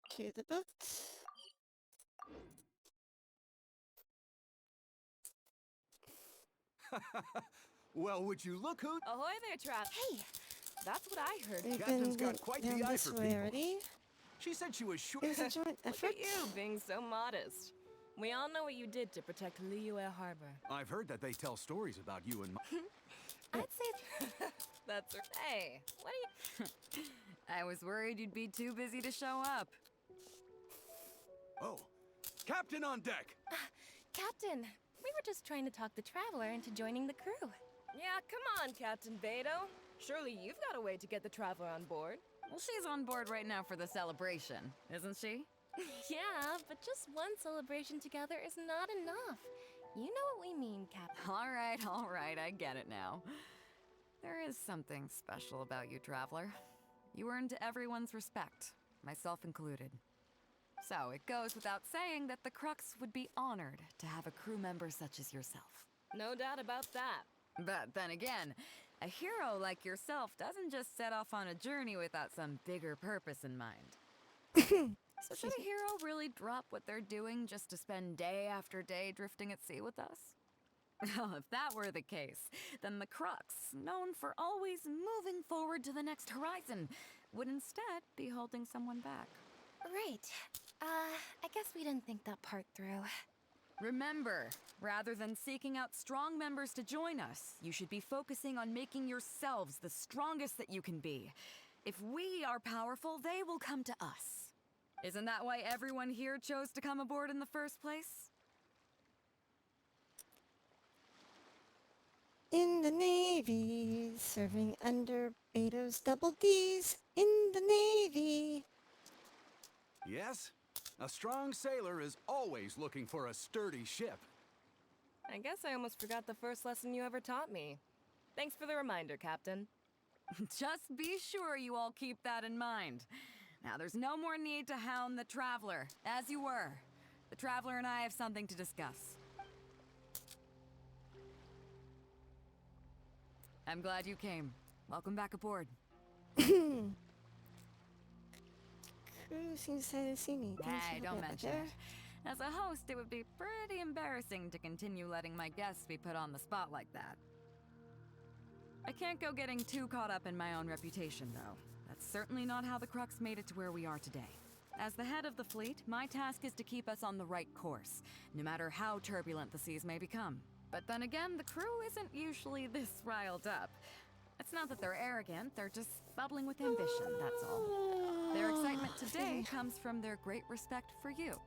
Cue the boat. Well, would you look who... Ahoy there, Trap. Hey, That's what I heard. We've Captain's been got quite down the eye this for way people. already. She said she was sure... It was a joint Look effort. at you, being so modest. We all know what you did to protect Liyue Harbor. I've heard that they tell stories about you and... I'd say That's right. Hey, what are you... I was worried you'd be too busy to show up. Oh, Captain on deck! Captain, we were just trying to talk the Traveler into joining the crew. Yeah, come on, Captain Beidou. Surely you've got a way to get the Traveler on board. Well, she's on board right now for the celebration, isn't she? Yeah, but just one celebration together is not enough. You know what we mean, Captain. All right, I get it now. There is something special about you, Traveler. You earned everyone's respect, myself included. So it goes without saying that the Crux would be honored to have a crew member such as yourself. No doubt about that. But then again, a hero like yourself doesn't just set off on a journey without some bigger purpose in mind. So should a hero really drop what they're doing just to spend day after day drifting at sea with us? Well, if that were the case, then the Crux, known for always moving forward to the next horizon, would instead be holding someone back. Right. I guess we didn't think that part through. Remember, rather than seeking out strong members to join us, you should be focusing on making yourselves the strongest that you can be. If we are powerful, they will come to us. Isn't that why everyone here chose to come aboard in the first place? In the Navy, serving under Beto's double D's. In the Navy. Yes? A strong sailor is always looking for a sturdy ship. I guess I almost forgot the first lesson you ever taught me. Thanks for the reminder, Captain. Just be sure you all keep that in mind. Now, there's no more need to hound the Traveler, as you were. The Traveler and I have something to discuss. I'm glad you came. Welcome back aboard. Crew seems excited to see me. Thanks for Hey, helping don't out mention there. it. As a host, it would be pretty embarrassing to continue letting my guests be put on the spot like that. I can't go getting too caught up in my own reputation, though. That's certainly not how the Crux made it to where we are today. As the head of the fleet, my task is to keep us on the right course, no matter how turbulent the seas may become. But then again, the crew isn't usually this riled up. It's not that they're arrogant, they're just bubbling with ambition, that's all. Their excitement today comes from their great respect for you,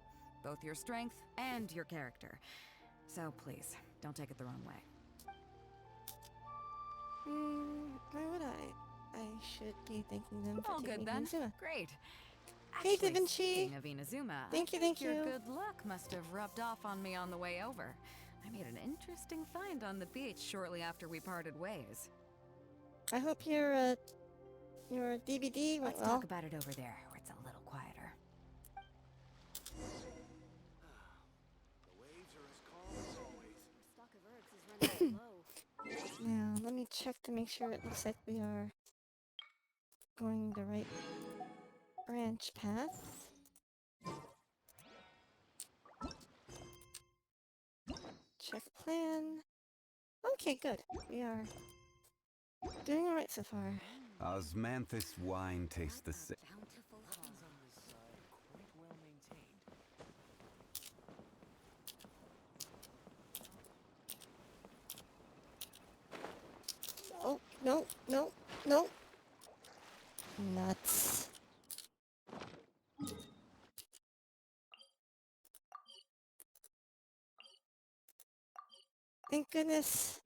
both your strength and your character. So please, don't take it the wrong way. Why would I? I should be thanking them for All taking good me then. to Inazuma. Great. Hey, Actually, Da Vinci. speaking of Inazuma, Thank I you, think thank your you. good luck must have rubbed off on me on the way over. I made an interesting find on the beach shortly after we parted ways. I hope your DVD went Let's well. talk about it over there, where it's a little quieter. The waves are as calm as always. Stock of herbs is running low. Now, let me check to make sure it looks like we are going the right branch path. Check plan. Okay, good. We are doing alright so far. Osmanthus wine tastes the same. Bountiful hall. Quite well maintained. Oh, no. Nuts. Thank goodness.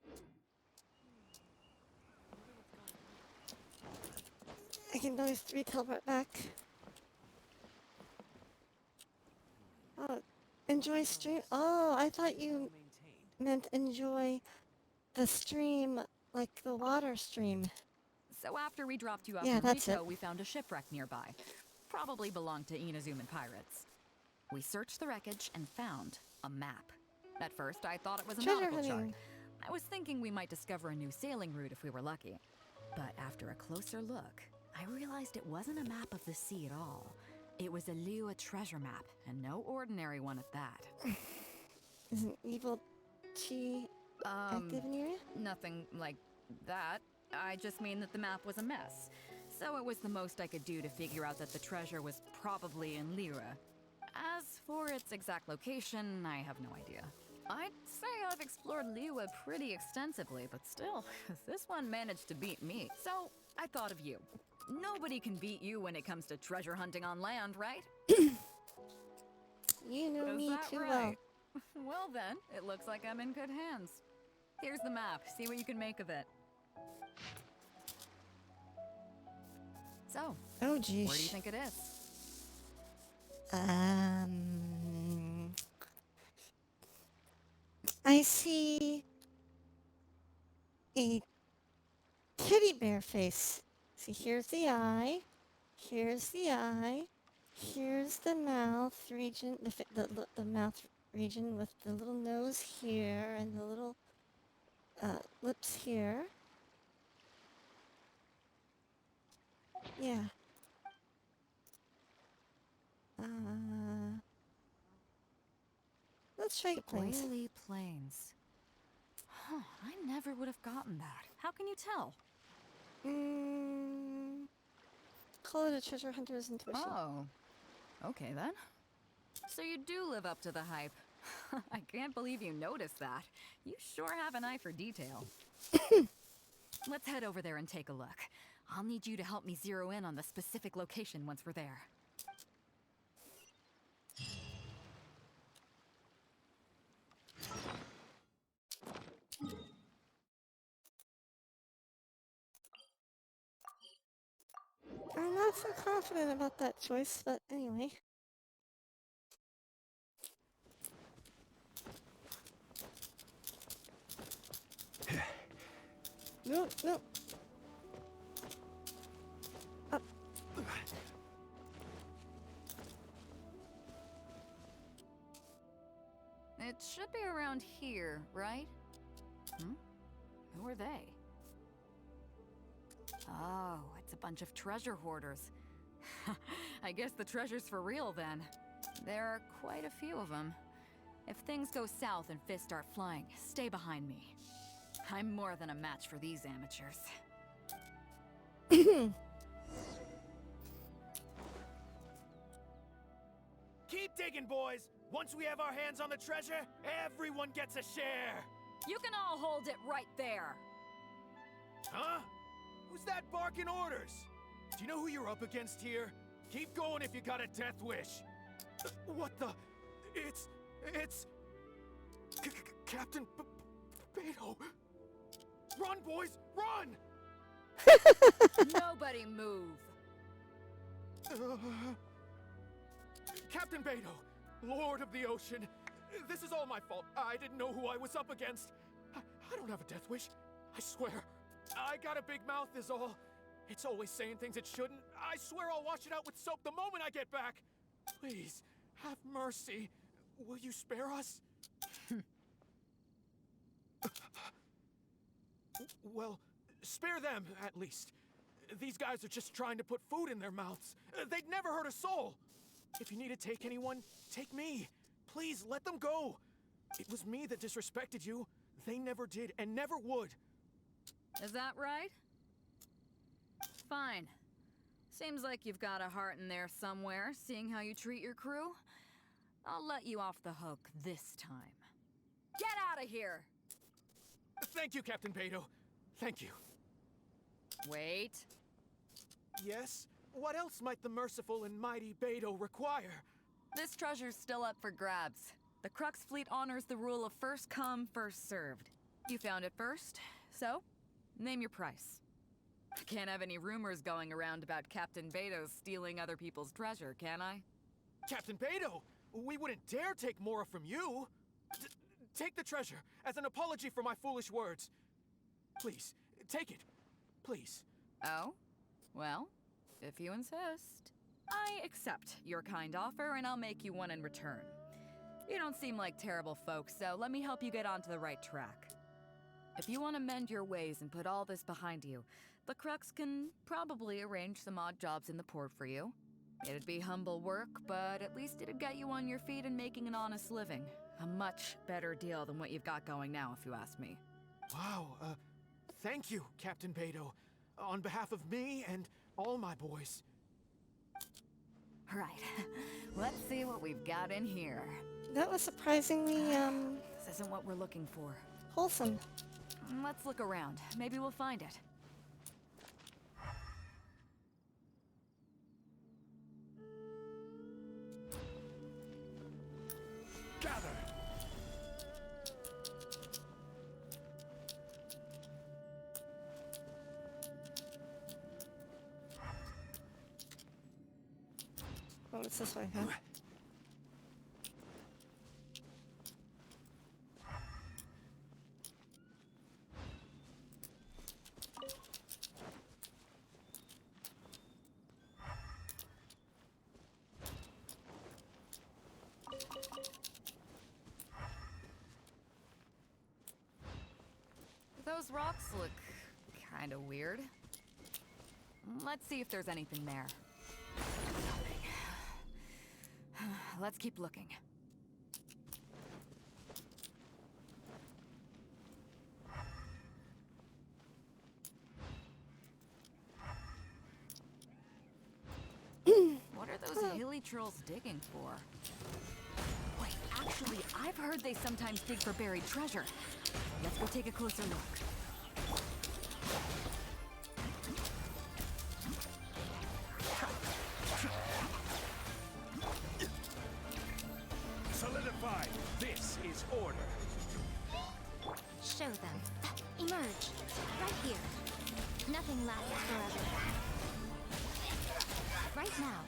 I can always re-teleport back. Oh, enjoy stream. Oh, I thought you meant enjoy the stream, like the water stream. So after we dropped you off Yeah, in that's Rico, it. we found a shipwreck nearby. Probably belonged to Inazuman pirates. We searched the wreckage and found a map. At first, I thought it was a Treasure nautical chart. hunting. I was thinking we might discover a new sailing route if we were lucky. But after a closer look, I realized it wasn't a map of the sea at all. It was a Liyue treasure map, and no ordinary one at that. Is an evil chi active in the area? Nothing like that. I just mean that the map was a mess. So it was the most I could do to figure out that the treasure was probably in Liyue. As for its exact location, I have no idea. I'd say I've explored Liyue pretty extensively, but still, this one managed to beat me. So I thought of you. Nobody can beat you when it comes to treasure hunting on land, right? You know Is me that too right? Well then, it looks like I'm in good hands. Here's the map. See what you can make of it. So, Oh, geez. where do you think it is? I see a teddy bear face. See, here's the eye. Here's the eye. Here's the mouth region, the mouth region with the little nose here and the little lips here. Yeah. Let's try planes. Oily plains. Huh, I never would have gotten that. How can you tell? Call it a treasure hunter's intuition. Oh, okay then. So you do live up to the hype. I can't believe you noticed that. You sure have an eye for detail. Let's head over there and take a look. I'll need you to help me zero in on the specific location once we're there. I'm not so confident about that choice, but anyway. No, no. Up. It should be around here, right? Who are they? Oh, it's a bunch of treasure hoarders. I guess the treasure's for real then. There are quite a few of them. If things go south and fists start flying, stay behind me. I'm more than a match for these amateurs. Keep digging, boys! Once we have our hands on the treasure, everyone gets a share! You can all hold it right there! Huh? Who's that barking orders? Do you know who you're up against here? Keep going if you got a death wish. What the? It's... Captain Beto. Run, boys, run! Nobody move! Captain Beto, Lord of the Ocean, this is all my fault. I didn't know who I was up against. I don't have a death wish. I swear. I got a big mouth is all. It's always saying things it shouldn't. I swear I'll wash it out with soap the moment I get back. Please, have mercy. Will you spare us? Well, spare them, at least. These guys are just trying to put food in their mouths. They'd never hurt a soul. If you need to take anyone, take me. Please, let them go. It was me that disrespected you. They never did and never would. Is that right? Fine. Seems like you've got a heart in there somewhere, seeing how you treat your crew. I'll let you off the hook this time. Get out of here! Thank you, Captain Beto. Thank you. Wait. Yes? What else might the merciful and mighty Beto require? This treasure's still up for grabs. The Crux fleet honors the rule of first come, first served. You found it first, so name your price. I can't have any rumors going around about Captain Beto stealing other people's treasure, can I? Captain Beto! We wouldn't dare take more from you! Take the treasure, as an apology for my foolish words. Please, take it. Please. Oh? Well, if you insist. I accept your kind offer, and I'll make you one in return. You don't seem like terrible folks, so let me help you get onto the right track. If you want to mend your ways and put all this behind you, the Crux can probably arrange some odd jobs in the port for you. It'd be humble work, but at least it'd get you on your feet and making an honest living. A much better deal than what you've got going now, if you ask me. Wow, thank you, Captain Beto. On behalf of me and all my boys. Right. Let's see what we've got in here. That was surprisingly, This isn't what we're looking for. wholesome. Let's look around. Maybe we'll find it. Gather! Oh, it's this way, huh? Those rocks look kind of weird. Let's see if there's anything there. Let's keep looking. What are those hilly trolls digging for? Wait, actually, I've heard they sometimes dig for buried treasure. Let's go take a closer look. Solidify! This is order! Show them. Emerge. Right here. Nothing lasts forever. Right now.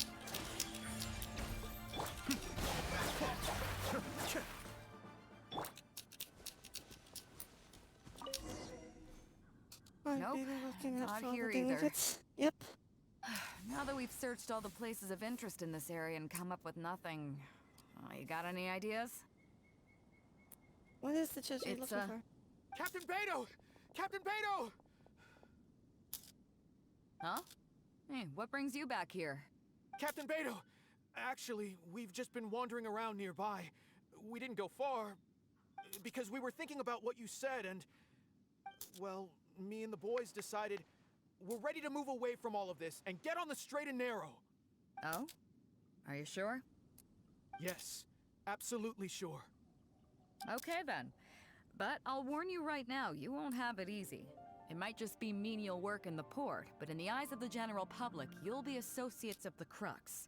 Nope, Looking at not all the here delegates. Yep. Now that we've searched all the places of interest in this area and come up with nothing, you got any ideas? What is the treasure you're It's, looking for? Captain Beto! Captain Beto! Huh? Hey, what brings you back here? Captain Beto! Actually, we've just been wandering around nearby. We didn't go far, because we were thinking about what you said and... Well, me and the boys decided we're ready to move away from all of this and get on the straight and narrow. Oh? Are you sure? Yes, absolutely sure. Okay then. But I'll warn you right now, you won't have it easy. It might just be menial work in the port, but in the eyes of the general public, you'll be associates of the Crux.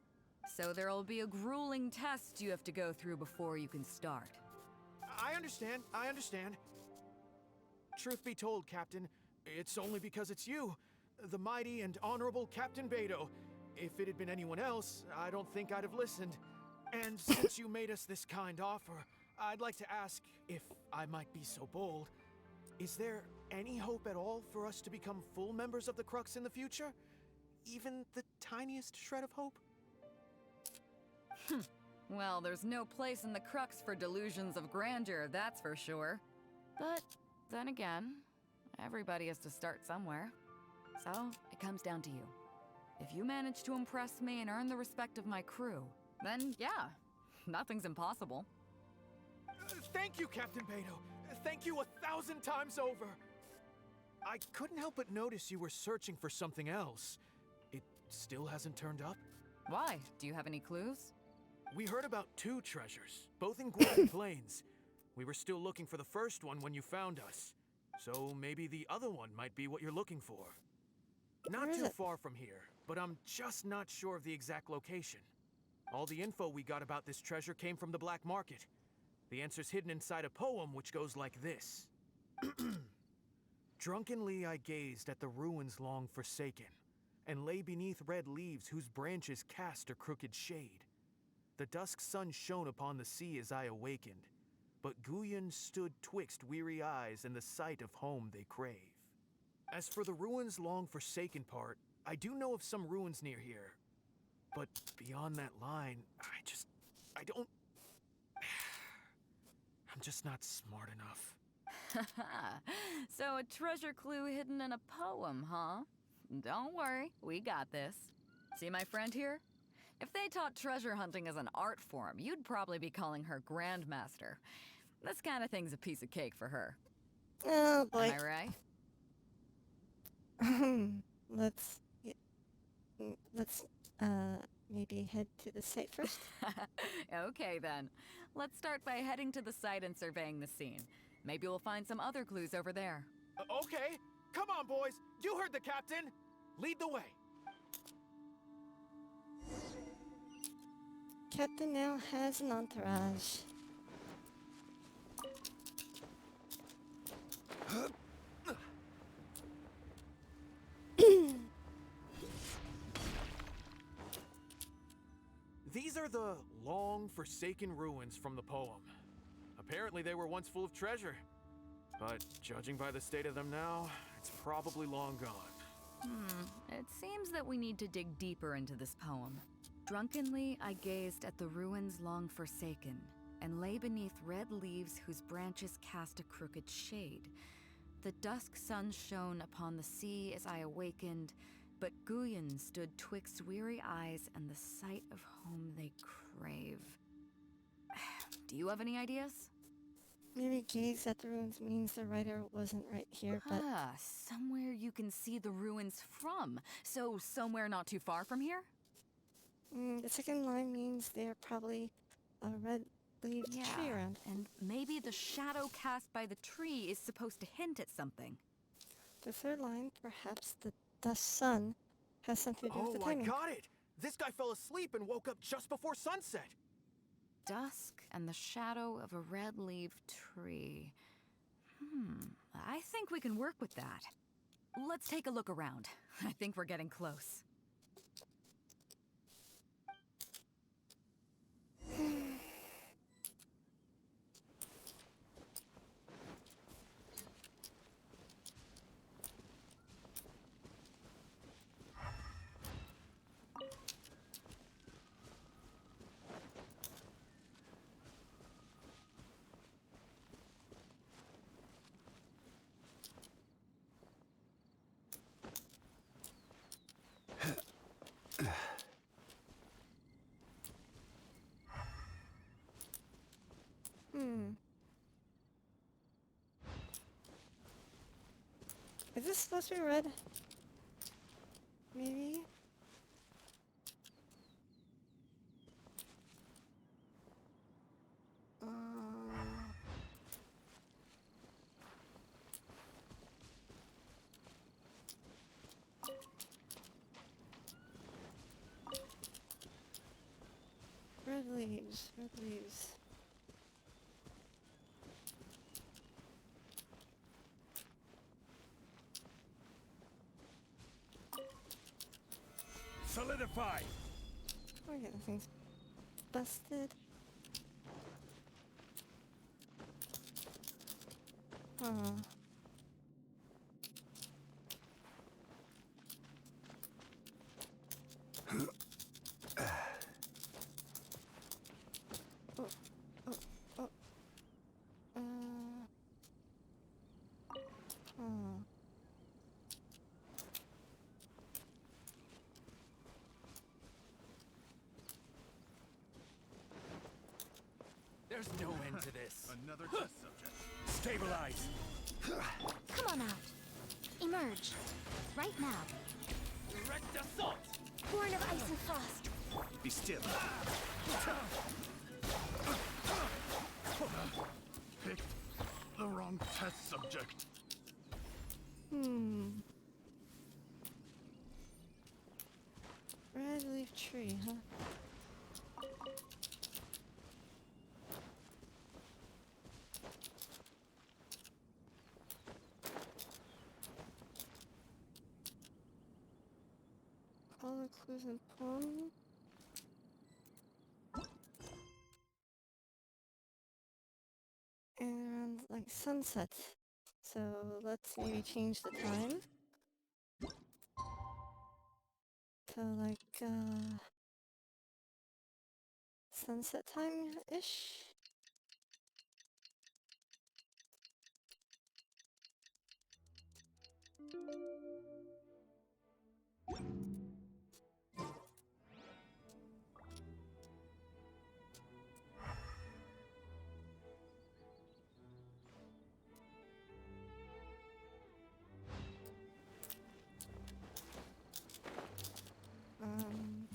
So there'll be a grueling test you have to go through before you can start. I understand. Truth be told, Captain, it's only because it's you, the mighty and honorable Captain Beto. If it had been anyone else, I don't think I'd have listened. And since you made us this kind offer, I'd like to ask, if I might be so bold, is there any hope at all for us to become full members of the Crux in the future? Even the tiniest shred of hope? Well, there's no place in the Crux for delusions of grandeur, that's for sure. But then again, everybody has to start somewhere. So, it comes down to you. If you manage to impress me and earn the respect of my crew, then yeah, nothing's impossible. Thank you, Captain Beto. Thank you 1,000 times over. I couldn't help but notice you were searching for something else. It still hasn't turned up? Why? Do you have any clues? We heard about 2 treasures, both in Gwent Plains. We were still looking for the first one when you found us. So maybe the other one might be what you're looking for. Not too far from here, but I'm just not sure of the exact location. All the info we got about this treasure came from the black market. The answer's hidden inside a poem which goes like this. Drunkenly I gazed at the ruins long forsaken, and lay beneath red leaves whose branches cast a crooked shade. The dusk sun shone upon the sea as I awakened, but Guyon stood twixt weary eyes and the sight of home they crave. As for the ruins long forsaken part, I do know of some ruins near here, but beyond that line, I don't... I'm just not smart enough. So a treasure clue hidden in a poem, huh? Don't worry, we got this. See my friend here? If they taught treasure hunting as an art form, you'd probably be calling her Grandmaster. This kind of thing's a piece of cake for her. Oh boy. Am I right? Let's maybe head to the site first. Okay then. Let's start by heading to the site and surveying the scene. Maybe we'll find some other clues over there. Okay, come on, boys. You heard the captain. Lead the way. Captain now has an entourage. These are the long forsaken ruins from the poem. Apparently they were once full of treasure. But judging by the state of them now, it's probably long gone. It seems that we need to dig deeper into this poem. Drunkenly, I gazed at the ruins long forsaken, and lay beneath red leaves whose branches cast a crooked shade. The dusk sun shone upon the sea as I awakened, but Guyon stood twixt weary eyes and the sight of home they crave. Do you have any ideas? Maybe gaze at the ruins means the writer wasn't right here, but... Somewhere you can see the ruins from. So somewhere not too far from here? The second line means they're probably a red-leaved tree around. And maybe the shadow cast by the tree is supposed to hint at something. The third line, perhaps the sun, has something to do with the timing. I got it! This guy fell asleep and woke up just before sunset. Dusk and the shadow of a red-leaved tree. I think we can work with that. Let's take a look around. I think we're getting close. Is this supposed to be red? Maybe? Red leaves, red leaves. Solidify! Oh yeah, the thing's busted. Huh. There's no end to this. Another test subject. Stabilize! Come on out. Emerge. Right now. Direct assault! Born of ice and frost. Be still. Picked the wrong test subject. Red leaf tree, huh? follow clues and poem. And like sunset. So let's maybe change the time to like sunset time-ish. Um,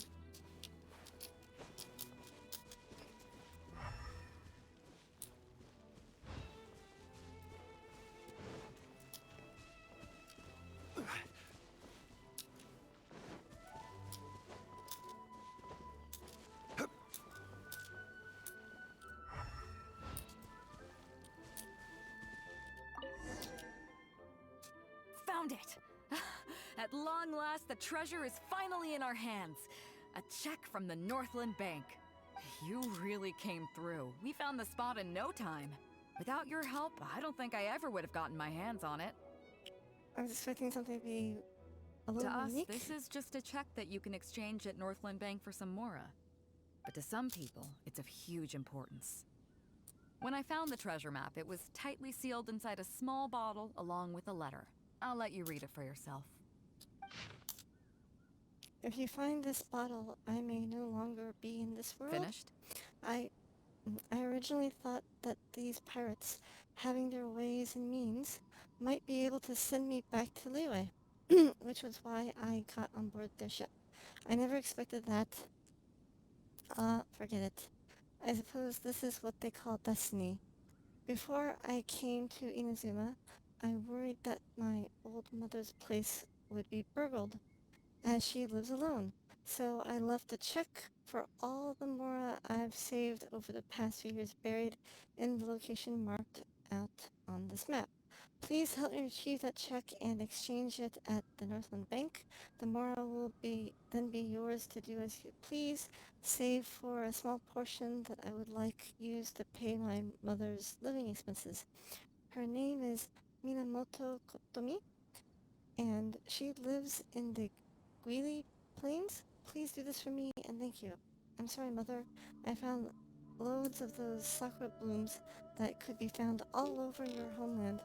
Found it! At long last, the treasure is finally in our hands. A check from the Northland Bank. You really came through. We found the spot in no time. Without your help, I don't think I ever would have gotten my hands on it. I was expecting something to be a little To us, unique. this is just a check that you can exchange at Northland Bank for some Mora. But to some people, it's of huge importance. When I found the treasure map, it was tightly sealed inside a small bottle along with a letter. I'll let you read it for yourself. If you find this bottle, I may no longer be in this world. Finished? I originally thought that these pirates, having their ways and means, might be able to send me back to Liyue, which was why I got on board their ship. I never expected that. Forget it. I suppose this is what they call destiny. Before I came to Inazuma, I worried that my old mother's place would be burgled, as she lives alone. So I left a check for all the Mora I've saved over the past few years buried in the location marked out on this map. Please help me retrieve that check and exchange it at the Northland Bank. The Mora will then be yours to do as you please, save for a small portion that I would like used to pay my mother's living expenses. Her name is Minamoto Kotomi, and she lives in the Guili Plains. Please do this for me, and thank you. I'm sorry, Mother. I found loads of those sakura blooms that could be found all over your homeland,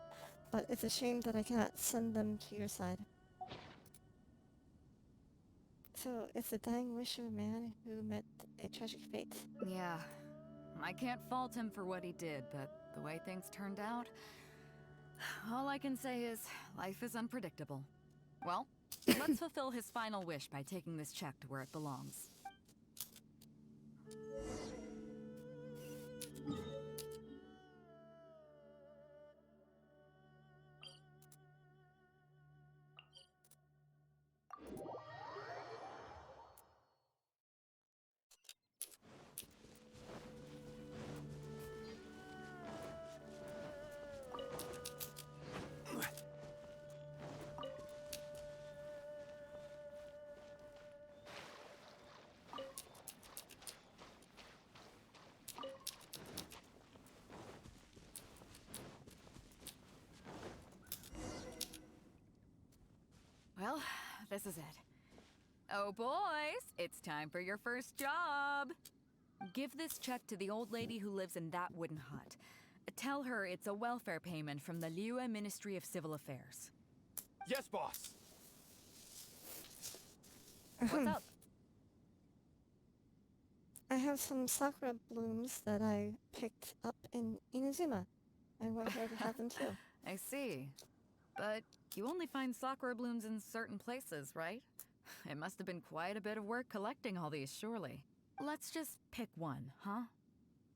but it's a shame that I cannot send them to your side. So, it's the dying wish of a man who met a tragic fate. Yeah. I can't fault him for what he did, but the way things turned out... all I can say is, life is unpredictable. Well, let's fulfill his final wish by taking this check to where it belongs. Well, this is it. Oh boys, it's time for your first job. Give this check to the old lady who lives in that wooden hut. Tell her it's a welfare payment from the Liyue Ministry of Civil Affairs. Yes, boss. What's up? I have some sakura blooms that I picked up in Inazuma. I want her to have them too. I see. But you only find sakura blooms in certain places, right? It must have been quite a bit of work collecting all these, surely. Let's just pick one, huh?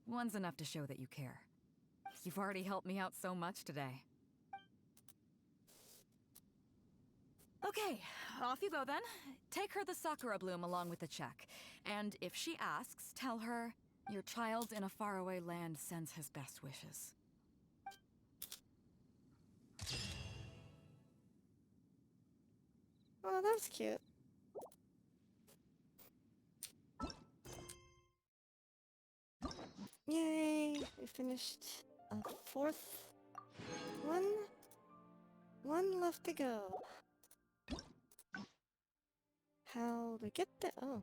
One's enough to show that you care. You've already helped me out so much today. Okay, off you go then. Take her the sakura bloom along with the check. And if she asks, tell her, your child in a faraway land sends his best wishes. Oh, that's cute. We finished a fourth one. One left to go. How to get there? Oh.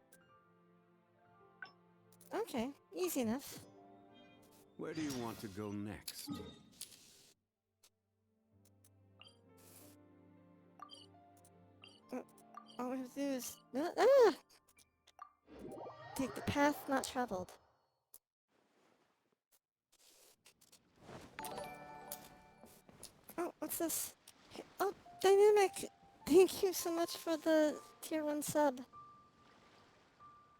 Okay, easy enough. Where do you want to go next? All we have to do is... take the path not traveled. Oh, what's this? Oh, Dynamic! Thank you so much for the tier 1 sub.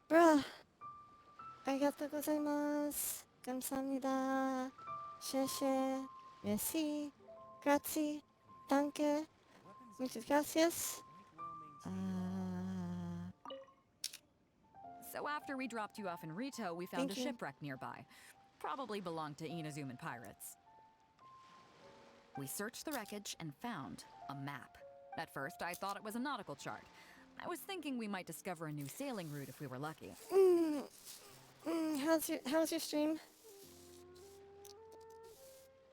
Bruh! Arigatou gozaimasu. 감사합니다. 셰셰. Merci. Grazie. Danke. Muchas gracias. So after we dropped you off in Rito, we found a shipwreck nearby. Probably belonged to Inazuman pirates. We searched the wreckage and found a map. At first, I thought it was a nautical chart. I was thinking we might discover a new sailing route if we were lucky. How's your stream?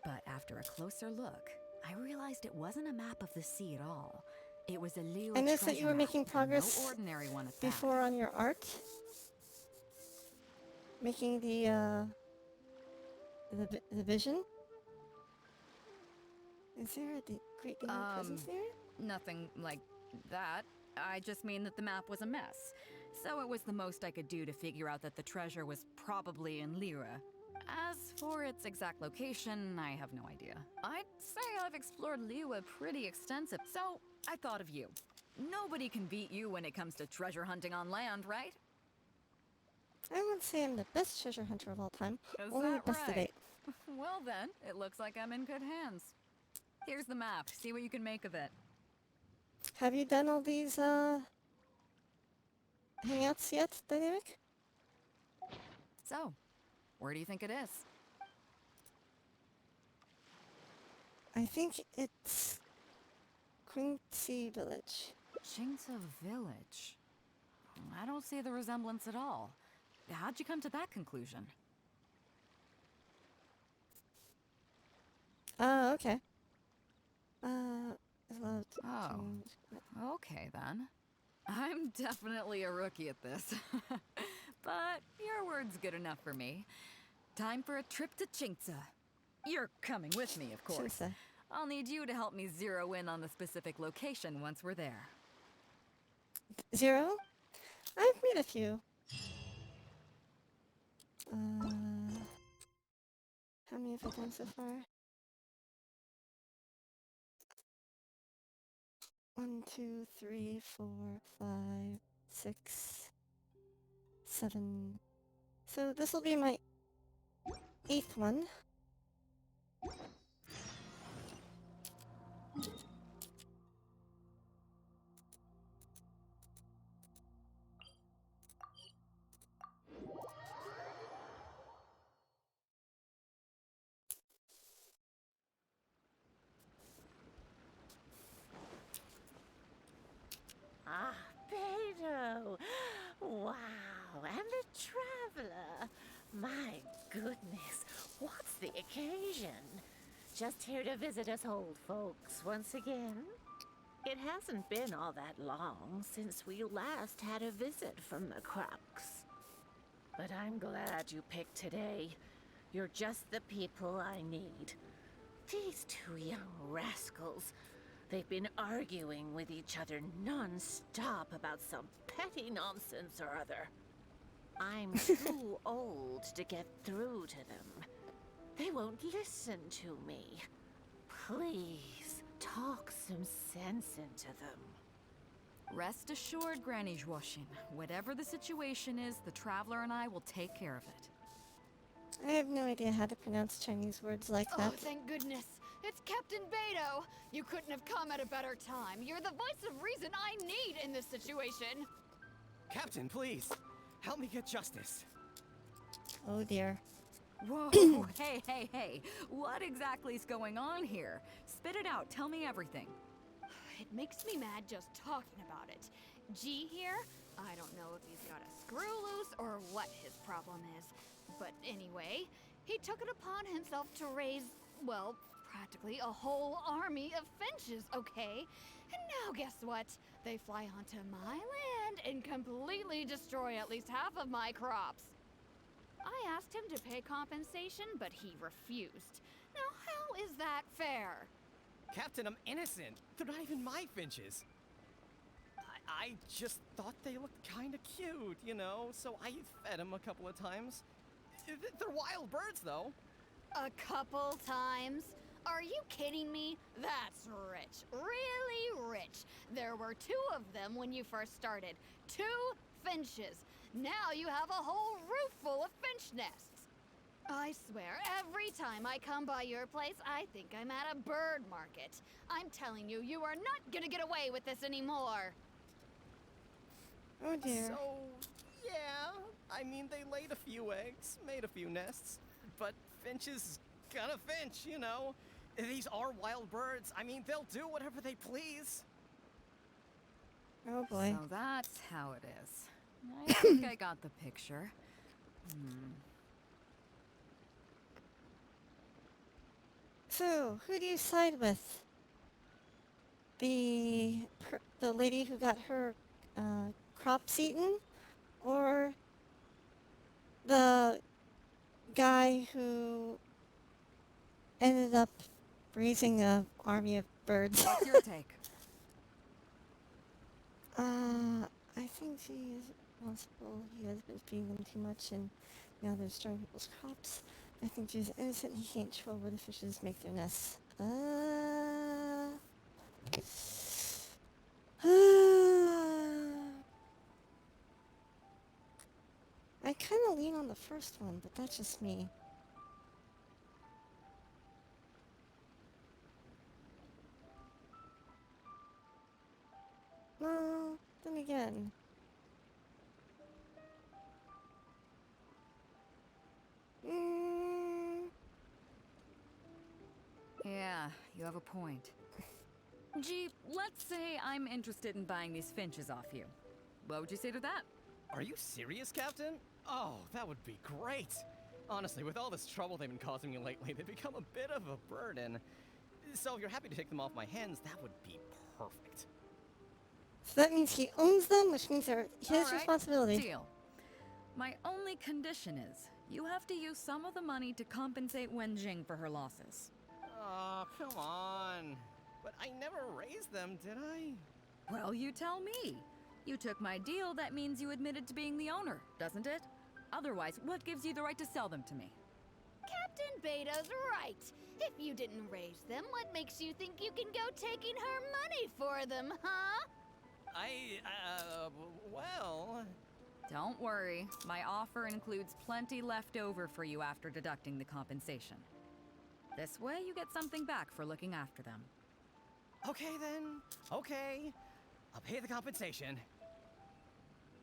But after a closer look, I realized it wasn't a map of the sea at all. It was a Liyue I noticed that you were making progress no ordinary one at before on your art. Making the vision. Is there a great demon presence there? Nothing like that. I just mean that the map was a mess. So it was the most I could do to figure out that the treasure was probably in Liyue. As for its exact location, I have no idea. I'd say I've explored Liyue pretty extensive, so I thought of you. Nobody can beat you when it comes to treasure hunting on land, right? I wouldn't say I'm the best treasure hunter of all time. Is Only the that best right? debate. Well then, it looks like I'm in good hands. Here's the map. See what you can make of it. Have you done all these hangouts yet, Dynamic? So, where do you think it is? I think it's Quincy Village. Qingce Village? I don't see the resemblance at all. How'd you come to that conclusion? Okay. Oh, okay then. I'm definitely a rookie at this. But your word's good enough for me. Time for a trip to Qingce. You're coming with me, of course. Qingce. I'll need you to help me zero in on the specific location once we're there. Zero? I've made a few. How many have I done so far? 1, 2, 3, 4, 5, 6, 7. So this will be my 8th one. Ah, Beto! Wow, and a traveler! My goodness, what's the occasion? Just here to visit us old folks once again? It hasn't been all that long since we last had a visit from the Crux. But I'm glad you picked today. You're just the people I need. These two young rascals, they've been arguing with each other non-stop about some petty nonsense or other. I'm too old to get through to them. They won't listen to me. Please, talk some sense into them. Rest assured, Granny Zhuoshin. Whatever the situation is, the Traveler and I will take care of it. I have no idea how to pronounce Chinese words like that. Oh, thank goodness. It's Captain Beto. You couldn't have come at a better time. You're the voice of reason I need in this situation. Captain, please. Help me get justice. Oh dear. Whoa, hey. What exactly is going on here? Spit it out. Tell me everything. It makes me mad just talking about it. G here, I don't know if he's got a screw loose or what his problem is. But anyway, He took it upon himself to raise, well, practically a whole army of finches, okay? And now guess what? They fly onto my land and completely destroy at least half of my crops. I asked him to pay compensation, but he refused. Now, how is that fair? Captain, I'm innocent. They're not even my finches. I just thought they looked kinda cute, you know, so I fed them a couple of times. They're wild birds, though. A couple times? Are you kidding me? That's rich. Really rich. There were 2 of them when you first started. 2 finches. Now you have a whole roof full of finch nests. I swear, every time I come by your place, I think I'm at a bird market. I'm telling you, you are not gonna get away with this anymore. Oh dear. So, yeah, I mean, they laid a few eggs, made a few nests, but finches gonna finch, you know? These are wild birds. I mean, they'll do whatever they please. Oh boy. So that's how it is. I think I got the picture. So, who do you side with? The lady who got her crops eaten, or the guy who ended up raising an army of birds? What's your take? I think he is responsible. He has been feeding them too much, and now they're destroying people's crops. I think he's innocent. He can't control where the fishes make their nests. I kind of lean on the first one, but that's just me. No, then again. Yeah, you have a point. Gee, let's say I'm interested in buying these finches off you. What would you say to that? Are you serious, Captain? Oh, that would be great. Honestly, with all this trouble they've been causing me lately, they've become a bit of a burden. So if you're happy to take them off my hands, that would be perfect. So that means he owns them, which means they're his All right, responsibility. Deal. My only condition is you have to use some of the money to compensate Wenjing for her losses. Oh, come on. But I never raised them, did I? Well, you tell me. You took my deal, that means you admitted to being the owner, doesn't it? Otherwise, what gives you the right to sell them to me? Captain Beto's right. If you didn't raise them, what makes you think you can go taking her money for them, huh? Well... Don't worry. My offer includes plenty left over for you after deducting the compensation. This way, you get something back for looking after them. Okay then. Okay. I'll pay the compensation.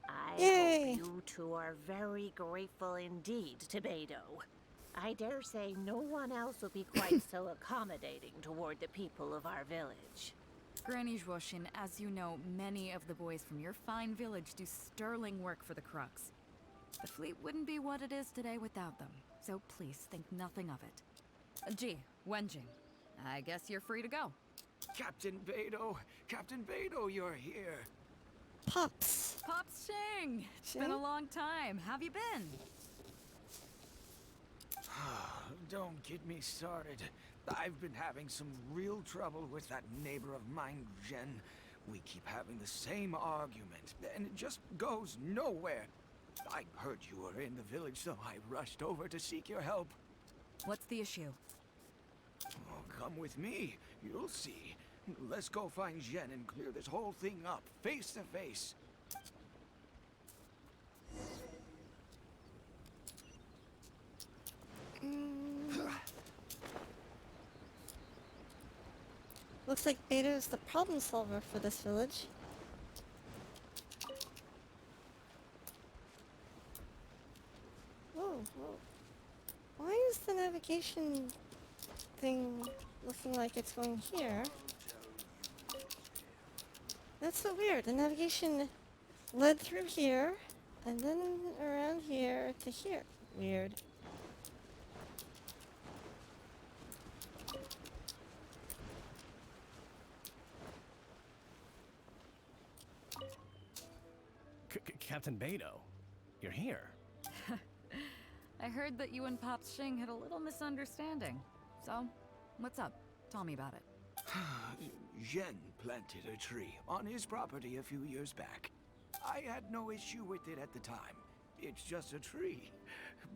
I Yay. hope you 2 are very grateful indeed to Beto. I dare say no one else will be quite so accommodating toward the people of our village. Granny Zhuoshin, as you know, many of the boys from your fine village do sterling work for the Crux. The fleet wouldn't be what it is today without them, so please think nothing of it. Gee, Wenjing, I guess you're free to go. Captain Beto, you're here. Pops. Pops Shing! It's been Shing? a long time. How've you been? Don't get me started. I've been having some real trouble with that neighbor of mine, Jen. We keep having the same argument, and it just goes nowhere. I heard you were in the village, so I rushed over to seek your help. What's the issue? Oh, come with me. You'll see. Let's go find Jen and clear this whole thing up, face to face. Looks like Beto's the problem solver for this village. Whoa, whoa. Why is the navigation thing looking like it's going here? That's so weird. The navigation led through here, and then around here to here. Weird. Captain Beidou, you're here. I heard that you and Pops Xing had a little misunderstanding. So, what's up? Tell me about it. Zhen planted a tree on his property a few years back. I had no issue with it at the time. It's just a tree.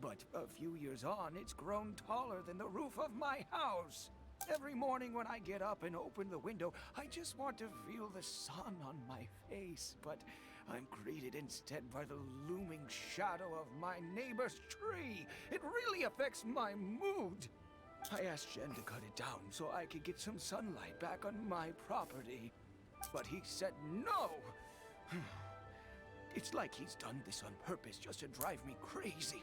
But a few years on, it's grown taller than the roof of my house. Every morning when I get up and open the window, I just want to feel the sun on my face. But I'm greeted instead by the looming shadow of my neighbor's tree. It really affects my mood. I asked Jen to cut it down so I could get some sunlight back on my property. But he said no. It's like he's done this on purpose just to drive me crazy.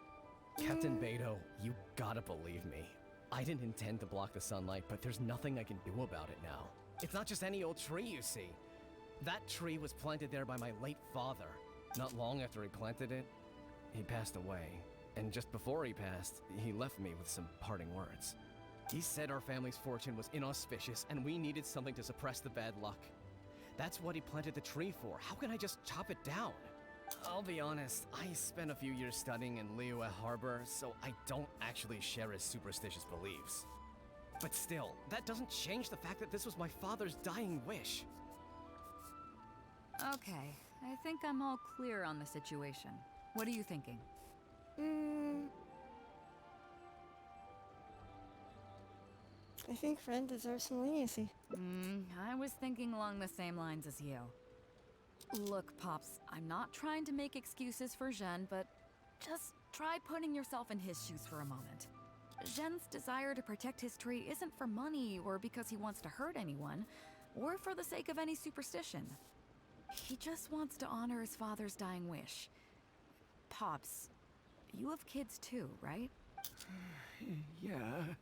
Captain Beidou, you gotta believe me. I didn't intend to block the sunlight, but there's nothing I can do about it now. It's not just any old tree, you see. That tree was planted there by my late father. Not long after he planted it, he passed away. And just before he passed, he left me with some parting words. He said our family's fortune was inauspicious and we needed something to suppress the bad luck. That's what he planted the tree for. How can I just chop it down? I'll be honest, I spent a few years studying in Liyue Harbor, so I don't actually share his superstitious beliefs. But still, that doesn't change the fact that this was my father's dying wish. Okay, I think I'm all clear on the situation. What are you thinking? I think Ren deserves some leniency. I was thinking along the same lines as you. Look, Pops, I'm not trying to make excuses for Zhen, but just try putting yourself in his shoes for a moment. Zhen's desire to protect his tree isn't for money or because he wants to hurt anyone, or for the sake of any superstition. He just wants to honor his father's dying wish. Pops, you have kids too, right? Yeah.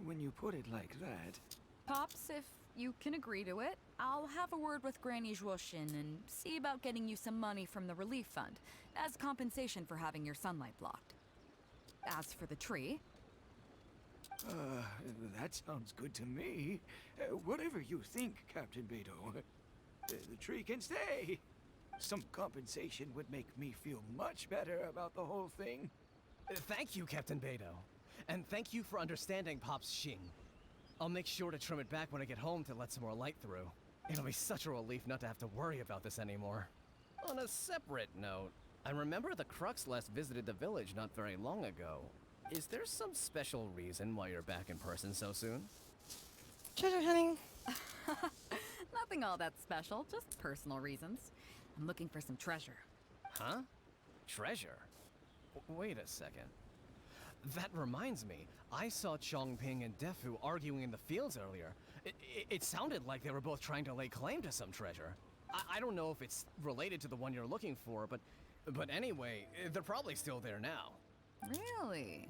When you put it like that. Pops, if you can agree to it, I'll have a word with Granny Zhuoshin and see about getting you some money from the relief fund as compensation for having your sunlight blocked. As for the tree... That sounds good to me. Whatever you think, Captain Beidou. The tree can stay. Some compensation would make me feel much better about the whole thing. Thank you, Captain Beidou. And thank you for understanding Pops Xing. I'll make sure to trim it back when I get home to let some more light through. It'll be such a relief not to have to worry about this anymore. On a separate note, I remember the Crux last visited the village not very long ago. Is there some special reason why you're back in person so soon? Treasure hunting. Nothing all that special, just personal reasons. I'm looking for some treasure. Huh? Treasure? Wait a second. That reminds me, I saw Chongping and Defu arguing in the fields earlier. It sounded like they were both trying to lay claim to some treasure. I don't know if it's related to the one you're looking for, but anyway, they're probably still there now. Really?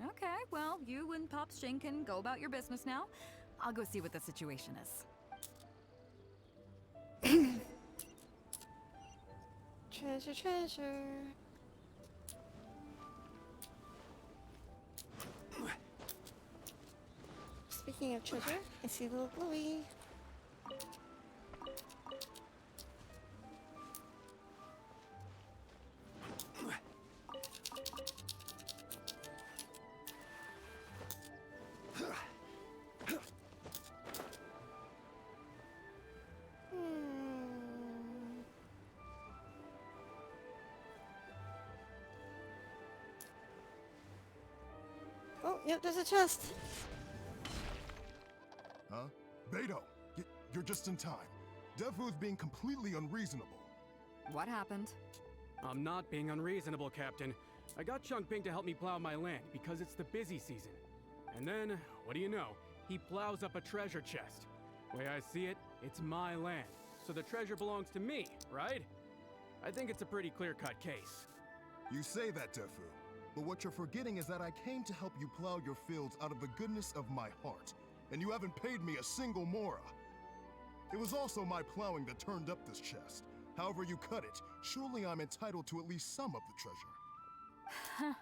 Okay, well, you and Pops Xing can go about your business now. I'll go see what the situation is. Treasure, treasure. Speaking of treasure, I see a little Bluey. Oh, yep, there's a chest. Huh? Beidou, you're just in time. Defu is being completely unreasonable. What happened? I'm not being unreasonable, Captain. I got Chongping to help me plow my land because it's the busy season. And then, what do you know? He plows up a treasure chest. Way I see it, it's my land. So the treasure belongs to me, right? I think it's a pretty clear-cut case. You say that, Defu. But what you're forgetting is that I came to help you plow your fields out of the goodness of my heart. And you haven't paid me a single mora. It was also my plowing that turned up this chest. However you cut it, surely I'm entitled to at least some of the treasure.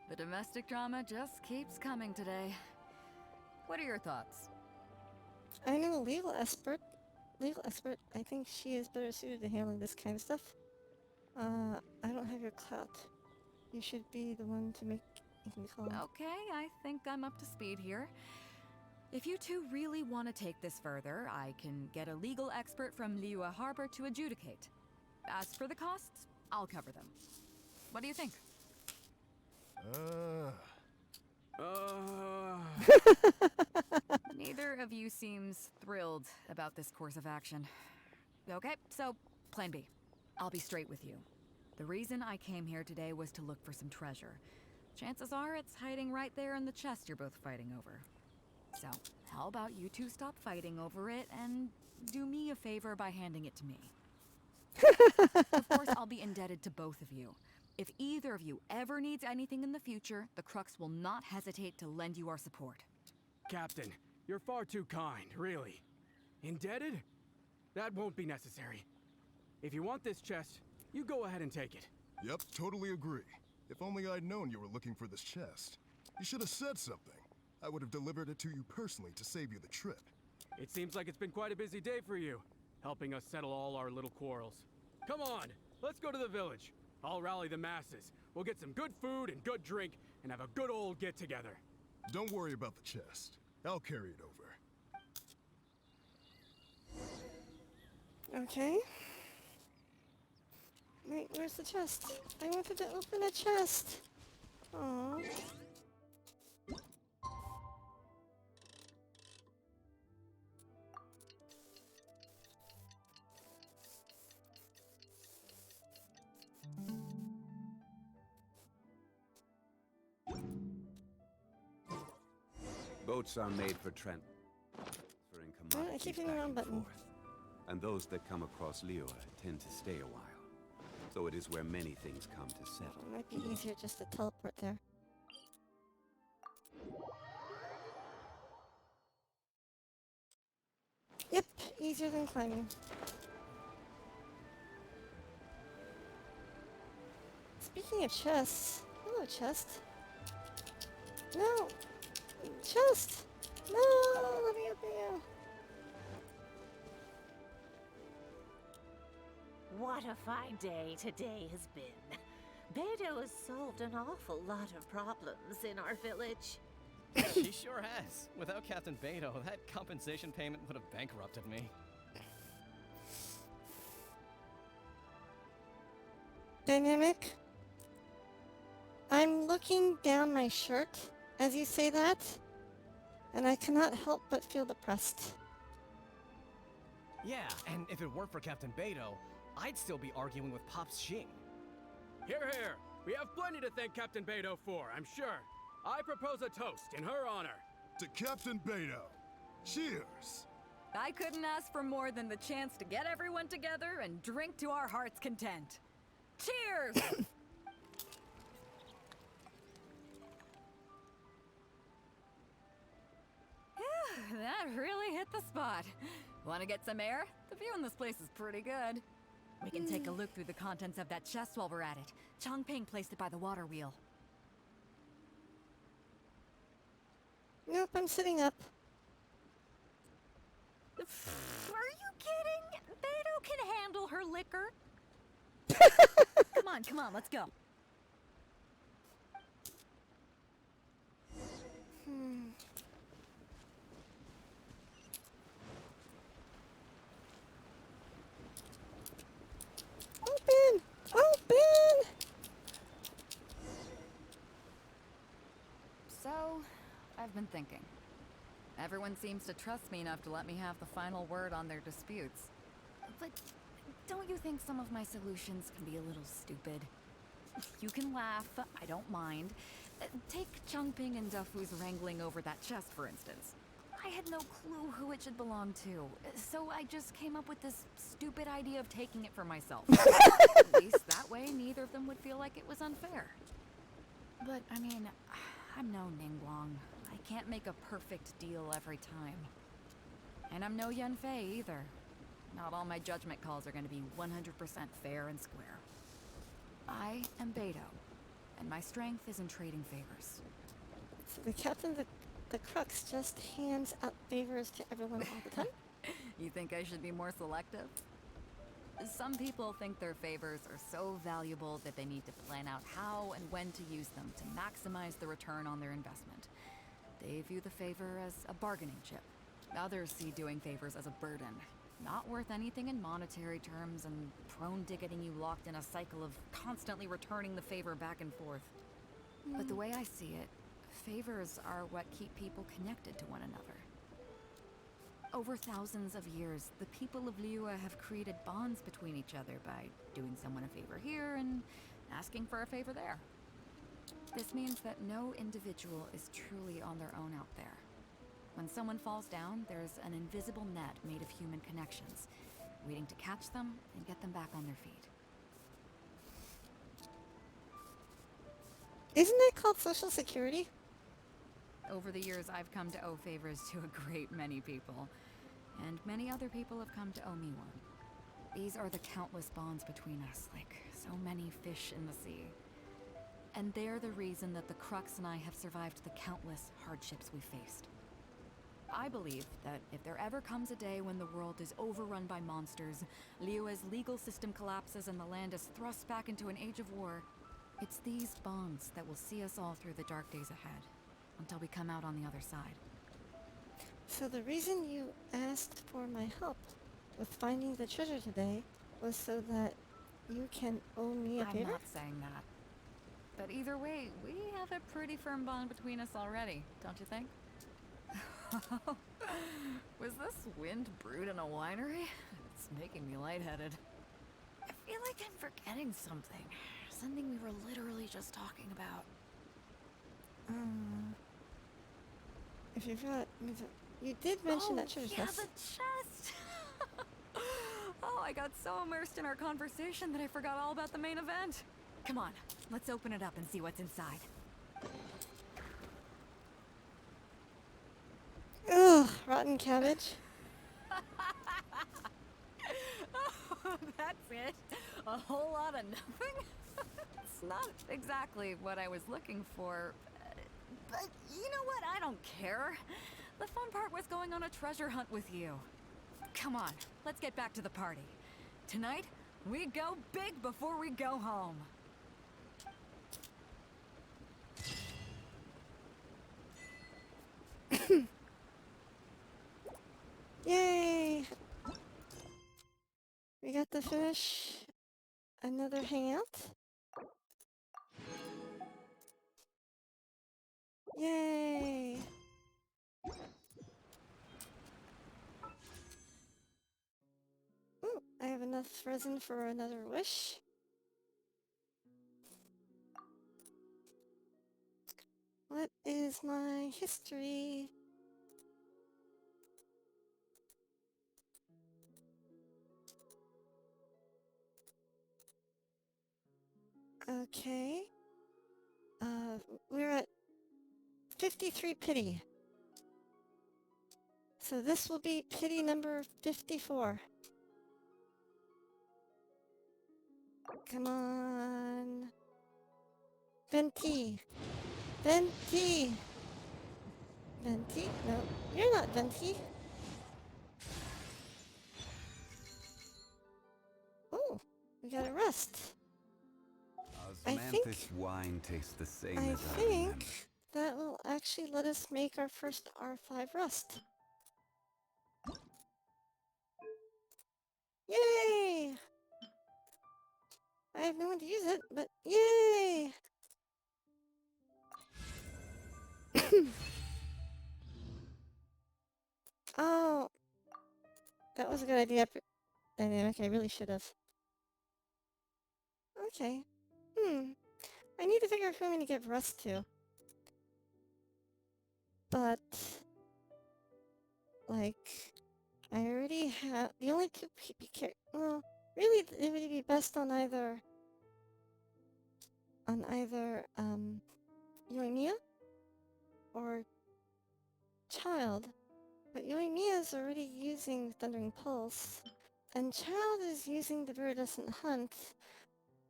The domestic drama just keeps coming today. What are your thoughts? I'm no legal expert, legal expert. I think she is better suited to handling this kind of stuff. I don't have your clout. You should be the one to make me call. Okay, I think I'm up to speed here. If you two really want to take this further, I can get a legal expert from Liyue Harbor to adjudicate. As for the costs, I'll cover them. What do you think? Neither of you seems thrilled about this course of action. Okay, so plan B. I'll be straight with you. The reason I came here today was to look for some treasure. Chances are it's hiding right there in the chest you're both fighting over. So, how about you two stop fighting over it and do me a favor by handing it to me? Of course, I'll be indebted to both of you. If either of you ever needs anything in the future, the Crux will not hesitate to lend you our support. Captain, you're far too kind, really. Indebted? That won't be necessary. If you want this chest, you go ahead and take it. Yep, totally agree. If only I'd known you were looking for this chest. You should have said something. I would have delivered it to you personally to save you the trip. It seems like it's been quite a busy day for you, helping us settle all our little quarrels. Come on, let's go to the village. I'll rally the masses. We'll get some good food and good drink and have a good old get-together. Don't worry about the chest. I'll carry it over. Okay. Wait, where's the chest? I wanted to open a chest. Aww. Boats are made for transferring I keep commodities hitting back the wrong and button. forth. And those that come across Liyue tend to stay a while. So it is where many things come to settle. It might be easier just to teleport there. Yep, easier than climbing. Speaking of chests, hello chest. No, chest. No, let me open you. What a fine day today has been. Beto has solved an awful lot of problems in our village. He sure has. Without Captain Beto, that compensation payment would have bankrupted me. Dynamic. I'm looking down my shirt as you say that, and I cannot help but feel depressed. Yeah, and if it weren't for Captain Beto, I'd still be arguing with Pops Xing. Here, here. We have plenty to thank Captain Beto for, I'm sure. I propose a toast in her honor. To Captain Beto. Cheers! I couldn't ask for more than the chance to get everyone together and drink to our heart's content. Cheers! That really hit the spot. Want to get some air? The view in this place is pretty good. We can take a look through the contents of that chest while we're at it. Changping placed it by the water wheel. Nope, I'm sitting up. Are you kidding? Beto can handle her liquor. Come on, let's go. Open! Open! So, I've been thinking. Everyone seems to trust me enough to let me have the final word on their disputes. But don't you think some of my solutions can be a little stupid? You can laugh, I don't mind. Take Changping and Dufu's wrangling over that chest, for instance. I had no clue who it should belong to, so I just came up with this stupid idea of taking it for myself. At least that way, neither of them would feel like it was unfair. But, I mean, I'm no Ningguang. I can't make a perfect deal every time. And I'm no Yanfei either. Not all my judgment calls are going to be 100% fair and square. I am Beto, and my strength is in trading favors. So the captain of the Crux just hands out favors to everyone all the time? You think I should be more selective? Some people think their favors are so valuable that they need to plan out how and when to use them to maximize the return on their investment. They view the favor as a bargaining chip. Others see doing favors as a burden, not worth anything in monetary terms and prone to getting you locked in a cycle of constantly returning the favor back and forth. But the way I see it, favors are what keep people connected to one another. Over thousands of years, the people of Liyue have created bonds between each other by doing someone a favor here and asking for a favor there. This means that no individual is truly on their own out there. When someone falls down, there's an invisible net made of human connections, waiting to catch them and get them back on their feet. Isn't that called Social Security? Over the years, I've come to owe favors to a great many people, and many other people have come to owe me one. These are the countless bonds between us, like so many fish in the sea. And they're the reason that the Crux and I have survived the countless hardships we faced. I believe that if there ever comes a day when the world is overrun by monsters, Liyue's legal system collapses and the land is thrust back into an age of war, it's these bonds that will see us all through the dark days ahead, until we come out on the other side. So the reason you asked for my help with finding the treasure today was so that you can owe me a favor? I'm not saying that. But either way, we have a pretty firm bond between us already, don't you think? Was this wind brewed in a winery? It's making me lightheaded. I feel like I'm forgetting something. Something we were literally just talking about. If you forgot, you did mention that treasure yeah, chest. the chest! Oh, I got so immersed in our conversation that I forgot all about the main event. Come on, let's open it up and see what's inside. Ugh, rotten cabbage. Oh, that's it? A whole lot of nothing? It's not exactly what I was looking for. But you know what? I don't care. The fun part was going on a treasure hunt with you. Come on, let's get back to the party. Tonight, we go big before we go home. Yay! We got to finish another hangout. Yay! Ooh, I have enough resin for another wish. What is my history? Okay. We're at 53 pity. So this will be pity number 54. Come on. Venti. Venti. Venti? No, you're not Venti. Oh, we got a rust. Osmanthus wine tastes the same I as I remember. think that will actually let us make our first R5 rust. Yay! I have no one to use it, but yay! Oh, that was a good idea. Dynamic, I really should have. Okay. I need to figure out who I'm going to give rust to. But, like, I already have the only two people. Well, really, it would be best on either Yoimiya or Child. But Yoimiya's already using Thundering Pulse, and Child is using the Viridescent Hunt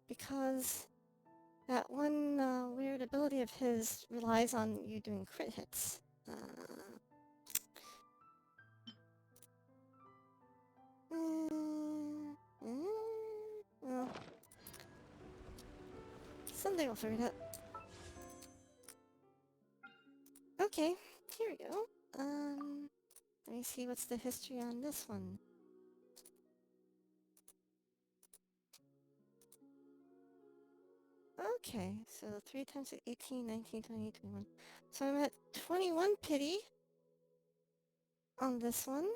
because that one weird ability of his relies on you doing crit hits. Well, someday we'll figure it out. Okay, here we go. Let me see what's the history on this one. Okay, so 3 times 18, 19, 20, 21. So I'm at 21 pity on this one.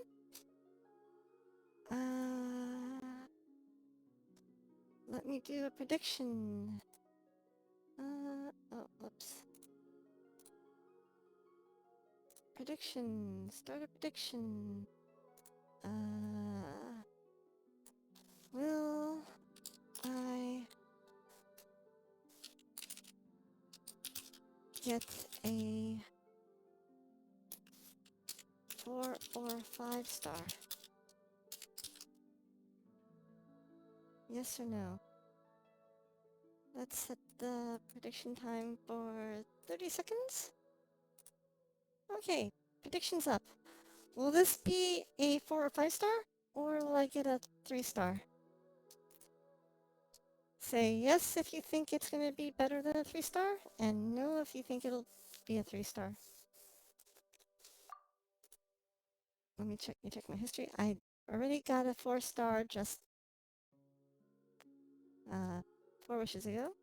Let me do a prediction. Oh, whoops. Prediction. Start a prediction. Will I get a 4 or 5 star? Yes or no? Let's set the prediction time for 30 seconds. Okay, prediction's up. Will this be a 4 or 5 star? Or will I get a 3 star? Say yes if you think it's going to be better than a 3 star, and no if you think it'll be a 3 star. Let me check my history. I already got a 4 star just 4 wishes ago.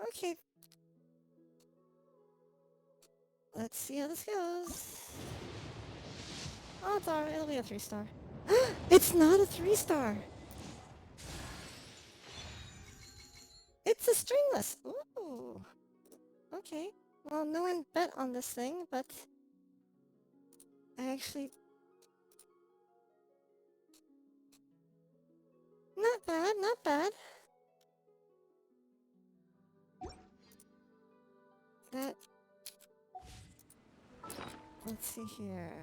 Okay. Let's see how this goes. Oh, it's alright. It'll be a 3 star. It's not a 3 star. It's a stringless. Ooh. Okay. Well, no one bet on this thing, but I actually... Not bad, not bad. That... Let's see here.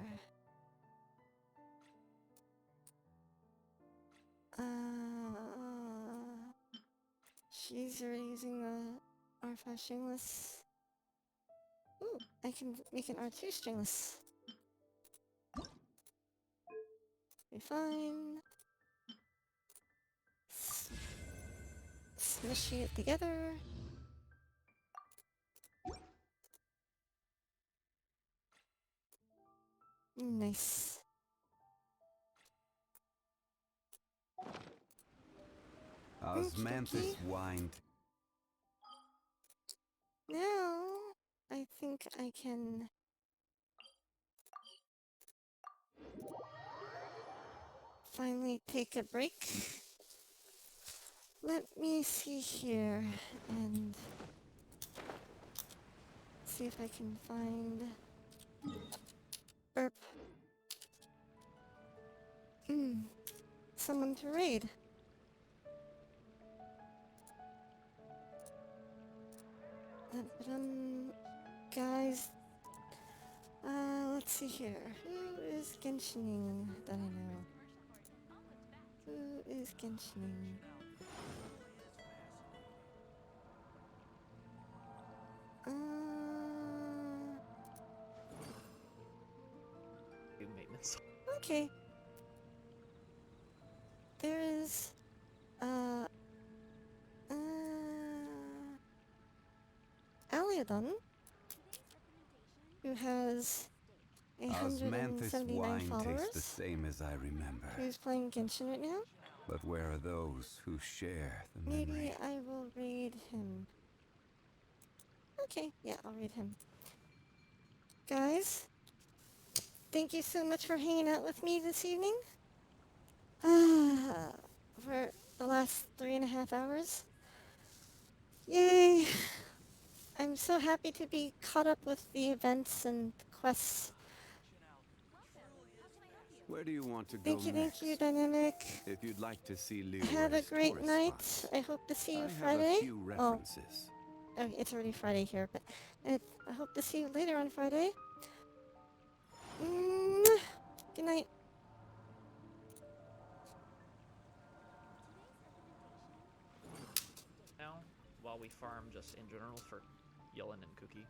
She's already using the R5 stringless. Ooh, I can make an R2 stringless. Be fine. Smushy it together. Nice. Osmanthus whined. Now, I think I can... finally take a break. Let me see here and see if I can find... Burp. Someone to raid. Guys, let's see here. Who is Genshining that I know? Who is Genshining? Maintenance. Okay. There is, Aliodon, who has Osmanthus 179 wine followers, tastes the same as I remember. who's playing Genshin right now. But where are those who share the memory? Maybe I will raid him. Okay, yeah, I'll raid him. Guys, thank you so much for hanging out with me this evening. For the last 3.5 hours. Yay! I'm so happy to be caught up with the events and quests. Where do you want to go Thank next? you, Dynamic. If you'd like to see Liu Have a great night. I hope to see you Friday. I have a few references. Oh, it's already Friday here, but I hope to see you later on Friday. Good night. Now, while we farm just in general for Yellen and Cookie.